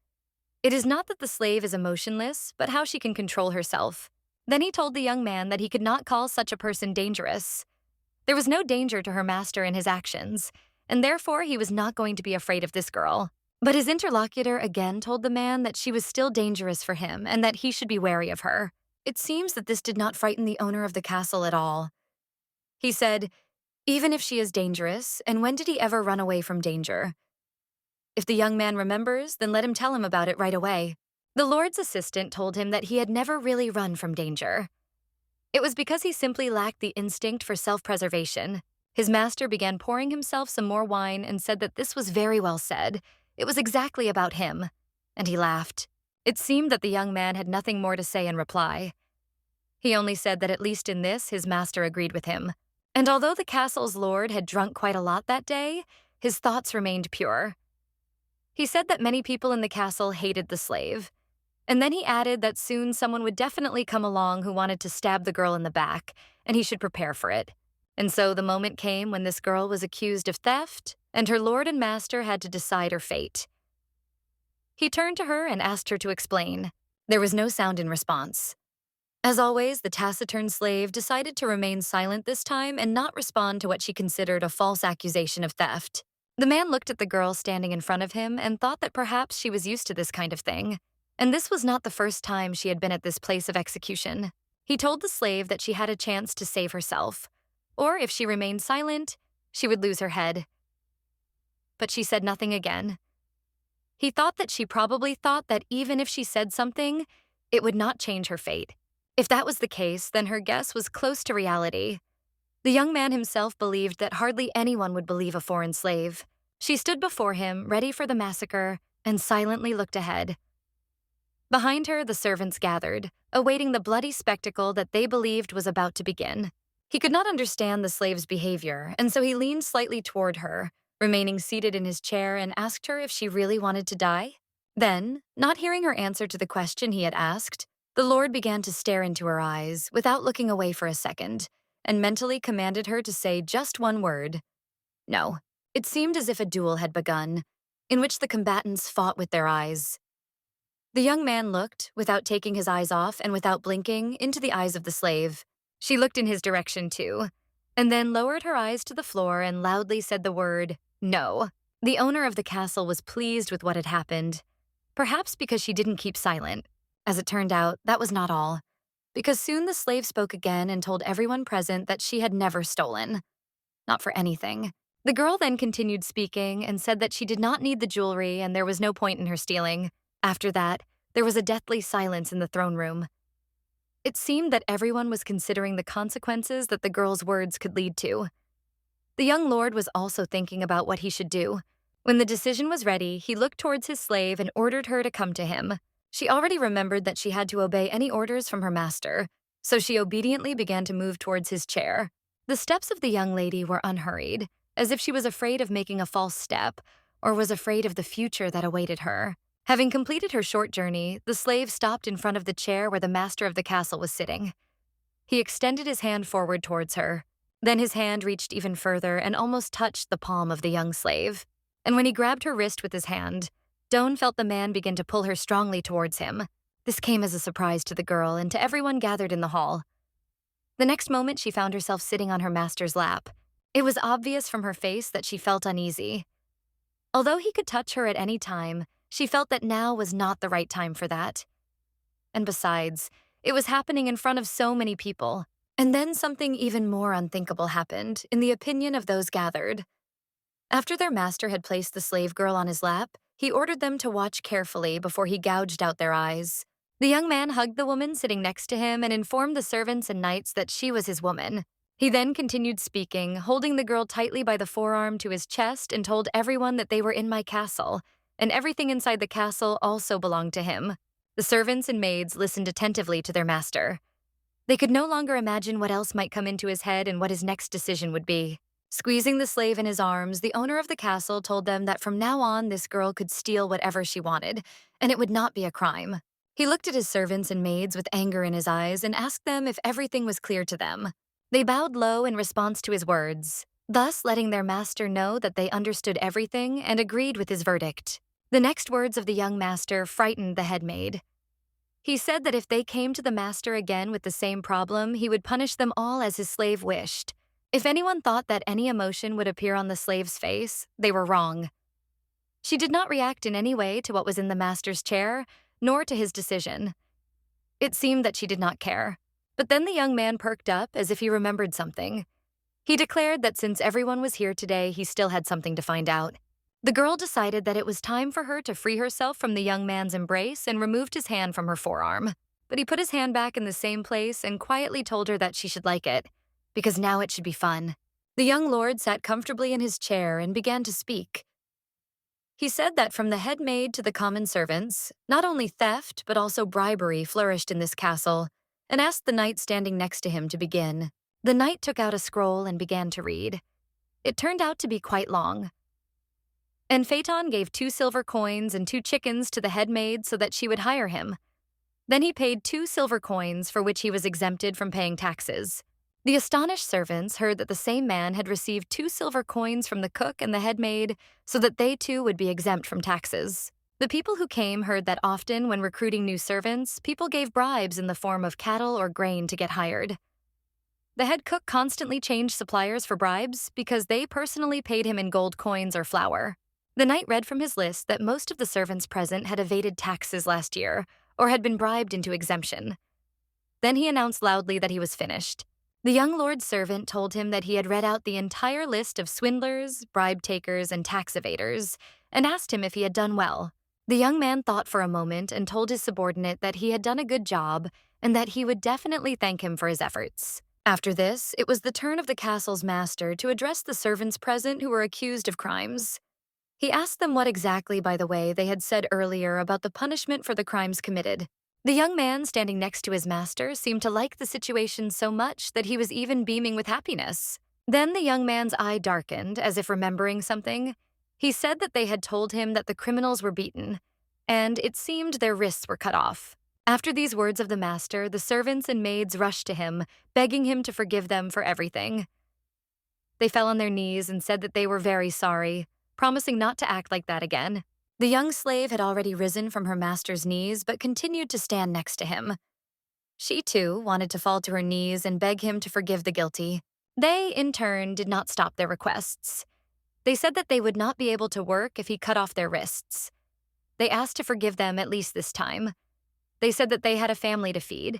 It is not that the slave is emotionless, but how she can control herself. Then he told the young man that he could not call such a person dangerous. There was no danger to her master in his actions, and therefore he was not going to be afraid of this girl. But his interlocutor again told the man that she was still dangerous for him and that he should be wary of her. It seems that this did not frighten the owner of the castle at all. He said, "Even if she is dangerous, and when did he ever run away from danger? If the young man remembers, then let him tell him about it right away." The Lord's assistant told him that he had never really run from danger. It was because he simply lacked the instinct for self-preservation. His master began pouring himself some more wine and said that this was very well said. It was exactly about him. And he laughed. It seemed that the young man had nothing more to say in reply. He only said that at least in this, his master agreed with him. And although the castle's lord had drunk quite a lot that day, his thoughts remained pure. He said that many people in the castle hated the slave. And then he added that soon someone would definitely come along who wanted to stab the girl in the back, and he should prepare for it. And so the moment came when this girl was accused of theft, and her lord and master had to decide her fate. He turned to her and asked her to explain. There was no sound in response. As always, the taciturn slave decided to remain silent this time and not respond to what she considered a false accusation of theft. The man looked at the girl standing in front of him and thought that perhaps she was used to this kind of thing. And this was not the first time she had been at this place of execution. He told the slave that she had a chance to save herself, or if she remained silent, she would lose her head. But she said nothing again. He thought that she probably thought that even if she said something, it would not change her fate. If that was the case, then her guess was close to reality. The young man himself believed that hardly anyone would believe a foreign slave. She stood before him, ready for the massacre, and silently looked ahead. Behind her, the servants gathered, awaiting the bloody spectacle that they believed was about to begin. He could not understand the slave's behavior, and so he leaned slightly toward her, remaining seated in his chair, and asked her if she really wanted to die. Then, not hearing her answer to the question he had asked, the Lord began to stare into her eyes without looking away for a second, and mentally commanded her to say just one word. No. It seemed as if a duel had begun, in which the combatants fought with their eyes. The young man looked, without taking his eyes off and without blinking, into the eyes of the slave. She looked in his direction too, and then lowered her eyes to the floor and loudly said the word, "No." The owner of the castle was pleased with what had happened, perhaps because she didn't keep silent. As it turned out, that was not all, because soon the slave spoke again and told everyone present that she had never stolen. Not for anything. The girl then continued speaking and said that she did not need the jewelry and there was no point in her stealing. After that, there was a deathly silence in the throne room. It seemed that everyone was considering the consequences that the girl's words could lead to. The young lord was also thinking about what he should do. When the decision was ready, he looked towards his slave and ordered her to come to him. She already remembered that she had to obey any orders from her master, so she obediently began to move towards his chair. The steps of the young lady were unhurried, as if she was afraid of making a false step, or was afraid of the future that awaited her. Having completed her short journey, the slave stopped in front of the chair where the master of the castle was sitting. He extended his hand forward towards her. Then his hand reached even further and almost touched the palm of the young slave. And when he grabbed her wrist with his hand, Doan felt the man begin to pull her strongly towards him. This came as a surprise to the girl and to everyone gathered in the hall. The next moment, she found herself sitting on her master's lap. It was obvious from her face that she felt uneasy. Although he could touch her at any time, she felt that now was not the right time for that. And besides, it was happening in front of so many people. And then something even more unthinkable happened, in the opinion of those gathered. After their master had placed the slave girl on his lap, he ordered them to watch carefully before he gouged out their eyes. The young man hugged the woman sitting next to him and informed the servants and knights that she was his woman. He then continued speaking, holding the girl tightly by the forearm to his chest, and told everyone that they were in my castle, and everything inside the castle also belonged to him. The servants and maids listened attentively to their master. They could no longer imagine what else might come into his head and what his next decision would be. Squeezing the slave in his arms, the owner of the castle told them that from now on this girl could steal whatever she wanted, and it would not be a crime. He looked at his servants and maids with anger in his eyes and asked them if everything was clear to them. They bowed low in response to his words, thus letting their master know that they understood everything and agreed with his verdict. The next words of the young master frightened the head maid. He said that if they came to the master again with the same problem, he would punish them all as his slave wished. If anyone thought that any emotion would appear on the slave's face, they were wrong. She did not react in any way to what was in the master's chair, nor to his decision. It seemed that she did not care. But then the young man perked up as if he remembered something. He declared that since everyone was here today, he still had something to find out. The girl decided that it was time for her to free herself from the young man's embrace and removed his hand from her forearm. But he put his hand back in the same place and quietly told her that she should like it, because now it should be fun. The young lord sat comfortably in his chair and began to speak. He said that from the head maid to the common servants, not only theft but also bribery flourished in this castle, and asked the knight standing next to him to begin. The knight took out a scroll and began to read. It turned out to be quite long. And Phaeton gave 2 silver coins and 2 chickens to the head maid so that she would hire him. Then he paid 2 silver coins for which he was exempted from paying taxes. The astonished servants heard that the same man had received 2 silver coins from the cook and the head maid so that they too would be exempt from taxes. The people who came heard that often when recruiting new servants, people gave bribes in the form of cattle or grain to get hired. The head cook constantly changed suppliers for bribes because they personally paid him in gold coins or flour. The knight read from his list that most of the servants present had evaded taxes last year or had been bribed into exemption. Then he announced loudly that he was finished. The young lord's servant told him that he had read out the entire list of swindlers, bribe takers, and tax evaders, and asked him if he had done well. The young man thought for a moment and told his subordinate that he had done a good job and that he would definitely thank him for his efforts. After this, it was the turn of the castle's master to address the servants present who were accused of crimes. He asked them what exactly, by the way, they had said earlier about the punishment for the crimes committed. The young man standing next to his master seemed to like the situation so much that he was even beaming with happiness. Then the young man's eye darkened, as if remembering something. He said that they had told him that the criminals were beaten, and it seemed their wrists were cut off. After these words of the master, the servants and maids rushed to him, begging him to forgive them for everything. They fell on their knees and said that they were very sorry, promising not to act like that again. The young slave had already risen from her master's knees but continued to stand next to him. She, too, wanted to fall to her knees and beg him to forgive the guilty. They, in turn, did not stop their requests. They said that they would not be able to work if he cut off their wrists. They asked to forgive them at least this time. They said that they had a family to feed,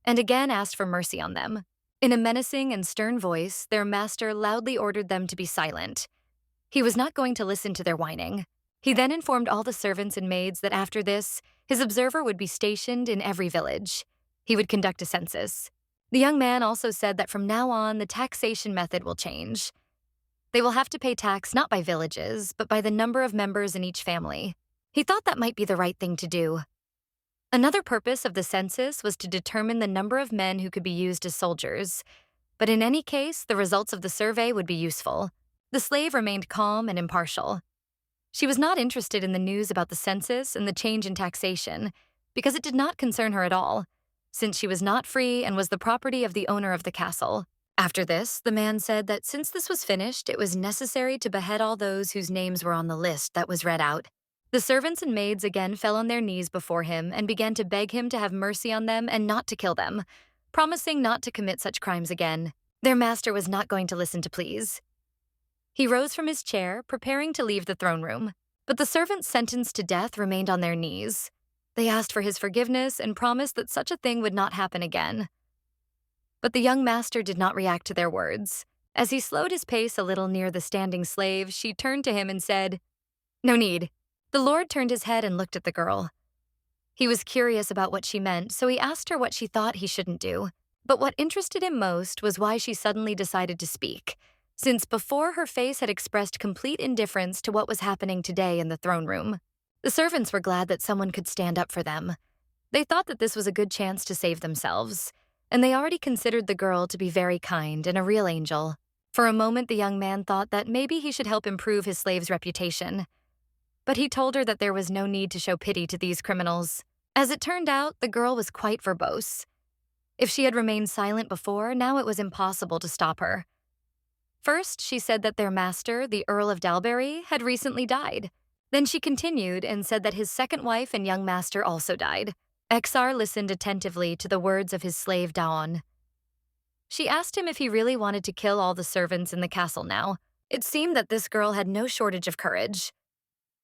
and again asked for mercy on them. In a menacing and stern voice, their master loudly ordered them to be silent. He was not going to listen to their whining. He then informed all the servants and maids that after this, his observer would be stationed in every village. He would conduct a census. The young man also said that from now on, the taxation method will change. They will have to pay tax not by villages, but by the number of members in each family. He thought that might be the right thing to do. Another purpose of the census was to determine the number of men who could be used as soldiers. But in any case, the results of the survey would be useful. The slave remained calm and impartial. She was not interested in the news about the census and the change in taxation, because it did not concern her at all, since she was not free and was the property of the owner of the castle. After this, the man said that since this was finished, it was necessary to behead all those whose names were on the list that was read out. The servants and maids again fell on their knees before him and began to beg him to have mercy on them and not to kill them, promising not to commit such crimes again. Their master was not going to listen to pleas. He rose from his chair, preparing to leave the throne room, but the servants sentenced to death remained on their knees. They asked for his forgiveness and promised that such a thing would not happen again. But the young master did not react to their words. As he slowed his pace a little near the standing slave, she turned to him and said, "No need." The Lord turned his head and looked at the girl. He was curious about what she meant, so he asked her what she thought he shouldn't do. But what interested him most was why she suddenly decided to speak, since before her face had expressed complete indifference to what was happening today in the throne room. The servants were glad that someone could stand up for them. They thought that this was a good chance to save themselves, and they already considered the girl to be very kind and a real angel. For a moment, the young man thought that maybe he should help improve his slave's reputation. But he told her that there was no need to show pity to these criminals. As it turned out, the girl was quite verbose. If she had remained silent before, now it was impossible to stop her. First, she said that their master, the Earl of Dalbury, had recently died. Then she continued and said that his second wife and young master also died. Exar listened attentively to the words of his slave Daon. She asked him if he really wanted to kill all the servants in the castle now. It seemed that this girl had no shortage of courage.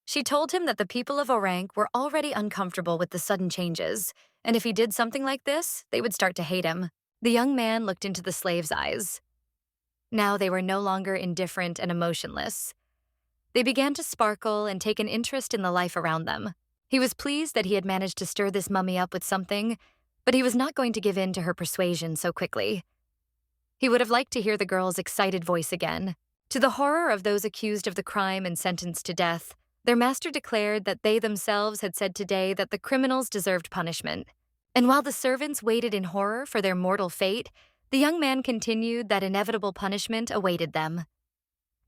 She told him that the people of Orank were already uncomfortable with the sudden changes, and if he did something like this, they would start to hate him. The young man looked into the slave's eyes. Now they were no longer indifferent and emotionless. They began to sparkle and take an interest in the life around them. He was pleased that he had managed to stir this mummy up with something, but he was not going to give in to her persuasion so quickly. He would have liked to hear the girl's excited voice again. To the horror of those accused of the crime and sentenced to death, their master declared that they themselves had said today that the criminals deserved punishment. And while the servants waited in horror for their mortal fate, the young man continued that inevitable punishment awaited them.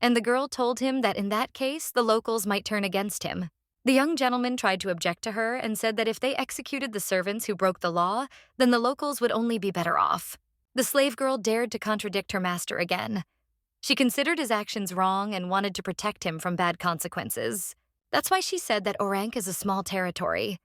And the girl told him that in that case, the locals might turn against him. The young gentleman tried to object to her and said that if they executed the servants who broke the law, then the locals would only be better off. The slave girl dared to contradict her master again. She considered his actions wrong and wanted to protect him from bad consequences. That's why she said that Orank is a small territory.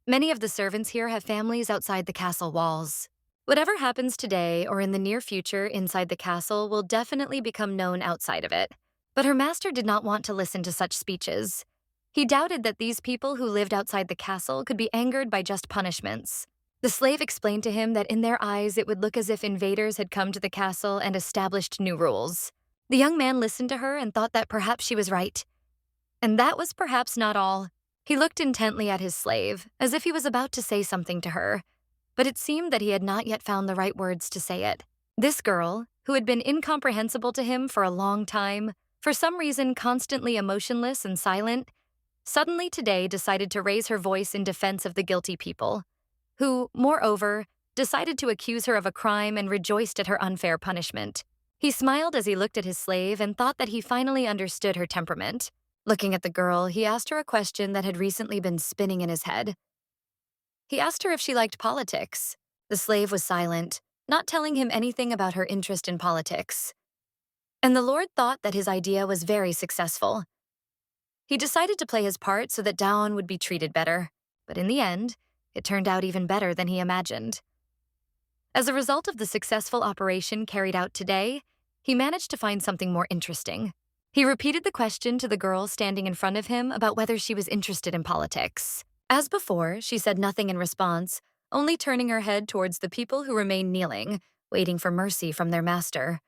Many of the servants here have families outside the castle walls. Whatever happens today or in the near future inside the castle will definitely become known outside of it. But her master did not want to listen to such speeches. He doubted that these people who lived outside the castle could be angered by just punishments. The slave explained to him that in their eyes it would look as if invaders had come to the castle and established new rules. The young man listened to her and thought that perhaps she was right. And that was perhaps not all. He looked intently at his slave, as if he was about to say something to her, but it seemed that he had not yet found the right words to say it. This girl, who had been incomprehensible to him for a long time, for some reason constantly emotionless and silent, suddenly today decided to raise her voice in defense of the guilty people, who, moreover, decided to accuse her of a crime and rejoiced at her unfair punishment. He smiled as he looked at his slave and thought that he finally understood her temperament. Looking at the girl, he asked her a question that had recently been spinning in his head. He asked her if she liked politics. The slave was silent, not telling him anything about her interest in politics. And the Lord thought that his idea was very successful. He decided to play his part so that Daon would be treated better, but in the end, it turned out even better than he imagined. As a result of the successful operation carried out today, he managed to find something more interesting. He repeated the question to the girl standing in front of him about whether she was interested in politics. As before, she said nothing in response, only turning her head towards the people who remained kneeling, waiting for mercy from their master.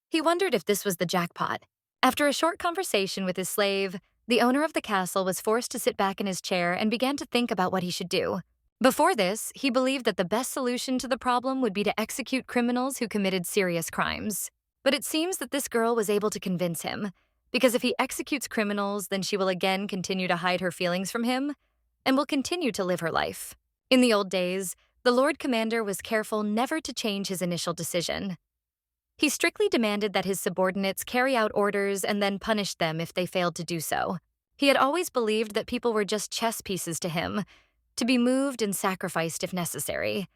He wondered if this was the jackpot. After a short conversation with his slave, the owner of the castle was forced to sit back in his chair and began to think about what he should do. Before this, he believed that the best solution to the problem would be to execute criminals who committed serious crimes. But it seems that this girl was able to convince him, because if he executes criminals, then she will again continue to hide her feelings from him and will continue to live her life. In the old days, the Lord Commander was careful never to change his initial decision. He strictly demanded that his subordinates carry out orders and then punished them if they failed to do so. He had always believed that people were just chess pieces to him, to be moved and sacrificed if necessary.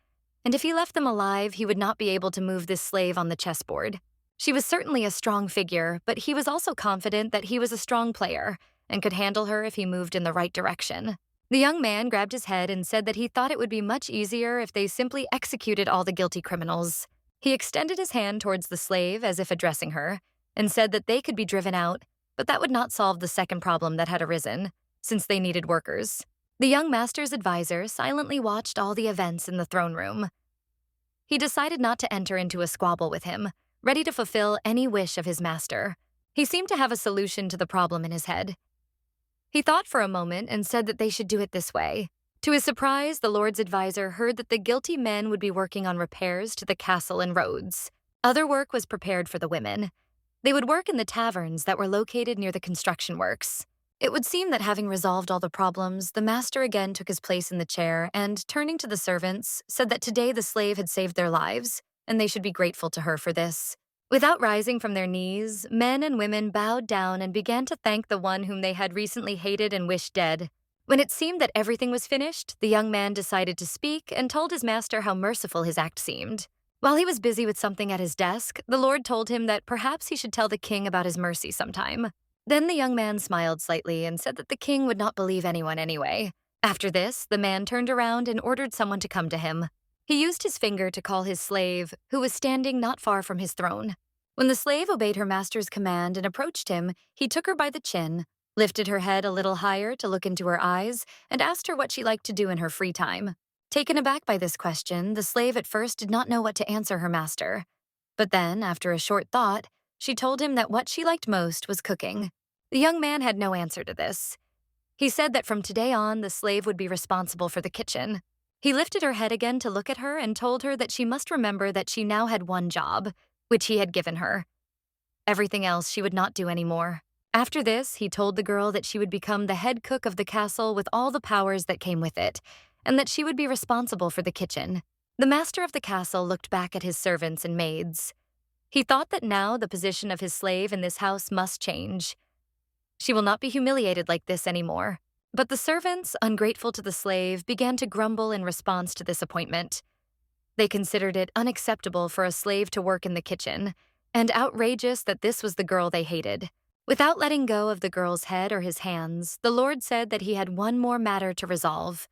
And if he left them alive, he would not be able to move this slave on the chessboard. She was certainly a strong figure, but he was also confident that he was a strong player and could handle her if he moved in the right direction. The young man grabbed his head and said that he thought it would be much easier if they simply executed all the guilty criminals. He extended his hand towards the slave as if addressing her, and said that they could be driven out, but that would not solve the second problem that had arisen, since they needed workers. The young master's advisor silently watched all the events in the throne room. He decided not to enter into a squabble with him, ready to fulfill any wish of his master. He seemed to have a solution to the problem in his head. He thought for a moment and said that they should do it this way. To his surprise, the Lord's advisor heard that the guilty men would be working on repairs to the castle and roads. Other work was prepared for the women. They would work in the taverns that were located near the construction works. It would seem that having resolved all the problems, the master again took his place in the chair and, turning to the servants, said that today the slave had saved their lives, and they should be grateful to her for this. Without rising from their knees, men and women bowed down and began to thank the one whom they had recently hated and wished dead. When it seemed that everything was finished, the young man decided to speak and told his master how merciful his act seemed. While he was busy with something at his desk, the Lord told him that perhaps he should tell the king about his mercy sometime. Then the young man smiled slightly and said that the king would not believe anyone anyway. After this, the man turned around and ordered someone to come to him. He used his finger to call his slave, who was standing not far from his throne. When the slave obeyed her master's command and approached him, he took her by the chin, lifted her head a little higher to look into her eyes, and asked her what she liked to do in her free time. Taken aback by this question, the slave at first did not know what to answer her master. But then, after a short thought, she told him that what she liked most was cooking. The young man had no answer to this. He said that from today on, the slave would be responsible for the kitchen. He lifted her head again to look at her and told her that she must remember that she now had one job, which he had given her. Everything else she would not do anymore. After this, he told the girl that she would become the head cook of the castle with all the powers that came with it, and that she would be responsible for the kitchen. The master of the castle looked back at his servants and maids. He thought that now the position of his slave in this house must change. She will not be humiliated like this anymore. But the servants, ungrateful to the slave, began to grumble in response to this appointment. They considered it unacceptable for a slave to work in the kitchen, and outrageous that this was the girl they hated. Without letting go of the girl's head or his hands, the Lord said that he had one more matter to resolve.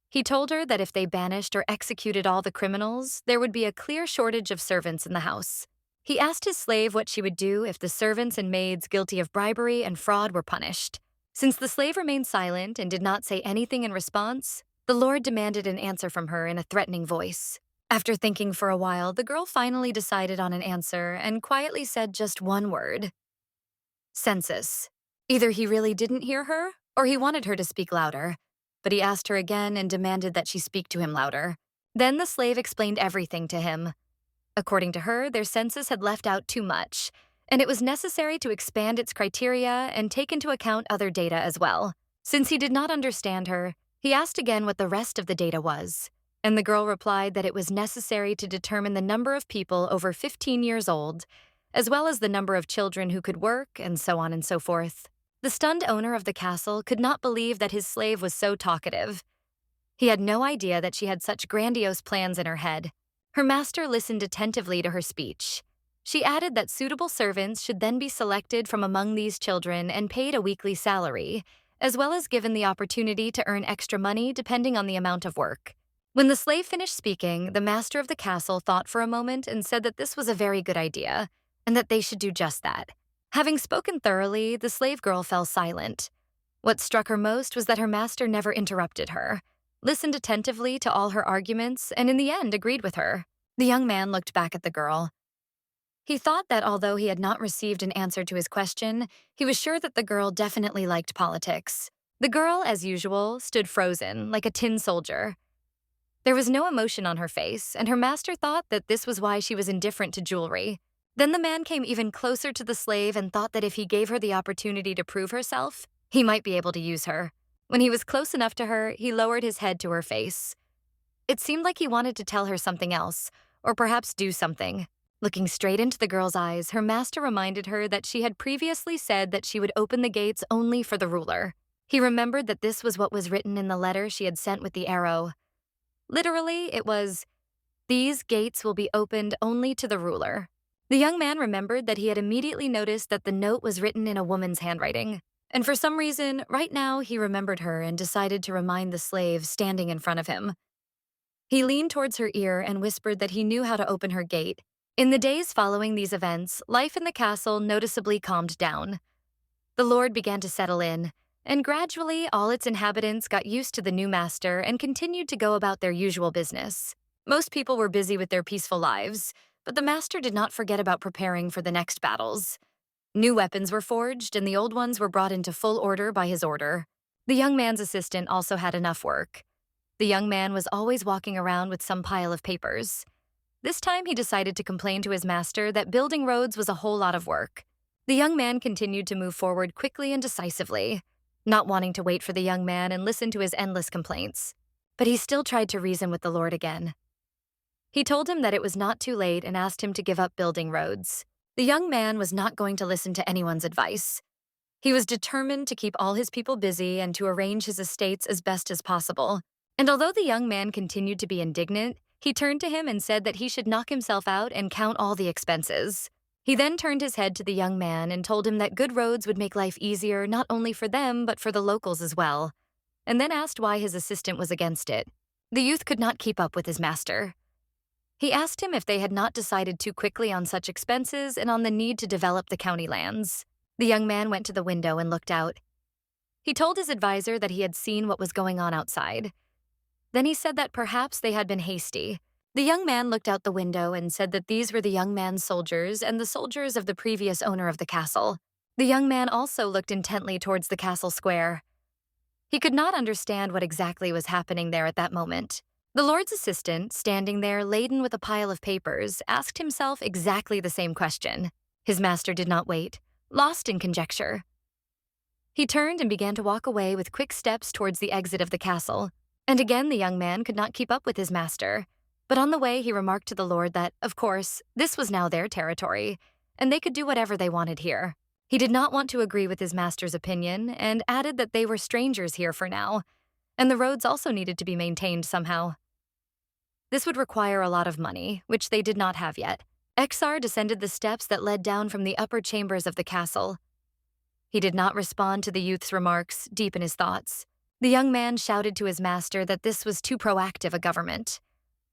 He told her that if they banished or executed all the criminals, there would be a clear shortage of servants in the house. He asked his slave what she would do if the servants and maids guilty of bribery and fraud were punished. Since the slave remained silent and did not say anything in response, the Lord demanded an answer from her in a threatening voice. After thinking for a while, the girl finally decided on an answer and quietly said just one word. Census. Either he really didn't hear her, or he wanted her to speak louder, but he asked her again and demanded that she speak to him louder. Then the slave explained everything to him. According to her, their census had left out too much, and it was necessary to expand its criteria and take into account other data as well. Since he did not understand her, he asked again what the rest of the data was, and the girl replied that it was necessary to determine the number of people over 15 years old, as well as the number of children who could work, and so on and so forth. The stunned owner of the castle could not believe that his slave was so talkative. He had no idea that she had such grandiose plans in her head. Her master listened attentively to her speech. She added that suitable servants should then be selected from among these children and paid a weekly salary, as well as given the opportunity to earn extra money depending on the amount of work. When the slave finished speaking, the master of the castle thought for a moment and said that this was a very good idea, and that they should do just that. Having spoken thoroughly, the slave girl fell silent. What struck her most was that her master never interrupted her, listened attentively to all her arguments, and in the end agreed with her. The young man looked back at the girl. He thought that although he had not received an answer to his question, he was sure that the girl definitely liked politics. The girl, as usual, stood frozen, like a tin soldier. There was no emotion on her face, and her master thought that this was why she was indifferent to jewelry. Then the man came even closer to the slave and thought that if he gave her the opportunity to prove herself, he might be able to use her. When he was close enough to her, he lowered his head to her face. It seemed like he wanted to tell her something else, or perhaps do something. Looking straight into the girl's eyes, her master reminded her that she had previously said that she would open the gates only for the ruler. He remembered that this was what was written in the letter she had sent with the arrow. Literally, it was, "These gates will be opened only to the ruler." The young man remembered that he had immediately noticed that the note was written in a woman's handwriting. And for some reason, right now he remembered her and decided to remind the slave standing in front of him. He leaned towards her ear and whispered that he knew how to open her gate. In the days following these events, life in the castle noticeably calmed down. The lord began to settle in, and gradually all its inhabitants got used to the new master and continued to go about their usual business. Most people were busy with their peaceful lives, but the master did not forget about preparing for the next battles. New weapons were forged, and the old ones were brought into full order by his order. The young man's assistant also had enough work. The young man was always walking around with some pile of papers. This time he decided to complain to his master that building roads was a whole lot of work. The young man continued to move forward quickly and decisively, not wanting to wait for the young man and listen to his endless complaints. But he still tried to reason with the lord again. He told him that it was not too late and asked him to give up building roads. The young man was not going to listen to anyone's advice. He was determined to keep all his people busy and to arrange his estates as best as possible. And although the young man continued to be indignant, he turned to him and said that he should knock himself out and count all the expenses. He then turned his head to the young man and told him that good roads would make life easier not only for them but for the locals as well, and then asked why his assistant was against it. The youth could not keep up with his master. He asked him if they had not decided too quickly on such expenses and on the need to develop the county lands. The young man went to the window and looked out. He told his advisor that he had seen what was going on outside. Then he said that perhaps they had been hasty. The young man looked out the window and said that these were the young man's soldiers and the soldiers of the previous owner of the castle. The young man also looked intently towards the castle square. He could not understand what exactly was happening there at that moment. The lord's assistant, standing there laden with a pile of papers, asked himself exactly the same question. His master did not wait, lost in conjecture. He turned and began to walk away with quick steps towards the exit of the castle. And again the young man could not keep up with his master. But on the way he remarked to the lord that, of course, this was now their territory, and they could do whatever they wanted here. He did not want to agree with his master's opinion, and added that they were strangers here for now, and the roads also needed to be maintained somehow. This would require a lot of money, which they did not have yet. Exar descended the steps that led down from the upper chambers of the castle. He did not respond to the youth's remarks, deep in his thoughts. The young man shouted to his master that this was too proactive a government.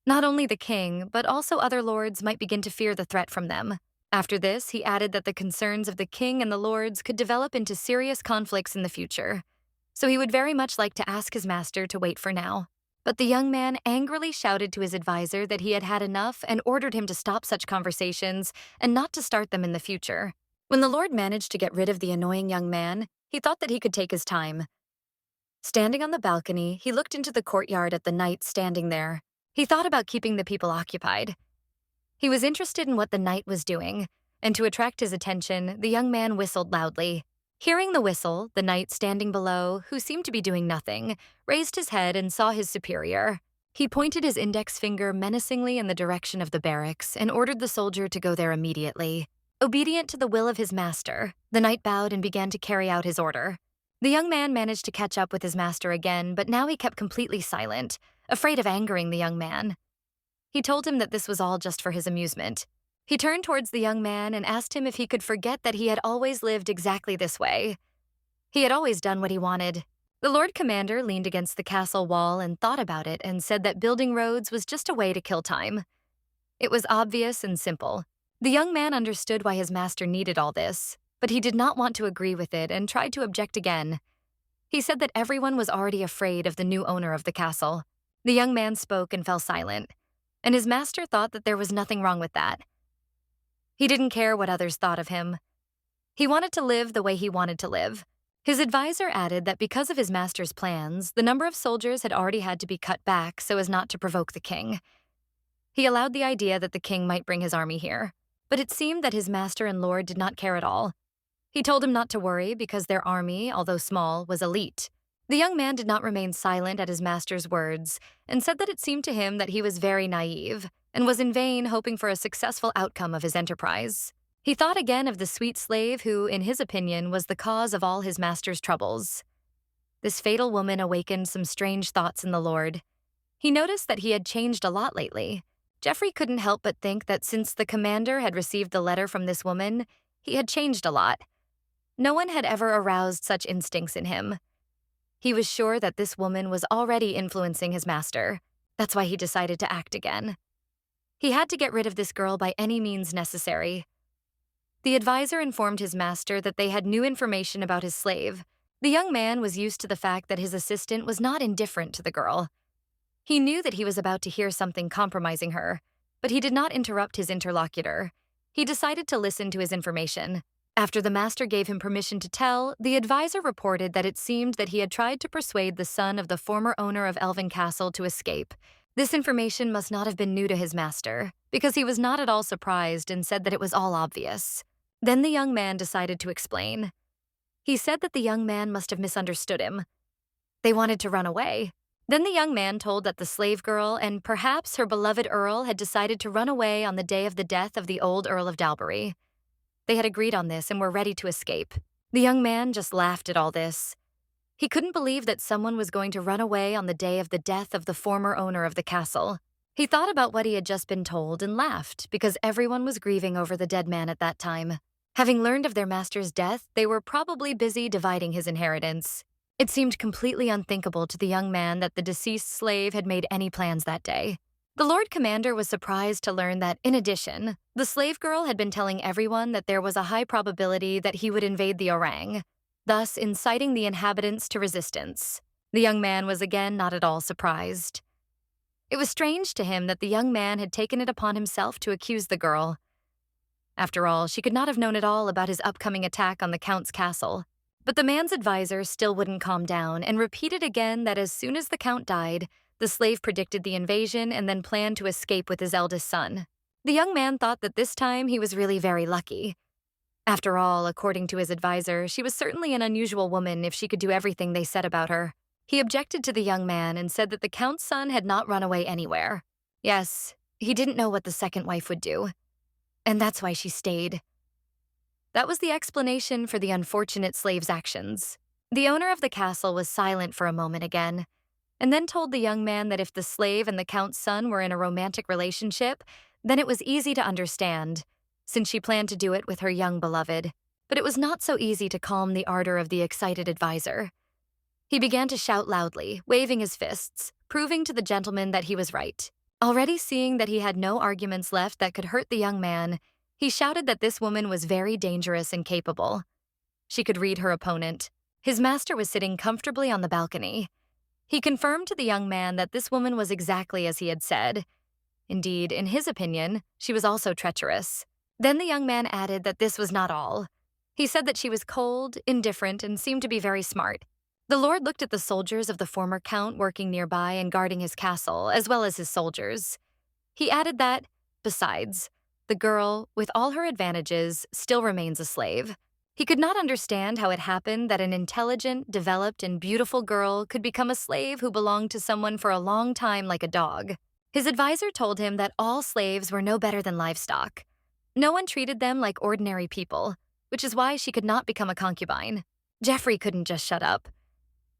Not only the king, but also other lords might begin to fear the threat from them. After this, he added that the concerns of the king and the lords could develop into serious conflicts in the future, so he would very much like to ask his master to wait for now. But the young man angrily shouted to his advisor that he had had enough and ordered him to stop such conversations and not to start them in the future. When the lord managed to get rid of the annoying young man, he thought that he could take his time. Standing on the balcony, he looked into the courtyard at the knight standing there. He thought about keeping the people occupied. He was interested in what the knight was doing, and to attract his attention, the young man whistled loudly. Hearing the whistle, the knight standing below, who seemed to be doing nothing, raised his head and saw his superior. He pointed his index finger menacingly in the direction of the barracks and ordered the soldier to go there immediately. Obedient to the will of his master, the knight bowed and began to carry out his order. The young man managed to catch up with his master again, but now he kept completely silent, afraid of angering the young man. He told him that this was all just for his amusement. He turned towards the young man and asked him if he could forget that he had always lived exactly this way. He had always done what he wanted. The Lord Commander leaned against the castle wall and thought about it and said that building roads was just a way to kill time. It was obvious and simple. The young man understood why his master needed all this, but he did not want to agree with it and tried to object again. He said that everyone was already afraid of the new owner of the castle. The young man spoke and fell silent, and his master thought that there was nothing wrong with that. He didn't care what others thought of him. He wanted to live the way he wanted to live. His advisor added that because of his master's plans, the number of soldiers had already had to be cut back so as not to provoke the king. He allowed the idea that the king might bring his army here, but it seemed that his master and lord did not care at all. He told him not to worry because their army, although small, was elite. The young man did not remain silent at his master's words and said that it seemed to him that he was very naive and was in vain hoping for a successful outcome of his enterprise. He thought again of the sweet slave who, in his opinion, was the cause of all his master's troubles. This fatal woman awakened some strange thoughts in the Lord. He noticed that he had changed a lot lately. Geoffrey couldn't help but think that since the commander had received the letter from this woman, he had changed a lot. No one had ever aroused such instincts in him. He was sure that this woman was already influencing his master. That's why he decided to act again. He had to get rid of this girl by any means necessary. The advisor informed his master that they had new information about his slave. The young man was used to the fact that his assistant was not indifferent to the girl. He knew that he was about to hear something compromising her, but he did not interrupt his interlocutor. He decided to listen to his information. After the master gave him permission to tell, the advisor reported that it seemed that he had tried to persuade the son of the former owner of Elven Castle to escape. This information must not have been new to his master, because he was not at all surprised and said that it was all obvious. Then the young man decided to explain. He said that the young man must have misunderstood him. They wanted to run away. Then the young man told that the slave girl and perhaps her beloved Earl had decided to run away on the day of the death of the old Earl of Dalbury. They had agreed on this and were ready to escape. The young man just laughed at all this. He couldn't believe that someone was going to run away on the day of the death of the former owner of the castle. He thought about what he had just been told and laughed because everyone was grieving over the dead man at that time. Having learned of their master's death, they were probably busy dividing his inheritance. It seemed completely unthinkable to the young man that the deceased slave had made any plans that day. The Lord Commander was surprised to learn that, in addition, the slave girl had been telling everyone that there was a high probability that he would invade the orang, thus inciting the inhabitants to resistance. The young man was again not at all surprised. It was strange to him that the young man had taken it upon himself to accuse the girl. After all, she could not have known at all about his upcoming attack on the Count's castle. But the man's advisor still wouldn't calm down and repeated again that as soon as the Count died, the slave predicted the invasion and then planned to escape with his eldest son. The young man thought that this time he was really very lucky. After all, according to his advisor, she was certainly an unusual woman if she could do everything they said about her. He objected to the young man and said that the Count's son had not run away anywhere. Yes, he didn't know what the second wife would do. And that's why she stayed. That was the explanation for the unfortunate slave's actions. The owner of the castle was silent for a moment again, and then told the young man that if the slave and the Count's son were in a romantic relationship, then it was easy to understand, since she planned to do it with her young beloved. But it was not so easy to calm the ardor of the excited advisor. He began to shout loudly, waving his fists, proving to the gentleman that he was right. Already seeing that he had no arguments left that could hurt the young man, he shouted that this woman was very dangerous and capable. She could read her opponent. His master was sitting comfortably on the balcony. He confirmed to the young man that this woman was exactly as he had said. Indeed, in his opinion, she was also treacherous. Then the young man added that this was not all. He said that she was cold, indifferent, and seemed to be very smart. The lord looked at the soldiers of the former count working nearby and guarding his castle, as well as his soldiers. He added that, besides, the girl, with all her advantages, still remains a slave. He could not understand how it happened that an intelligent, developed, and beautiful girl could become a slave who belonged to someone for a long time like a dog. His advisor told him that all slaves were no better than livestock. No one treated them like ordinary people, which is why she could not become a concubine. Geoffrey couldn't just shut up.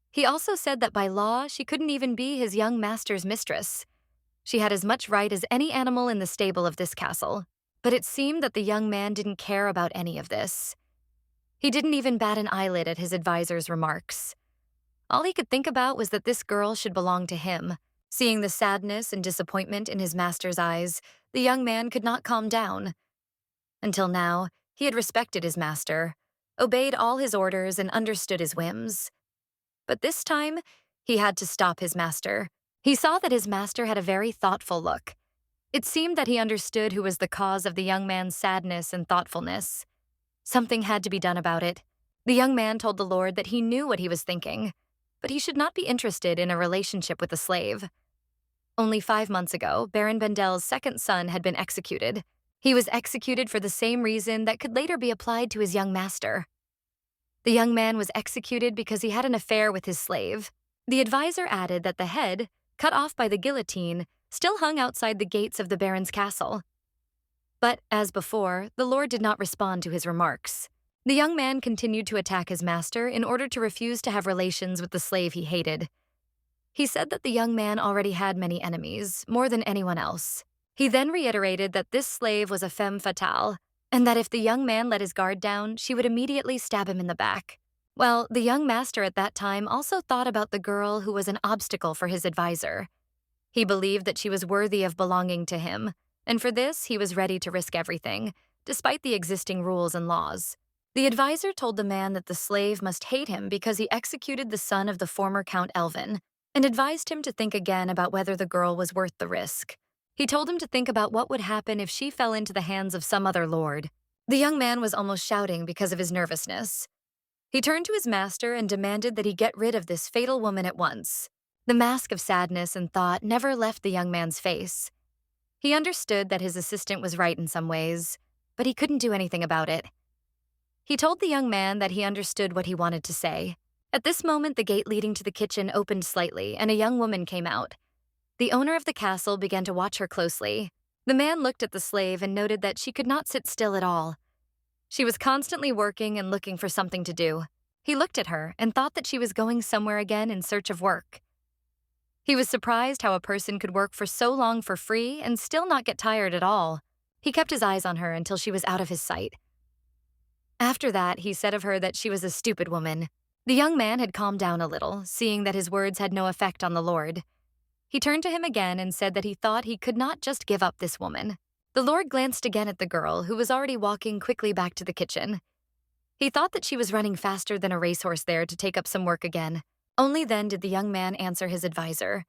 He also said that by law, she couldn't even be his young master's mistress. She had as much right as any animal in the stable of this castle. But it seemed that the young man didn't care about any of this. He didn't even bat an eyelid at his advisor's remarks. All he could think about was that this girl should belong to him. Seeing the sadness and disappointment in his master's eyes, the young man could not calm down. Until now, he had respected his master, obeyed all his orders, and understood his whims. But this time, he had to stop his master. He saw that his master had a very thoughtful look. It seemed that he understood who was the cause of the young man's sadness and thoughtfulness. Something had to be done about it. The young man told the Lord that he knew what he was thinking, but he should not be interested in a relationship with a slave. Only 5 months ago, Baron Bendel's second son had been executed. He was executed for the same reason that could later be applied to his young master. The young man was executed because he had an affair with his slave. The advisor added that the head, cut off by the guillotine, still hung outside the gates of the Baron's castle. But, as before, the Lord did not respond to his remarks. The young man continued to attack his master in order to refuse to have relations with the slave he hated. He said that the young man already had many enemies, more than anyone else. He then reiterated that this slave was a femme fatale, and that if the young man let his guard down, she would immediately stab him in the back. Well, the young master at that time also thought about the girl who was an obstacle for his advisor. He believed that she was worthy of belonging to him, and for this he was ready to risk everything, despite the existing rules and laws. The advisor told the man that the slave must hate him because he executed the son of the former Count Elvin, and advised him to think again about whether the girl was worth the risk. He told him to think about what would happen if she fell into the hands of some other lord. The young man was almost shouting because of his nervousness. He turned to his master and demanded that he get rid of this fatal woman at once. The mask of sadness and thought never left the young man's face. He understood that his assistant was right in some ways, but he couldn't do anything about it. He told the young man that he understood what he wanted to say. At this moment, the gate leading to the kitchen opened slightly, and a young woman came out. The owner of the castle began to watch her closely. The man looked at the slave and noted that she could not sit still at all. She was constantly working and looking for something to do. He looked at her and thought that she was going somewhere again in search of work. He was surprised how a person could work for so long for free and still not get tired at all. He kept his eyes on her until she was out of his sight. After that, he said of her that she was a stupid woman. The young man had calmed down a little, seeing that his words had no effect on the Lord. He turned to him again and said that he thought he could not just give up this woman. The Lord glanced again at the girl, who was already walking quickly back to the kitchen. He thought that she was running faster than a racehorse there to take up some work again. Only then did the young man answer his advisor.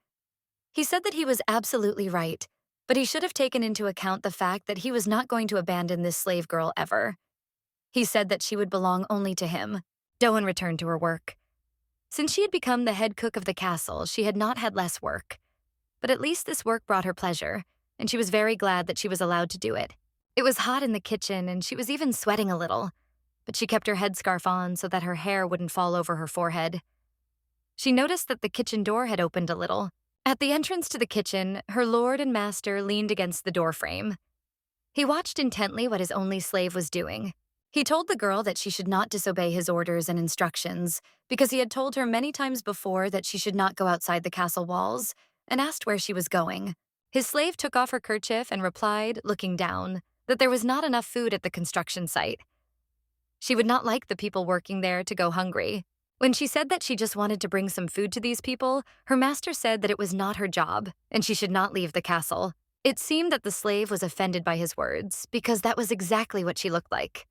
He said that he was absolutely right, but he should have taken into account the fact that he was not going to abandon this slave girl ever. He said that she would belong only to him. Doan returned to her work. Since she had become the head cook of the castle, she had not had less work. But at least this work brought her pleasure, and she was very glad that she was allowed to do it. It was hot in the kitchen, and she was even sweating a little, but she kept her headscarf on so that her hair wouldn't fall over her forehead. She noticed that the kitchen door had opened a little. At the entrance to the kitchen, her lord and master leaned against the doorframe. He watched intently what his only slave was doing. He told the girl that she should not disobey his orders and instructions because he had told her many times before that she should not go outside the castle walls, and asked where she was going. His slave took off her kerchief and replied, looking down, that there was not enough food at the construction site. She would not like the people working there to go hungry. When she said that she just wanted to bring some food to these people, her master said that it was not her job, and she should not leave the castle. It seemed that the slave was offended by his words, because that was exactly what she looked like.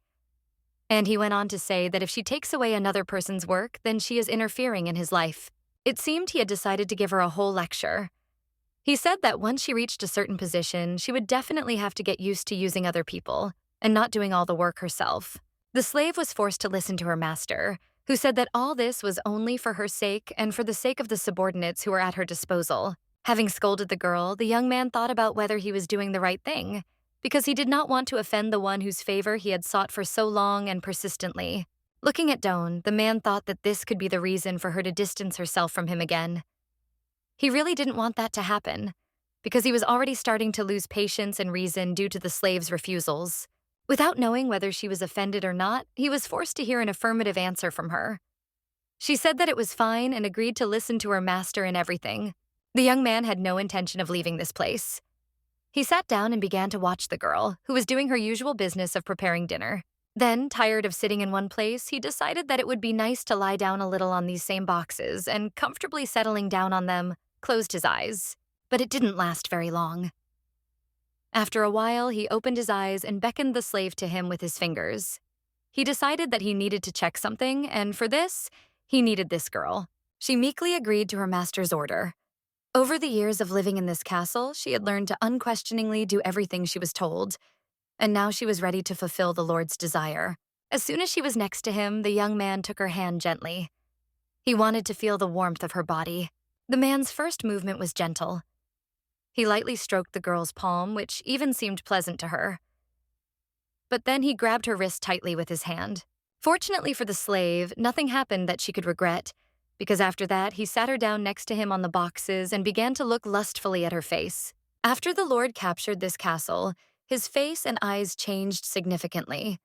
And he went on to say that if she takes away another person's work, then she is interfering in his life. It seemed he had decided to give her a whole lecture. He said that once she reached a certain position, she would definitely have to get used to using other people and not doing all the work herself. The slave was forced to listen to her master, who said that all this was only for her sake and for the sake of the subordinates who were at her disposal. Having scolded the girl, the young man thought about whether he was doing the right thing, because he did not want to offend the one whose favor he had sought for so long and persistently. Looking at Doan, the man thought that this could be the reason for her to distance herself from him again. He really didn't want that to happen, because he was already starting to lose patience and reason due to the slave's refusals. Without knowing whether she was offended or not, he was forced to hear an affirmative answer from her. She said that it was fine and agreed to listen to her master in everything. The young man had no intention of leaving this place. He sat down and began to watch the girl, who was doing her usual business of preparing dinner. Then, tired of sitting in one place, he decided that it would be nice to lie down a little on these same boxes, and comfortably settling down on them, closed his eyes. But it didn't last very long. After a while, he opened his eyes and beckoned the slave to him with his fingers. He decided that he needed to check something, and for this, he needed this girl. She meekly agreed to her master's order. Over the years of living in this castle, she had learned to unquestioningly do everything she was told, and now she was ready to fulfill the Lord's desire. As soon as she was next to him, the young man took her hand gently. He wanted to feel the warmth of her body. The man's first movement was gentle. He lightly stroked the girl's palm, which even seemed pleasant to her. But then he grabbed her wrist tightly with his hand. Fortunately for the slave, nothing happened that she could regret, because after that, he sat her down next to him on the boxes and began to look lustfully at her face. After the Lord captured this castle, his face and eyes changed significantly.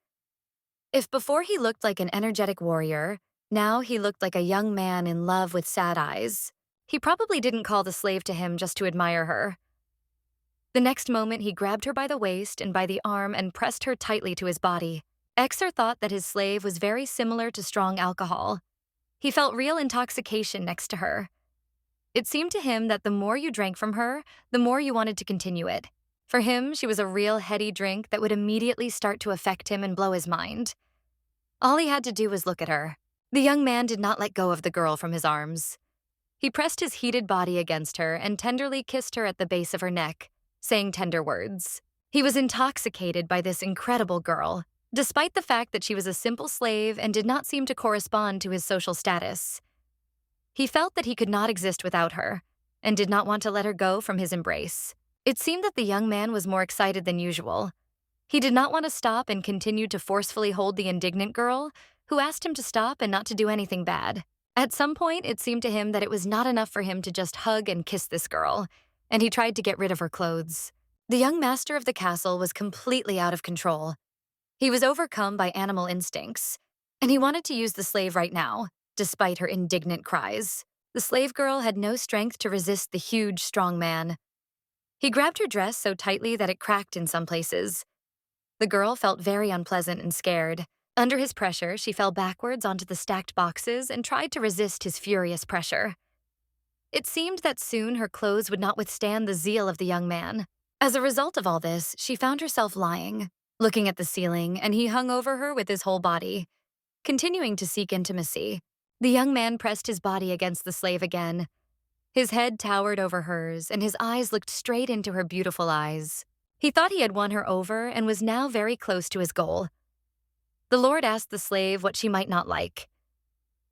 If before he looked like an energetic warrior, now he looked like a young man in love with sad eyes. He probably didn't call the slave to him just to admire her. The next moment, he grabbed her by the waist and by the arm and pressed her tightly to his body. Exer thought that his slave was very similar to strong alcohol. He felt real intoxication next to her. It seemed to him that the more you drank from her, the more you wanted to continue it. For him, she was a real heady drink that would immediately start to affect him and blow his mind. All he had to do was look at her. The young man did not let go of the girl from his arms. He pressed his heated body against her and tenderly kissed her at the base of her neck, saying tender words. He was intoxicated by this incredible girl, despite the fact that she was a simple slave and did not seem to correspond to his social status. He felt that he could not exist without her, and did not want to let her go from his embrace. It seemed that the young man was more excited than usual. He did not want to stop and continued to forcefully hold the indignant girl, who asked him to stop and not to do anything bad. At some point, it seemed to him that it was not enough for him to just hug and kiss this girl, and he tried to get rid of her clothes. The young master of the castle was completely out of control. He was overcome by animal instincts, and he wanted to use the slave right now, despite her indignant cries. The slave girl had no strength to resist the huge, strong man. He grabbed her dress so tightly that it cracked in some places. The girl felt very unpleasant and scared. Under his pressure, she fell backwards onto the stacked boxes and tried to resist his furious pressure. It seemed that soon her clothes would not withstand the zeal of the young man. As a result of all this, she found herself lying, looking at the ceiling, and he hung over her with his whole body, continuing to seek intimacy. The young man pressed his body against the slave again. His head towered over hers, and his eyes looked straight into her beautiful eyes. He thought he had won her over and was now very close to his goal. The Lord asked the slave what she might not like.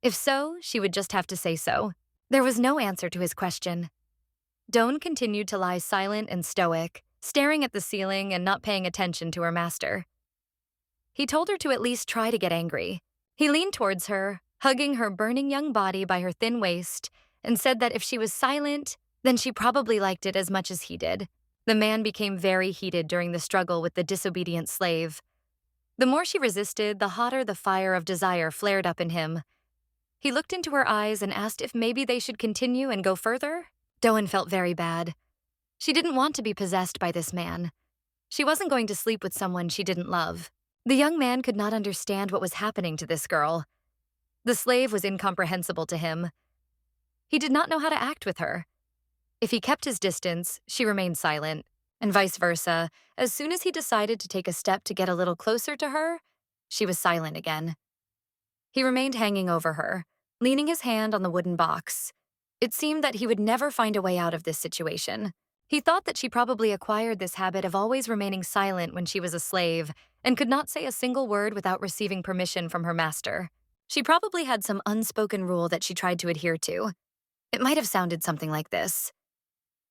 If so, she would just have to say so. There was no answer to his question. Doan continued to lie silent and stoic, staring at the ceiling and not paying attention to her master. He told her to at least try to get angry. He leaned towards her, hugging her burning young body by her thin waist, and said that if she was silent, then she probably liked it as much as he did. The man became very heated during the struggle with the disobedient slave. The more she resisted, the hotter the fire of desire flared up in him. He looked into her eyes and asked if maybe they should continue and go further. Doan felt very bad. She didn't want to be possessed by this man. She wasn't going to sleep with someone she didn't love. The young man could not understand what was happening to this girl. The slave was incomprehensible to him. He did not know how to act with her. If he kept his distance, she remained silent, and vice versa. As soon as he decided to take a step to get a little closer to her, she was silent again. He remained hanging over her, leaning his hand on the wooden box. It seemed that he would never find a way out of this situation. He thought that she probably acquired this habit of always remaining silent when she was a slave and could not say a single word without receiving permission from her master. She probably had some unspoken rule that she tried to adhere to. It might have sounded something like this.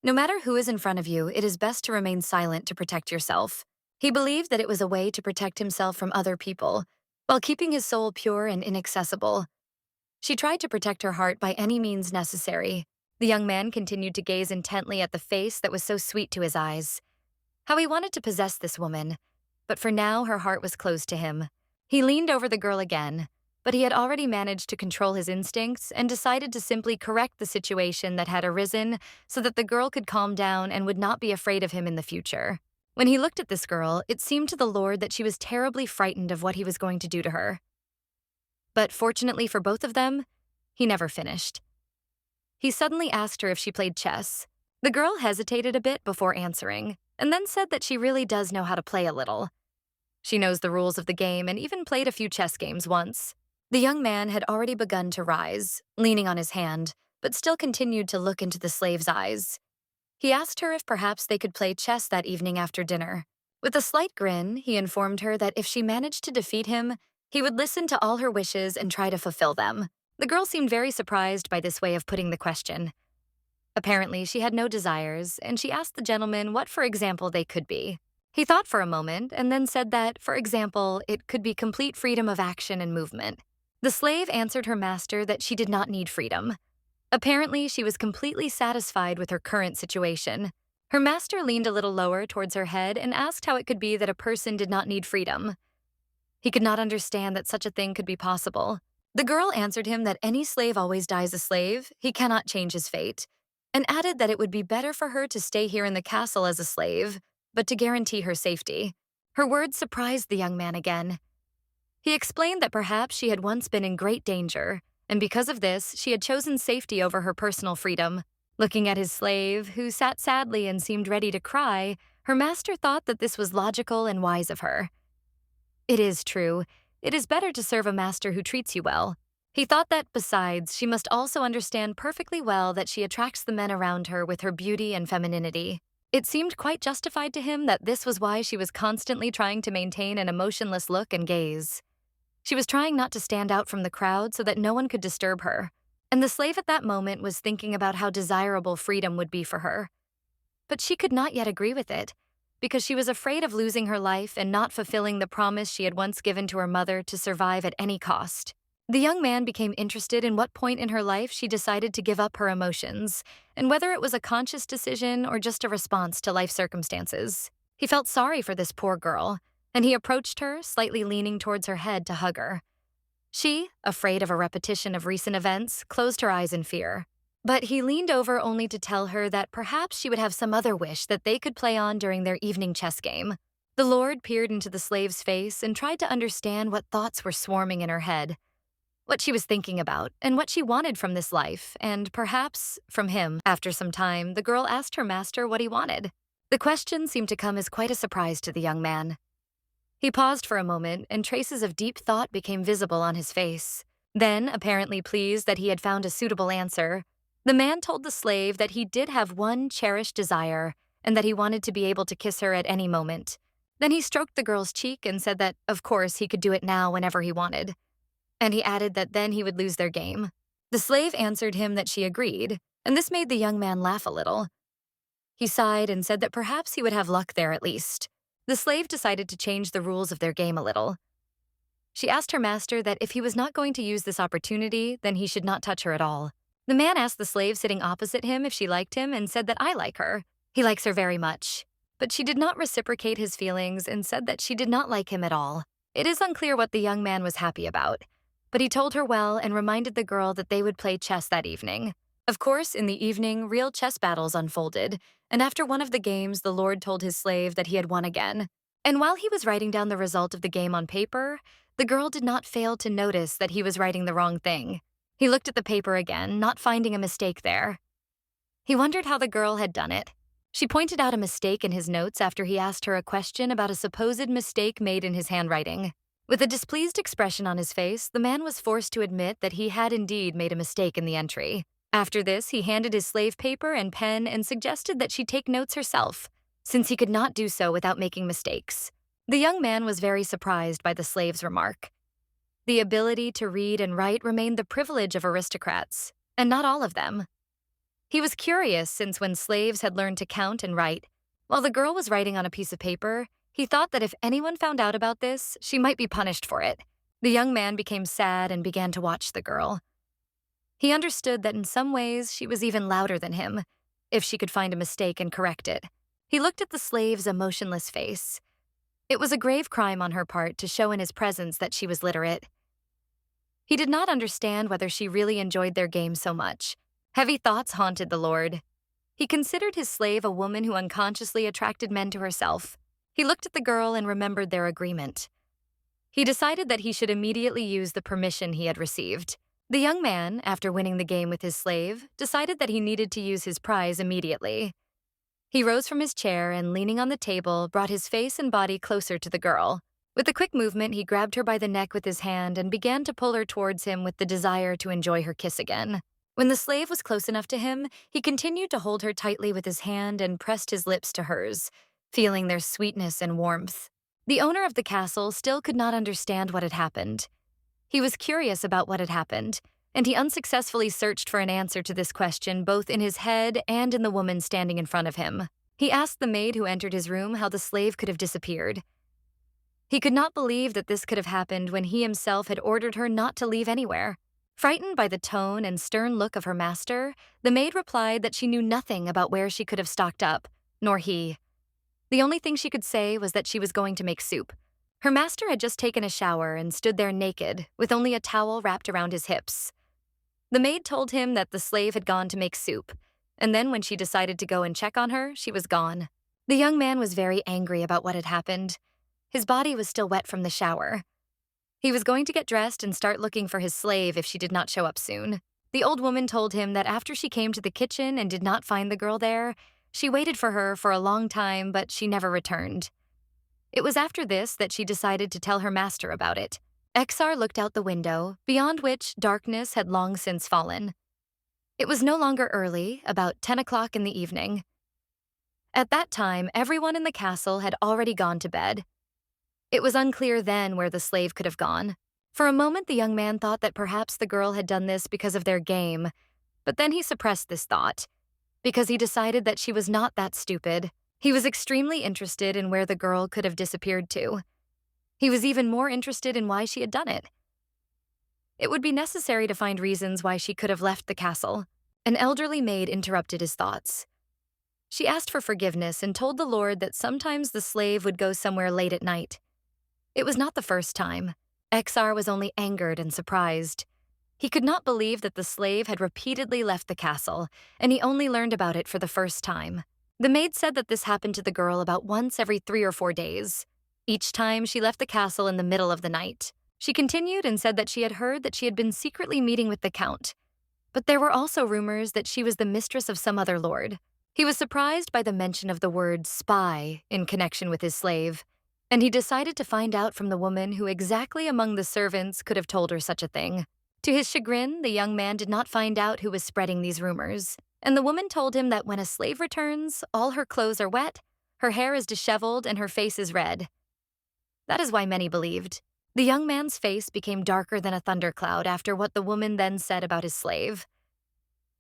No matter who is in front of you, it is best to remain silent to protect yourself. He believed that it was a way to protect himself from other people, while keeping his soul pure and inaccessible. She tried to protect her heart by any means necessary. The young man continued to gaze intently at the face that was so sweet to his eyes. How he wanted to possess this woman, but for now her heart was closed to him. He leaned over the girl again. but he had already managed to control his instincts and decided to simply correct the situation that had arisen so that the girl could calm down and would not be afraid of him in the future. When he looked at this girl, it seemed to the Lord that she was terribly frightened of what he was going to do to her. But fortunately for both of them, he never finished. He suddenly asked her if she played chess. The girl hesitated a bit before answering, and then said that she really does know how to play a little. She knows the rules of the game and even played a few chess games once. The young man had already begun to rise, leaning on his hand, but still continued to look into the slave's eyes. He asked her if perhaps they could play chess that evening after dinner. With a slight grin, he informed her that if she managed to defeat him, he would listen to all her wishes and try to fulfill them. The girl seemed very surprised by this way of putting the question. Apparently, she had no desires, and she asked the gentleman what, for example, they could be. He thought for a moment and then said that, for example, it could be complete freedom of action and movement. The slave answered her master that she did not need freedom. Apparently, she was completely satisfied with her current situation. Her master leaned a little lower towards her head and asked how it could be that a person did not need freedom. He could not understand that such a thing could be possible. The girl answered him that any slave always dies a slave, he cannot change his fate, and added that it would be better for her to stay here in the castle as a slave, but to guarantee her safety. Her words surprised the young man again. He explained that perhaps she had once been in great danger, and because of this, she had chosen safety over her personal freedom. Looking at his slave, who sat sadly and seemed ready to cry, her master thought that this was logical and wise of her. It is true. It is better to serve a master who treats you well. He thought that, besides, she must also understand perfectly well that she attracts the men around her with her beauty and femininity. It seemed quite justified to him that this was why she was constantly trying to maintain an emotionless look and gaze. She was trying not to stand out from the crowd so that no one could disturb her, and the slave at that moment was thinking about how desirable freedom would be for her. But she could not yet agree with it, because she was afraid of losing her life and not fulfilling the promise she had once given to her mother to survive at any cost. The young man became interested in what point in her life she decided to give up her emotions, and whether it was a conscious decision or just a response to life circumstances. He felt sorry for this poor girl, and he approached her, slightly leaning towards her head to hug her. She, afraid of a repetition of recent events, closed her eyes in fear. But he leaned over only to tell her that perhaps she would have some other wish that they could play on during their evening chess game. The Lord peered into the slave's face and tried to understand what thoughts were swarming in her head, what she was thinking about, and what she wanted from this life, and perhaps from him. After some time, the girl asked her master what he wanted. The question seemed to come as quite a surprise to the young man. He paused for a moment, and traces of deep thought became visible on his face. Then, apparently pleased that he had found a suitable answer, the man told the slave that he did have one cherished desire, and that he wanted to be able to kiss her at any moment. Then he stroked the girl's cheek and said that, of course, he could do it now whenever he wanted. And he added that then he would lose their game. The slave answered him that she agreed, and this made the young man laugh a little. He sighed and said that perhaps he would have luck there at least. The slave decided to change the rules of their game a little. She asked her master that if he was not going to use this opportunity, then he should not touch her at all. The man asked the slave sitting opposite him if she liked him and said that I like her. He likes her very much. But she did not reciprocate his feelings and said that she did not like him at all. It is unclear what the young man was happy about, but he told her well and reminded the girl that they would play chess that evening. Of course, in the evening, real chess battles unfolded, and after one of the games, the Lord told his slave that he had won again. And while he was writing down the result of the game on paper, the girl did not fail to notice that he was writing the wrong thing. He looked at the paper again, not finding a mistake there. He wondered how the girl had done it. She pointed out a mistake in his notes after he asked her a question about a supposed mistake made in his handwriting. With a displeased expression on his face, the man was forced to admit that he had indeed made a mistake in the entry. After this, he handed his slave paper and pen and suggested that she take notes herself, since he could not do so without making mistakes. The young man was very surprised by the slave's remark. The ability to read and write remained the privilege of aristocrats, and not all of them. He was curious since when slaves had learned to count and write, while the girl was writing on a piece of paper, he thought that if anyone found out about this, she might be punished for it. The young man became sad and began to watch the girl. He understood that in some ways she was even louder than him, if she could find a mistake and correct it. He looked at the slave's emotionless face. It was a grave crime on her part to show in his presence that she was literate. He did not understand whether she really enjoyed their game so much. Heavy thoughts haunted the Lord. He considered his slave a woman who unconsciously attracted men to herself. He looked at the girl and remembered their agreement. He decided that he should immediately use the permission he had received. The young man, after winning the game with his slave, decided that he needed to use his prize immediately. He rose from his chair and, leaning on the table, brought his face and body closer to the girl. With a quick movement, he grabbed her by the neck with his hand and began to pull her towards him with the desire to enjoy her kiss again. When the slave was close enough to him, he continued to hold her tightly with his hand and pressed his lips to hers, feeling their sweetness and warmth. The owner of the castle still could not understand what had happened. He was curious about what had happened, and he unsuccessfully searched for an answer to this question both in his head and in the woman standing in front of him. He asked the maid who entered his room how the slave could have disappeared. He could not believe that this could have happened when he himself had ordered her not to leave anywhere. Frightened by the tone and stern look of her master, the maid replied that she knew nothing about where she could have stocked up, nor he. The only thing she could say was that she was going to make soup. Her master had just taken a shower and stood there naked, with only a towel wrapped around his hips. The maid told him that the slave had gone to make soup, and then when she decided to go and check on her, she was gone. The young man was very angry about what had happened. His body was still wet from the shower. He was going to get dressed and start looking for his slave if she did not show up soon. The old woman told him that after she came to the kitchen and did not find the girl there, she waited for her for a long time, but she never returned. It was after this that she decided to tell her master about it. Exar looked out the window, beyond which darkness had long since fallen. It was no longer early, about 10 o'clock in the evening. At that time, everyone in the castle had already gone to bed. It was unclear then where the slave could have gone. For a moment, the young man thought that perhaps the girl had done this because of their game, but then he suppressed this thought, because he decided that she was not that stupid. He was extremely interested in where the girl could have disappeared to. He was even more interested in why she had done it. It would be necessary to find reasons why she could have left the castle. An elderly maid interrupted his thoughts. She asked for forgiveness and told the Lord that sometimes the slave would go somewhere late at night. It was not the first time. Exar was only angered and surprised. He could not believe that the slave had repeatedly left the castle, and he only learned about it for the first time. The maid said that this happened to the girl about once every 3 or 4 days. Each time, she left the castle in the middle of the night. She continued and said that she had heard that she had been secretly meeting with the count. But there were also rumors that she was the mistress of some other lord. He was surprised by the mention of the word spy in connection with his slave, and he decided to find out from the woman who exactly among the servants could have told her such a thing. To his chagrin, the young man did not find out who was spreading these rumors, and the woman told him that when a slave returns, all her clothes are wet, her hair is disheveled, and her face is red. That is why many believed. The young man's face became darker than a thundercloud after what the woman then said about his slave.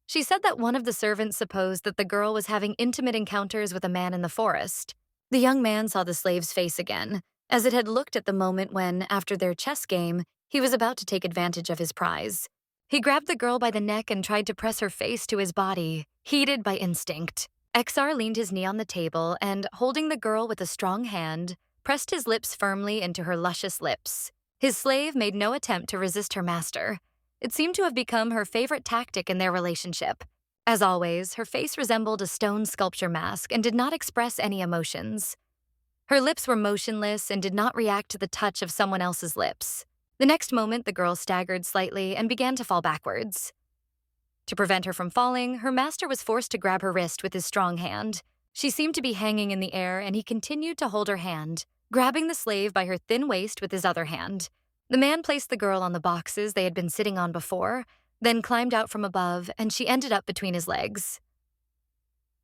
She said that one of the servants supposed that the girl was having intimate encounters with a man in the forest. The young man saw the slave's face again, as it had looked at the moment when, after their chess game, he was about to take advantage of his prize. He grabbed the girl by the neck and tried to press her face to his body, heated by instinct. Exar leaned his knee on the table and, holding the girl with a strong hand, pressed his lips firmly into her luscious lips. His slave made no attempt to resist her master. It seemed to have become her favorite tactic in their relationship. As always, her face resembled a stone sculpture mask and did not express any emotions. Her lips were motionless and did not react to the touch of someone else's lips. The next moment, the girl staggered slightly and began to fall backwards. To prevent her from falling, her master was forced to grab her wrist with his strong hand. She seemed to be hanging in the air, and he continued to hold her hand, grabbing the slave by her thin waist with his other hand. The man placed the girl on the boxes they had been sitting on before, then climbed out from above, and she ended up between his legs.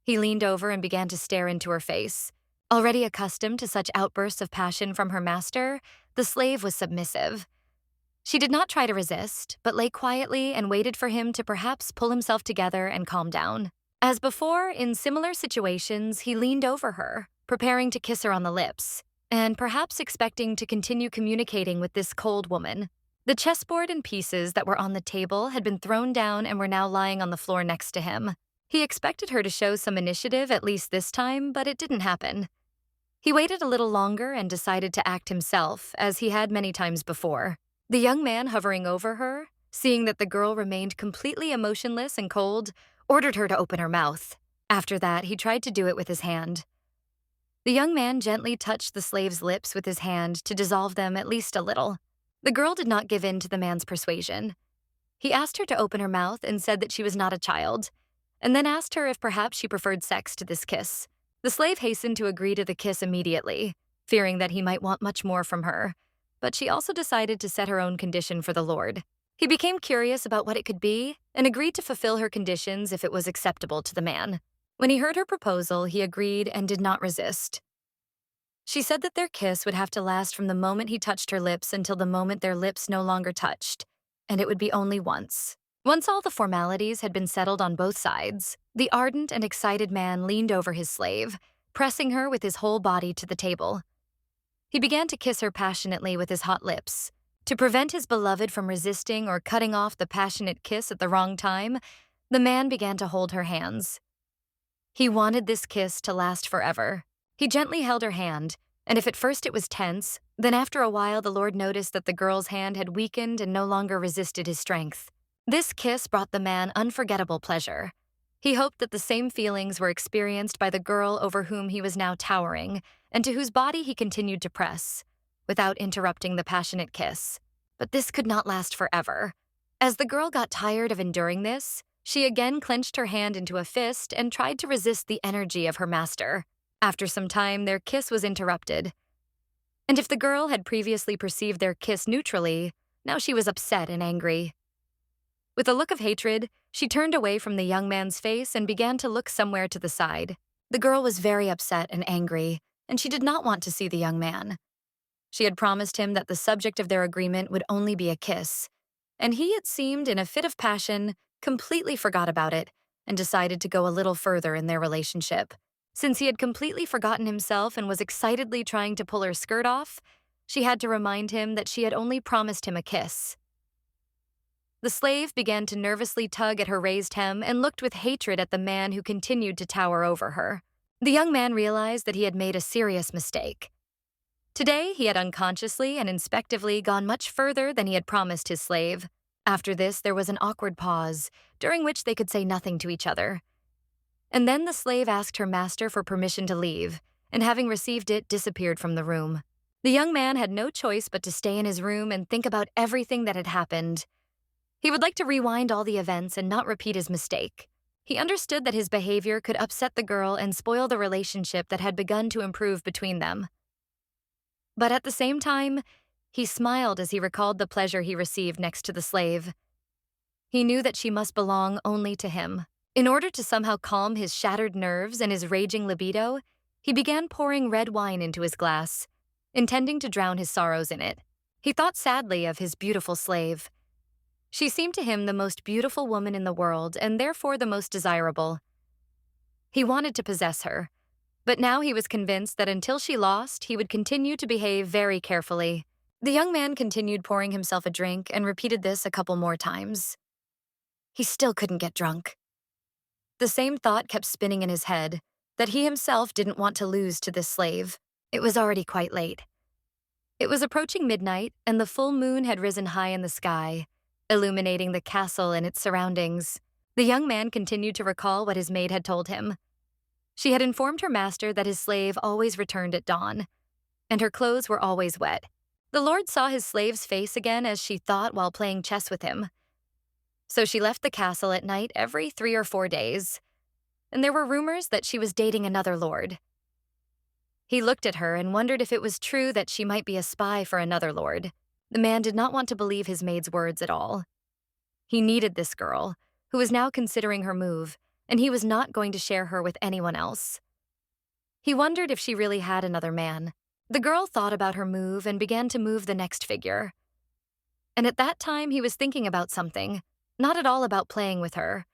He leaned over and began to stare into her face. Already accustomed to such outbursts of passion from her master, the slave was submissive. She did not try to resist, but lay quietly and waited for him to perhaps pull himself together and calm down. As before, in similar situations, he leaned over her, preparing to kiss her on the lips, and perhaps expecting to continue communicating with this cold woman. The chessboard and pieces that were on the table had been thrown down and were now lying on the floor next to him. He expected her to show some initiative at least this time, but it didn't happen. He waited a little longer and decided to act himself, as he had many times before. The young man hovering over her, seeing that the girl remained completely emotionless and cold, ordered her to open her mouth. After that, he tried to do it with his hand. The young man gently touched the slave's lips with his hand to dissolve them at least a little. The girl did not give in to the man's persuasion. He asked her to open her mouth and said that she was not a child, and then asked her if perhaps she preferred sex to this kiss. The slave hastened to agree to the kiss immediately, fearing that he might want much more from her, but she also decided to set her own condition for the Lord. He became curious about what it could be and agreed to fulfill her conditions if it was acceptable to the man. When he heard her proposal, he agreed and did not resist. She said that their kiss would have to last from the moment he touched her lips until the moment their lips no longer touched, and it would be only once. Once all the formalities had been settled on both sides, the ardent and excited man leaned over his slave, pressing her with his whole body to the table. He began to kiss her passionately with his hot lips. To prevent his beloved from resisting or cutting off the passionate kiss at the wrong time, the man began to hold her hands. He wanted this kiss to last forever. He gently held her hand, and if at first it was tense, then after a while the Lord noticed that the girl's hand had weakened and no longer resisted his strength. This kiss brought the man unforgettable pleasure. He hoped that the same feelings were experienced by the girl over whom he was now towering, and to whose body he continued to press, without interrupting the passionate kiss. But this could not last forever. As the girl got tired of enduring this, she again clenched her hand into a fist and tried to resist the energy of her master. After some time, their kiss was interrupted. And if the girl had previously perceived their kiss neutrally, now she was upset and angry. With a look of hatred, she turned away from the young man's face and began to look somewhere to the side. The girl was very upset and angry, and she did not want to see the young man. She had promised him that the subject of their agreement would only be a kiss, and he, it seemed, in a fit of passion, completely forgot about it and decided to go a little further in their relationship. Since he had completely forgotten himself and was excitedly trying to pull her skirt off, she had to remind him that she had only promised him a kiss. The slave began to nervously tug at her raised hem and looked with hatred at the man who continued to tower over her. The young man realized that he had made a serious mistake. Today, he had unconsciously and inspectively gone much further than he had promised his slave. After this, there was an awkward pause, during which they could say nothing to each other. And then the slave asked her master for permission to leave, and having received it, disappeared from the room. The young man had no choice but to stay in his room and think about everything that had happened. He would like to rewind all the events and not repeat his mistake. He understood that his behavior could upset the girl and spoil the relationship that had begun to improve between them. But at the same time, he smiled as he recalled the pleasure he received next to the slave. He knew that she must belong only to him. In order to somehow calm his shattered nerves and his raging libido, he began pouring red wine into his glass, intending to drown his sorrows in it. He thought sadly of his beautiful slave. She seemed to him the most beautiful woman in the world and therefore the most desirable. He wanted to possess her, but now he was convinced that until she lost, he would continue to behave very carefully. The young man continued pouring himself a drink and repeated this a couple more times. He still couldn't get drunk. The same thought kept spinning in his head, that he himself didn't want to lose to this slave. It was already quite late. It was approaching midnight, and the full moon had risen high in the sky, illuminating the castle and its surroundings. The young man continued to recall what his maid had told him. She had informed her master that his slave always returned at dawn, and her clothes were always wet. The Lord saw his slave's face again as she thought while playing chess with him. So she left the castle at night every 3 or 4 days, and there were rumors that she was dating another lord. He looked at her and wondered if it was true that she might be a spy for another lord. The man did not want to believe his maid's words at all. He needed this girl, who was now considering her move, and he was not going to share her with anyone else. He wondered if she really had another man. The girl thought about her move and began to move the next figure. And at that time, he was thinking about something, not at all about playing with her,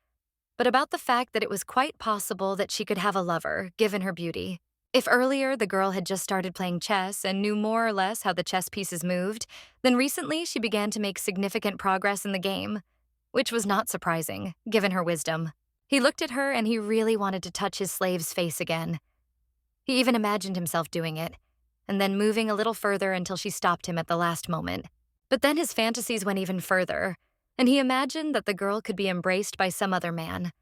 but about the fact that it was quite possible that she could have a lover, given her beauty. If earlier the girl had just started playing chess and knew more or less how the chess pieces moved, then recently she began to make significant progress in the game, which was not surprising, given her wisdom. He looked at her and he really wanted to touch his slave's face again. He even imagined himself doing it, and then moving a little further until she stopped him at the last moment. But then his fantasies went even further, and he imagined that the girl could be embraced by some other man.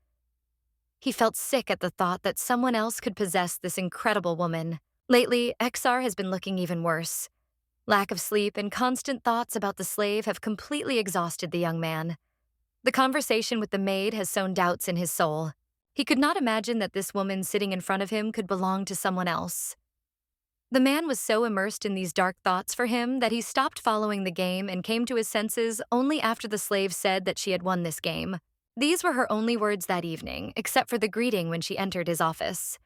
He felt sick at the thought that someone else could possess this incredible woman. Lately, XR has been looking even worse. Lack of sleep and constant thoughts about the slave have completely exhausted the young man. The conversation with the maid has sown doubts in his soul. He could not imagine that this woman sitting in front of him could belong to someone else. The man was so immersed in these dark thoughts for him that he stopped following the game and came to his senses only after the slave said that she had won this game. These were her only words that evening, except for the greeting when she entered his office.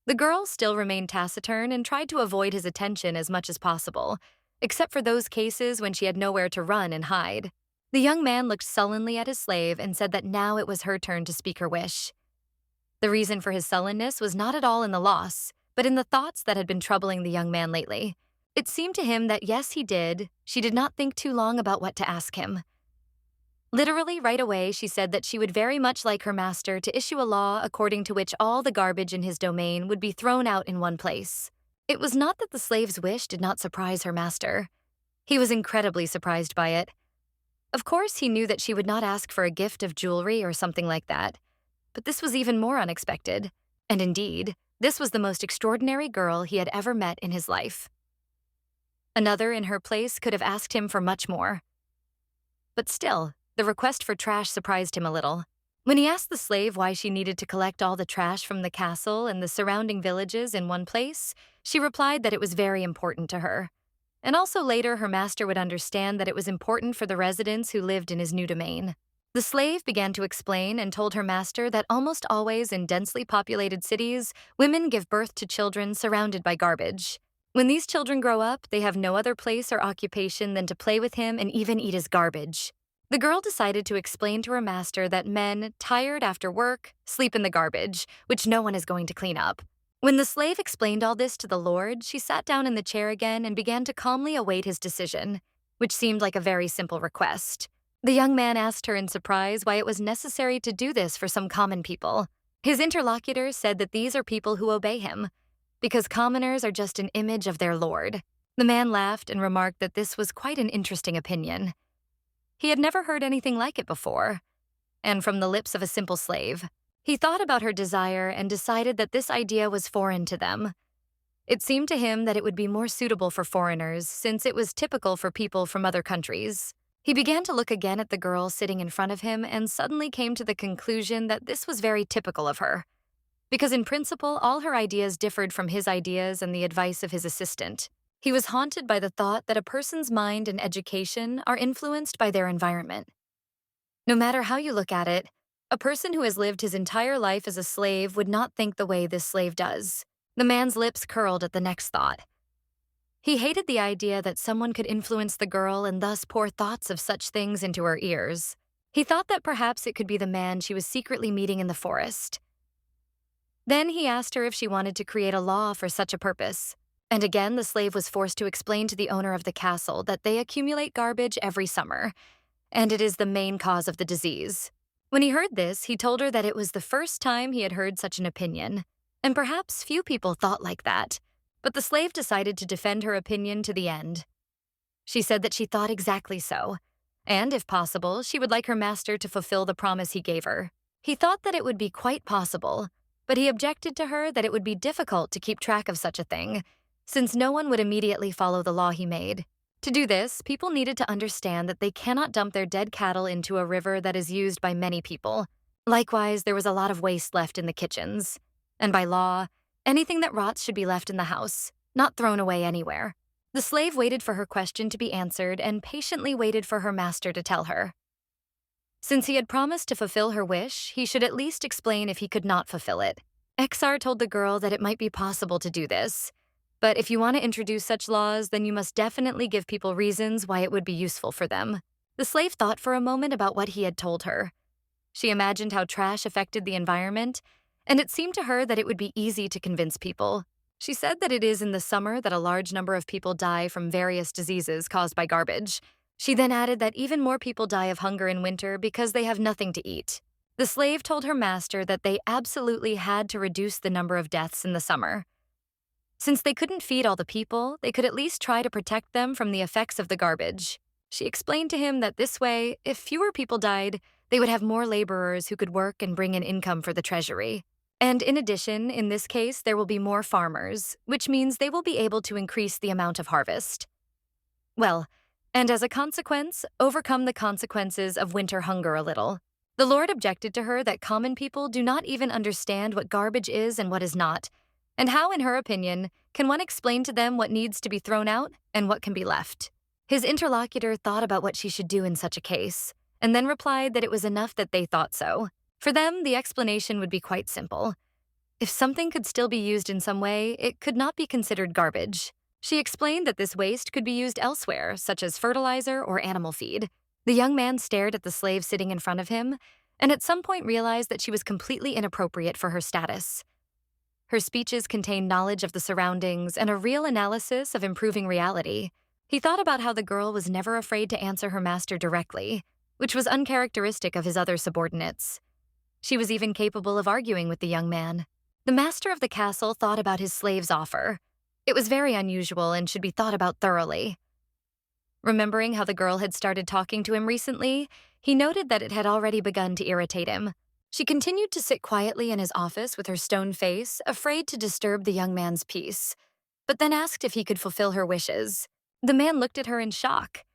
The girl still remained taciturn and tried to avoid his attention as much as possible, except for those cases when she had nowhere to run and hide. The young man looked sullenly at his slave and said that now it was her turn to speak her wish. The reason for his sullenness was not at all in the loss, but in the thoughts that had been troubling the young man lately. It seemed to him that yes, he did. She did not think too long about what to ask him. Literally, right away, she said that she would very much like her master to issue a law according to which all the garbage in his domain would be thrown out in one place. It was not that the slave's wish did not surprise her master. He was incredibly surprised by it. Of course, he knew that she would not ask for a gift of jewelry or something like that. But this was even more unexpected. And indeed, this was the most extraordinary girl he had ever met in his life. Another in her place could have asked him for much more. But still, the request for trash surprised him a little. When he asked the slave why she needed to collect all the trash from the castle and the surrounding villages in one place, she replied that it was very important to her. And also later, her master would understand that it was important for the residents who lived in his new domain. The slave began to explain and told her master that almost always in densely populated cities, women give birth to children surrounded by garbage. When these children grow up, they have no other place or occupation than to play with him and even eat his garbage. The girl decided to explain to her master that men, tired after work, sleep in the garbage, which no one is going to clean up. When the slave explained all this to the lord, she sat down in the chair again and began to calmly await his decision, which seemed like a very simple request. The young man asked her in surprise why it was necessary to do this for some common people. His interlocutor said that these are people who obey him, because commoners are just an image of their lord. The man laughed and remarked that this was quite an interesting opinion. He had never heard anything like it before, and from the lips of a simple slave. He thought about her desire and decided that this idea was foreign to them. It seemed to him that it would be more suitable for foreigners, since it was typical for people from other countries. He began to look again at the girl sitting in front of him and suddenly came to the conclusion that this was very typical of her, because in principle, all her ideas differed from his ideas and the advice of his assistant. He was haunted by the thought that a person's mind and education are influenced by their environment. No matter how you look at it, a person who has lived his entire life as a slave would not think the way this slave does. The man's lips curled at the next thought. He hated the idea that someone could influence the girl and thus pour thoughts of such things into her ears. He thought that perhaps it could be the man she was secretly meeting in the forest. Then he asked her if she wanted to create a law for such a purpose. And again, the slave was forced to explain to the owner of the castle that they accumulate garbage every summer, and it is the main cause of the disease. When he heard this, he told her that it was the first time he had heard such an opinion, and perhaps few people thought like that, but the slave decided to defend her opinion to the end. She said that she thought exactly so, and if possible, she would like her master to fulfill the promise he gave her. He thought that it would be quite possible, but he objected to her that it would be difficult to keep track of such a thing, since no one would immediately follow the law he made. To do this, people needed to understand that they cannot dump their dead cattle into a river that is used by many people. Likewise, there was a lot of waste left in the kitchens. And by law, anything that rots should be left in the house, not thrown away anywhere. The slave waited for her question to be answered and patiently waited for her master to tell her. Since he had promised to fulfill her wish, he should at least explain if he could not fulfill it. XR told the girl that it might be possible to do this, but if you want to introduce such laws, then you must definitely give people reasons why it would be useful for them. The slave thought for a moment about what he had told her. She imagined how trash affected the environment, and it seemed to her that it would be easy to convince people. She said that it is in the summer that a large number of people die from various diseases caused by garbage. She then added that even more people die of hunger in winter because they have nothing to eat. The slave told her master that they absolutely had to reduce the number of deaths in the summer. Since they couldn't feed all the people, they could at least try to protect them from the effects of the garbage. She explained to him that this way, if fewer people died, they would have more laborers who could work and bring in income for the treasury. And in addition, in this case, there will be more farmers, which means they will be able to increase the amount of harvest. Well, and as a consequence, overcome the consequences of winter hunger a little. The Lord objected to her that common people do not even understand what garbage is and what is not, and how, in her opinion, can one explain to them what needs to be thrown out and what can be left. His interlocutor thought about what she should do in such a case, and then replied that it was enough that they thought so. For them, the explanation would be quite simple. If something could still be used in some way, it could not be considered garbage. She explained that this waste could be used elsewhere, such as fertilizer or animal feed. The young man stared at the slave sitting in front of him, and at some point realized that she was completely inappropriate for her status. Her speeches contained knowledge of the surroundings and a real analysis of improving reality. He thought about how the girl was never afraid to answer her master directly, which was uncharacteristic of his other subordinates. She was even capable of arguing with the young man. The master of the castle thought about his slave's offer. It was very unusual and should be thought about thoroughly. Remembering how the girl had started talking to him recently, he noted that it had already begun to irritate him. She continued to sit quietly in his office with her stone face, afraid to disturb the young man's peace, but then asked if he could fulfill her wishes. The man looked at her in shock.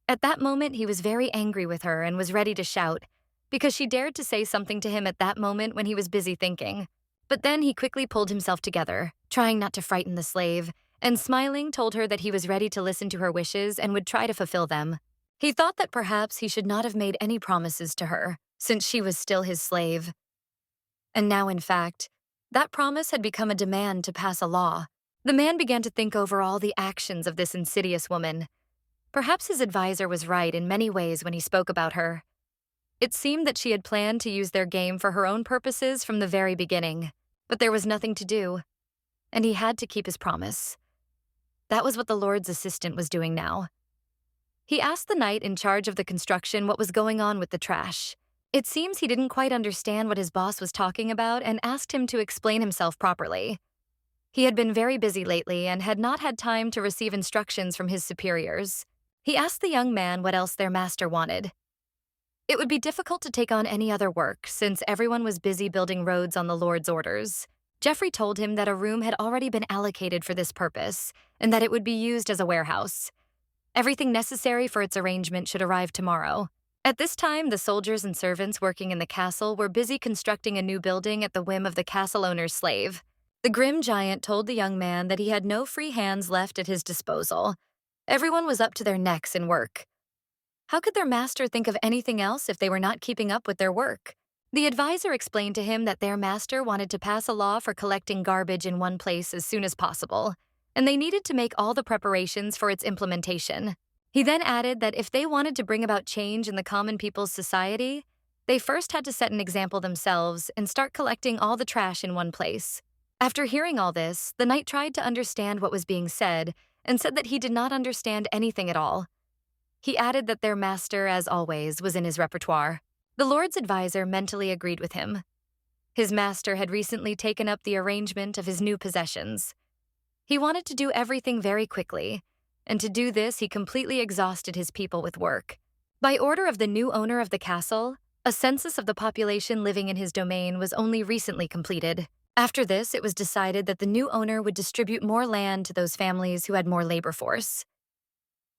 At that moment, he was very angry with her and was ready to shout, because she dared to say something to him at that moment when he was busy thinking. But then he quickly pulled himself together, trying not to frighten the slave, and smiling told her that he was ready to listen to her wishes and would try to fulfill them. He thought that perhaps he should not have made any promises to her, since she was still his slave. And now, in fact, that promise had become a demand to pass a law. The man began to think over all the actions of this insidious woman. Perhaps his advisor was right in many ways when he spoke about her. It seemed that she had planned to use their game for her own purposes from the very beginning, but there was nothing to do, and he had to keep his promise. That was what the Lord's assistant was doing now. He asked the knight in charge of the construction what was going on with the trash. It seems he didn't quite understand what his boss was talking about and asked him to explain himself properly. He had been very busy lately and had not had time to receive instructions from his superiors. He asked the young man what else their master wanted. It would be difficult to take on any other work since everyone was busy building roads on the Lord's orders. Geoffrey told him that a room had already been allocated for this purpose and that it would be used as a warehouse. Everything necessary for its arrangement should arrive tomorrow. At this time, the soldiers and servants working in the castle were busy constructing a new building at the whim of the castle owner's slave. The grim giant told the young man that he had no free hands left at his disposal. Everyone was up to their necks in work. How could their master think of anything else if they were not keeping up with their work? The advisor explained to him that their master wanted to pass a law for collecting garbage in one place as soon as possible, and they needed to make all the preparations for its implementation. He then added that if they wanted to bring about change in the common people's society, they first had to set an example themselves and start collecting all the trash in one place. After hearing all this, the knight tried to understand what was being said and said that he did not understand anything at all. He added that their master, as always, was in his repertoire. The Lord's advisor mentally agreed with him. His master had recently taken up the arrangement of his new possessions. He wanted to do everything very quickly, and to do this he completely exhausted his people with work. By order of the new owner of the castle, a census of the population living in his domain was only recently completed. After this, it was decided that the new owner would distribute more land to those families who had more labor force.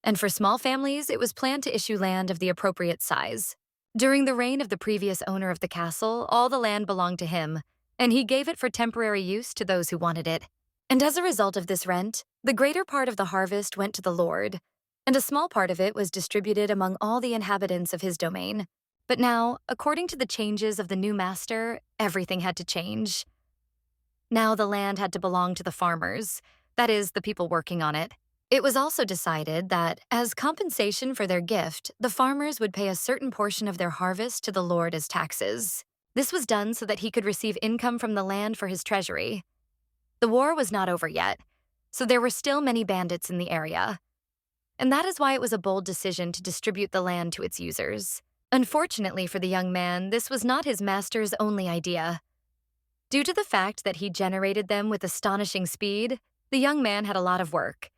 And for small families, it was planned to issue land of the appropriate size. During the reign of the previous owner of the castle, all the land belonged to him, and he gave it for temporary use to those who wanted it. And as a result of this rent, the greater part of the harvest went to the Lord, and a small part of it was distributed among all the inhabitants of his domain. But now, according to the changes of the new master, everything had to change. Now the land had to belong to the farmers, that is, the people working on it. It was also decided that, as compensation for their gift, the farmers would pay a certain portion of their harvest to the Lord as taxes. This was done so that he could receive income from the land for his treasury. The war was not over yet, so there were still many bandits in the area. And that is why it was a bold decision to distribute the land to its users. Unfortunately for the young man, this was not his master's only idea. Due to the fact that he generated them with astonishing speed, The young man had a lot of work,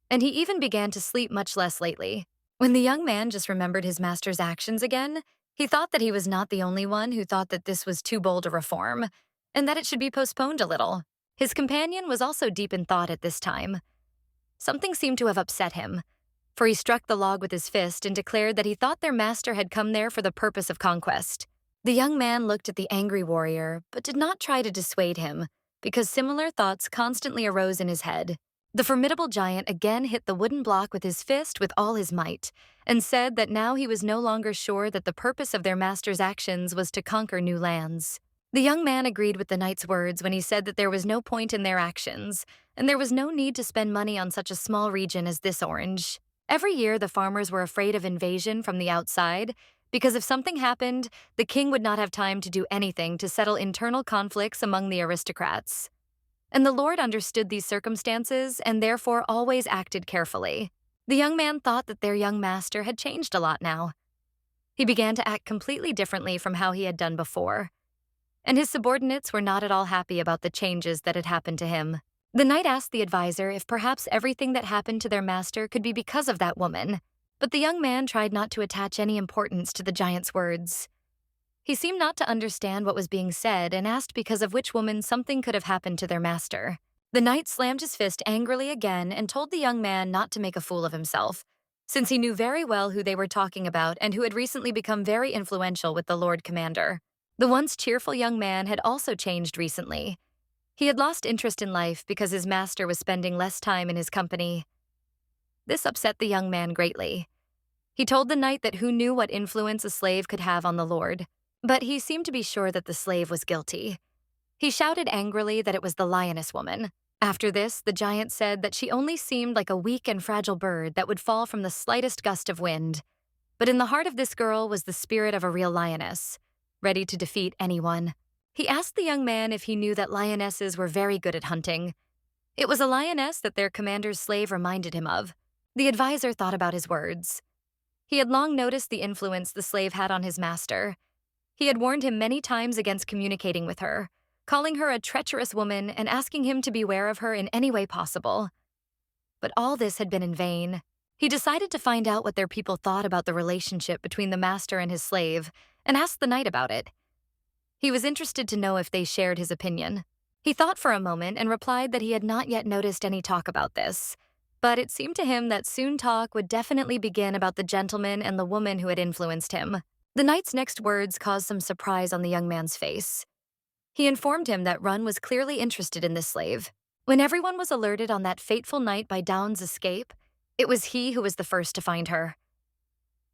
and he even began to sleep much less lately. When the young man just remembered his master's actions again, he thought that he was not the only one who thought that this was too bold a reform, and that it should be postponed a little. His companion was also deep in thought at this time. Something seemed to have upset him, for he struck the log with his fist and declared that he thought their master had come there for the purpose of conquest. The young man looked at the angry warrior, but did not try to dissuade him, because similar thoughts constantly arose in his head. The formidable giant again hit the wooden block with his fist with all his might, and said that now he was no longer sure that the purpose of their master's actions was to conquer new lands. The young man agreed with the knight's words when he said that there was no point in their actions, and there was no need to spend money on such a small region as this orange. Every year, the farmers were afraid of invasion from the outside, because if something happened, the king would not have time to do anything to settle internal conflicts among the aristocrats. And the lord understood these circumstances and therefore always acted carefully. The young man thought that their young master had changed a lot now. He began to act completely differently from how he had done before, and his subordinates were not at all happy about the changes that had happened to him. The knight asked the advisor if perhaps everything that happened to their master could be because of that woman, but the young man tried not to attach any importance to the giant's words. He seemed not to understand what was being said and asked because of which woman something could have happened to their master. The knight slammed his fist angrily again and told the young man not to make a fool of himself, since he knew very well who they were talking about and who had recently become very influential with the Lord Commander. The once cheerful young man had also changed recently. He had lost interest in life because his master was spending less time in his company. This upset the young man greatly. He told the knight that who knew what influence a slave could have on the lord, but he seemed to be sure that the slave was guilty. He shouted angrily that it was the lioness woman. After this, the giant said that she only seemed like a weak and fragile bird that would fall from the slightest gust of wind. But in the heart of this girl was the spirit of a real lioness, ready to defeat anyone. He asked the young man if he knew that lionesses were very good at hunting. It was a lioness that their commander's slave reminded him of. The advisor thought about his words. He had long noticed the influence the slave had on his master. He had warned him many times against communicating with her, calling her a treacherous woman and asking him to beware of her in any way possible. But all this had been in vain. He decided to find out what their people thought about the relationship between the master and his slave, and asked the knight about it. He was interested to know if they shared his opinion. He thought for a moment and replied that he had not yet noticed any talk about this, but it seemed to him that soon talk would definitely begin about the gentleman and the woman who had influenced him. The knight's next words caused some surprise on the young man's face. He informed him that Run was clearly interested in this slave. When everyone was alerted on that fateful night by Down's escape, it was he who was the first to find her.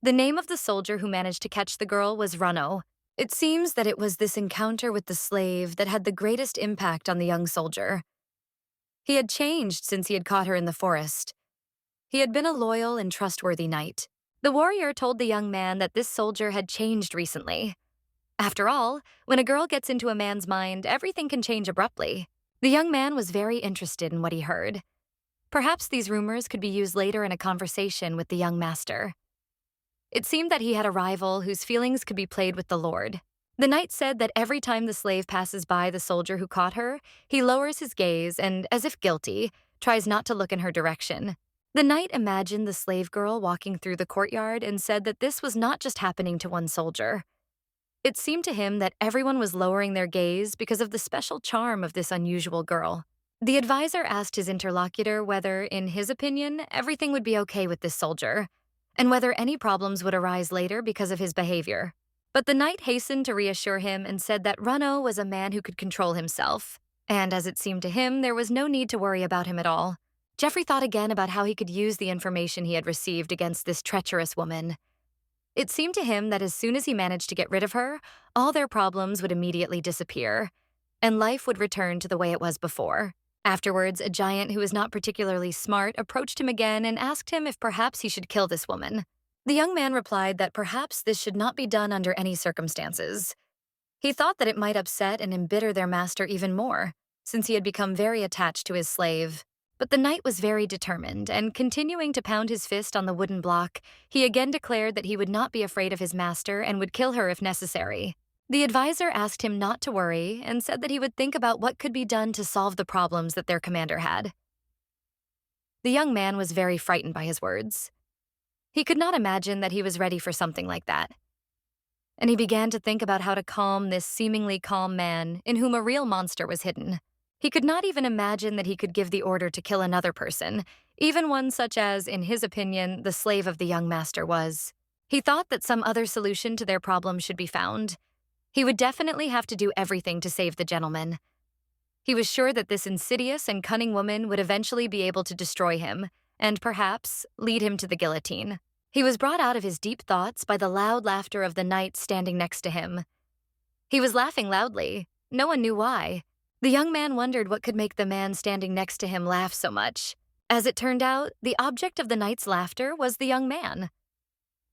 The name of the soldier who managed to catch the girl was Runno. It seems that it was this encounter with the slave that had the greatest impact on the young soldier. He had changed since he had caught her in the forest. He had been a loyal and trustworthy knight. The warrior told the young man that this soldier had changed recently. After all, when a girl gets into a man's mind, everything can change abruptly. The young man was very interested in what he heard. Perhaps these rumors could be used later in a conversation with the young master. It seemed that he had a rival whose feelings could be played with the lord. The knight said that every time the slave passes by the soldier who caught her, he lowers his gaze and, as if guilty, tries not to look in her direction. The knight imagined the slave girl walking through the courtyard and said that this was not just happening to one soldier. It seemed to him that everyone was lowering their gaze because of the special charm of this unusual girl. The advisor asked his interlocutor whether, in his opinion, everything would be okay with this soldier, and whether any problems would arise later because of his behavior. But the knight hastened to reassure him and said that Runno was a man who could control himself, and as it seemed to him, there was no need to worry about him at all. Geoffrey thought again about how he could use the information he had received against this treacherous woman. It seemed to him that as soon as he managed to get rid of her, all their problems would immediately disappear, and life would return to the way it was before. Afterwards, a giant who was not particularly smart approached him again and asked him if perhaps he should kill this woman. The young man replied that perhaps this should not be done under any circumstances. He thought that it might upset and embitter their master even more, since he had become very attached to his slave. But the knight was very determined, and continuing to pound his fist on the wooden block, he again declared that he would not be afraid of his master and would kill her if necessary. The advisor asked him not to worry and said that he would think about what could be done to solve the problems that their commander had. The young man was very frightened by his words. He could not imagine that he was ready for something like that. And he began to think about how to calm this seemingly calm man in whom a real monster was hidden. He could not even imagine that he could give the order to kill another person, even one such as, in his opinion, the slave of the young master was. He thought that some other solution to their problem should be found. He would definitely have to do everything to save the gentleman. He was sure that this insidious and cunning woman would eventually be able to destroy him, and perhaps lead him to the guillotine. He was brought out of his deep thoughts by the loud laughter of the knight standing next to him. He was laughing loudly. No one knew why. The young man wondered what could make the man standing next to him laugh so much. As it turned out, the object of the knight's laughter was the young man.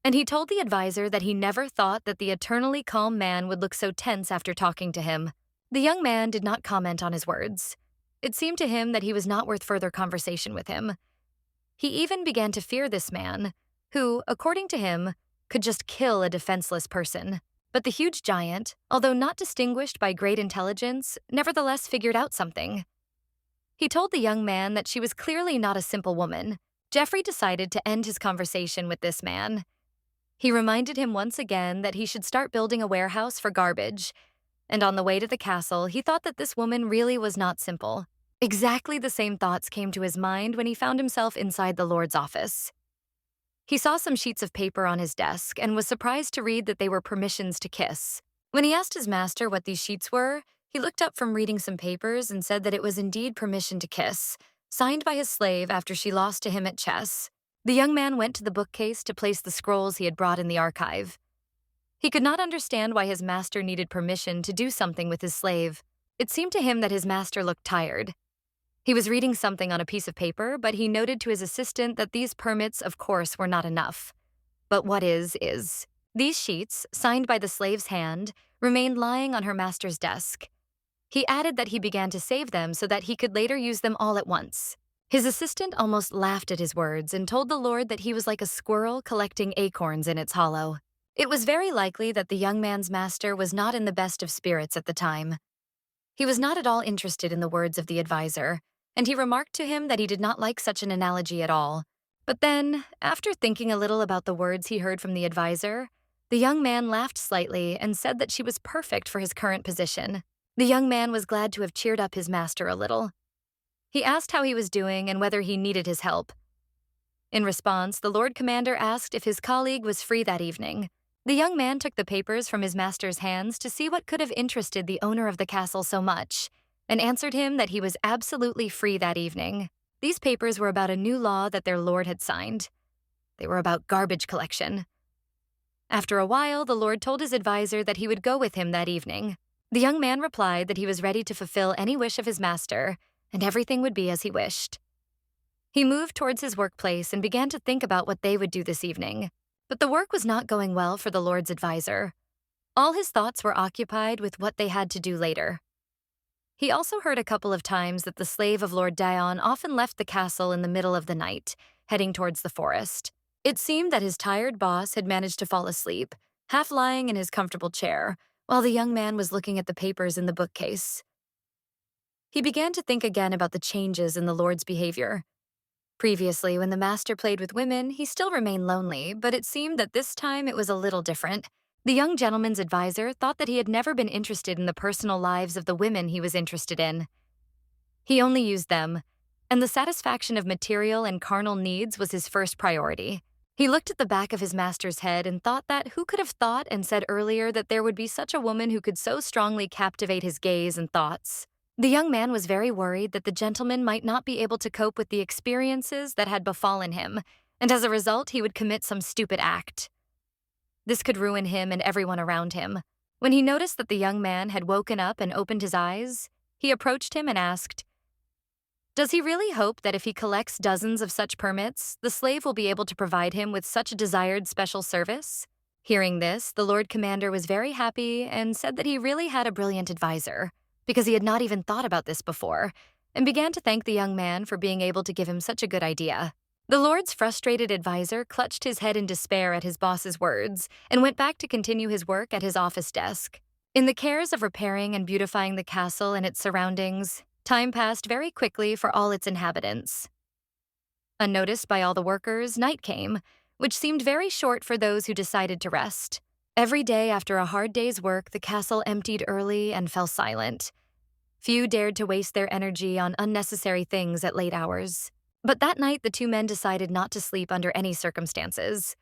And he told the advisor that he never thought that the eternally calm man would look so tense after talking to him. The young man did not comment on his words. It seemed to him that he was not worth further conversation with him. He even began to fear this man, who, according to him, could just kill a defenseless person. But the huge giant, although not distinguished by great intelligence, nevertheless figured out something. He told the young man that she was clearly not a simple woman. Geoffrey decided to end his conversation with this man. He reminded him once again that he should start building a warehouse for garbage, and on the way to the castle, he thought that this woman really was not simple. Exactly the same thoughts came to his mind when he found himself inside the Lord's office. He saw some sheets of paper on his desk and was surprised to read that they were permissions to kiss. When he asked his master what these sheets were, he looked up from reading some papers and said that it was indeed permission to kiss, signed by his slave after she lost to him at chess. The young man went to the bookcase to place the scrolls he had brought in the archive. He could not understand why his master needed permission to do something with his slave. It seemed to him that his master looked tired. He was reading something on a piece of paper, but he noted to his assistant that these permits, of course, were not enough. But what is. These sheets, signed by the slave's hand, remained lying on her master's desk. He added that he began to save them so that he could later use them all at once. His assistant almost laughed at his words and told the Lord that he was like a squirrel collecting acorns in its hollow. It was very likely that the young man's master was not in the best of spirits at the time. He was not at all interested in the words of the advisor, and he remarked to him that he did not like such an analogy at all. But then, after thinking a little about the words he heard from the advisor, the young man laughed slightly and said that she was perfect for his current position. The young man was glad to have cheered up his master a little. He asked how he was doing and whether he needed his help. In response, the Lord Commander asked if his colleague was free that evening. The young man took the papers from his master's hands to see what could have interested the owner of the castle so much, and answered him that he was absolutely free that evening. These papers were about a new law that their lord had signed. They were about garbage collection. After a while, the lord told his advisor that he would go with him that evening. The young man replied that he was ready to fulfill any wish of his master, and everything would be as he wished. He moved towards his workplace and began to think about what they would do this evening. But the work was not going well for the Lord's advisor. All his thoughts were occupied with what they had to do later. He also heard a couple of times that the slave of Lord Dion often left the castle in the middle of the night, heading towards the forest. It seemed that his tired boss had managed to fall asleep, half lying in his comfortable chair, while the young man was looking at the papers in the bookcase. He began to think again about the changes in the Lord's behavior. Previously, when the master played with women, he still remained lonely, but it seemed that this time it was a little different. The young gentleman's advisor thought that he had never been interested in the personal lives of the women he was interested in. He only used them, and the satisfaction of material and carnal needs was his first priority. He looked at the back of his master's head and thought that who could have thought and said earlier that there would be such a woman who could so strongly captivate his gaze and thoughts. The young man was very worried that the gentleman might not be able to cope with the experiences that had befallen him, and as a result, he would commit some stupid act. This could ruin him and everyone around him. When he noticed that the young man had woken up and opened his eyes, he approached him and asked, "Does he really hope that if he collects dozens of such permits, the slave will be able to provide him with such a desired special service?" Hearing this, the Lord Commander was very happy and said that he really had a brilliant advisor, because he had not even thought about this before, and began to thank the young man for being able to give him such a good idea. The Lord's frustrated advisor clutched his head in despair at his boss's words and went back to continue his work at his office desk. In the cares of repairing and beautifying the castle and its surroundings, time passed very quickly for all its inhabitants. Unnoticed by all the workers, night came, which seemed very short for those who decided to rest. Every day after a hard day's work, the castle emptied early and fell silent. Few dared to waste their energy on unnecessary things at late hours. But that night, the two men decided not to sleep under any circumstances.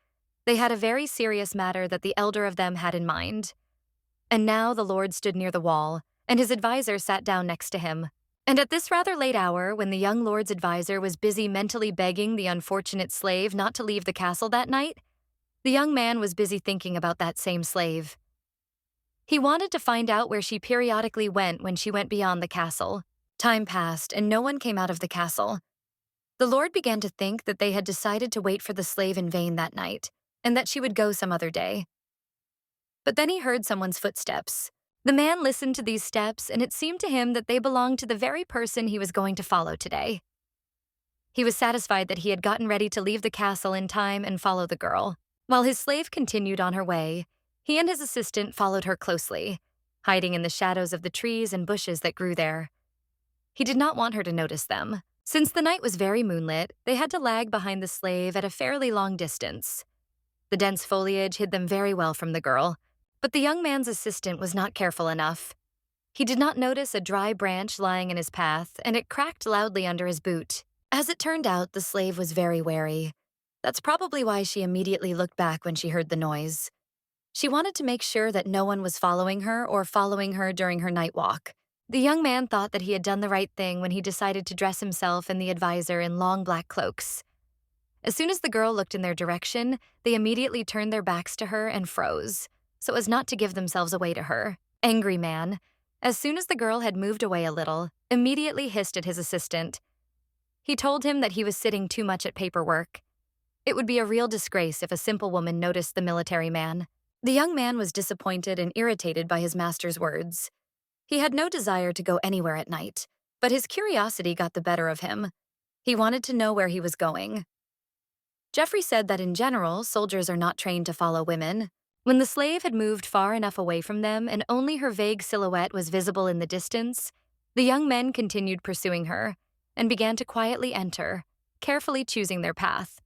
They had a very serious matter that the elder of them had in mind. And now the lord stood near the wall, and his advisor sat down next to him. And at this rather late hour, when the young lord's advisor was busy mentally begging the unfortunate slave not to leave the castle that night, the young man was busy thinking about that same slave. He wanted to find out where she periodically went when she went beyond the castle. Time passed, and no one came out of the castle. The lord began to think that they had decided to wait for the slave in vain that night, and that she would go some other day. But then he heard someone's footsteps. The man listened to these steps, and it seemed to him that they belonged to the very person he was going to follow today. He was satisfied that he had gotten ready to leave the castle in time and follow the girl. While his slave continued on her way, he and his assistant followed her closely, hiding in the shadows of the trees and bushes that grew there. He did not want her to notice them. Since the night was very moonlit, they had to lag behind the slave at a fairly long distance. The dense foliage hid them very well from the girl, but the young man's assistant was not careful enough. He did not notice a dry branch lying in his path, and it cracked loudly under his boot. As it turned out, the slave was very wary. That's probably why she immediately looked back when she heard the noise. She wanted to make sure that no one was following her or following her during her night walk. The young man thought that he had done the right thing when he decided to dress himself and the advisor in long black cloaks. As soon as the girl looked in their direction, they immediately turned their backs to her and froze, so as not to give themselves away to her. Angry man, as soon as the girl had moved away a little, immediately hissed at his assistant. He told him that he was sitting too much at paperwork. It would be a real disgrace if a simple woman noticed the military man. The young man was disappointed and irritated by his master's words. He had no desire to go anywhere at night, but his curiosity got the better of him. He wanted to know where he was going. Geoffrey said that in general, soldiers are not trained to follow women. When the slave had moved far enough away from them and only her vague silhouette was visible in the distance, the young men continued pursuing her and began to quietly enter, carefully choosing their path.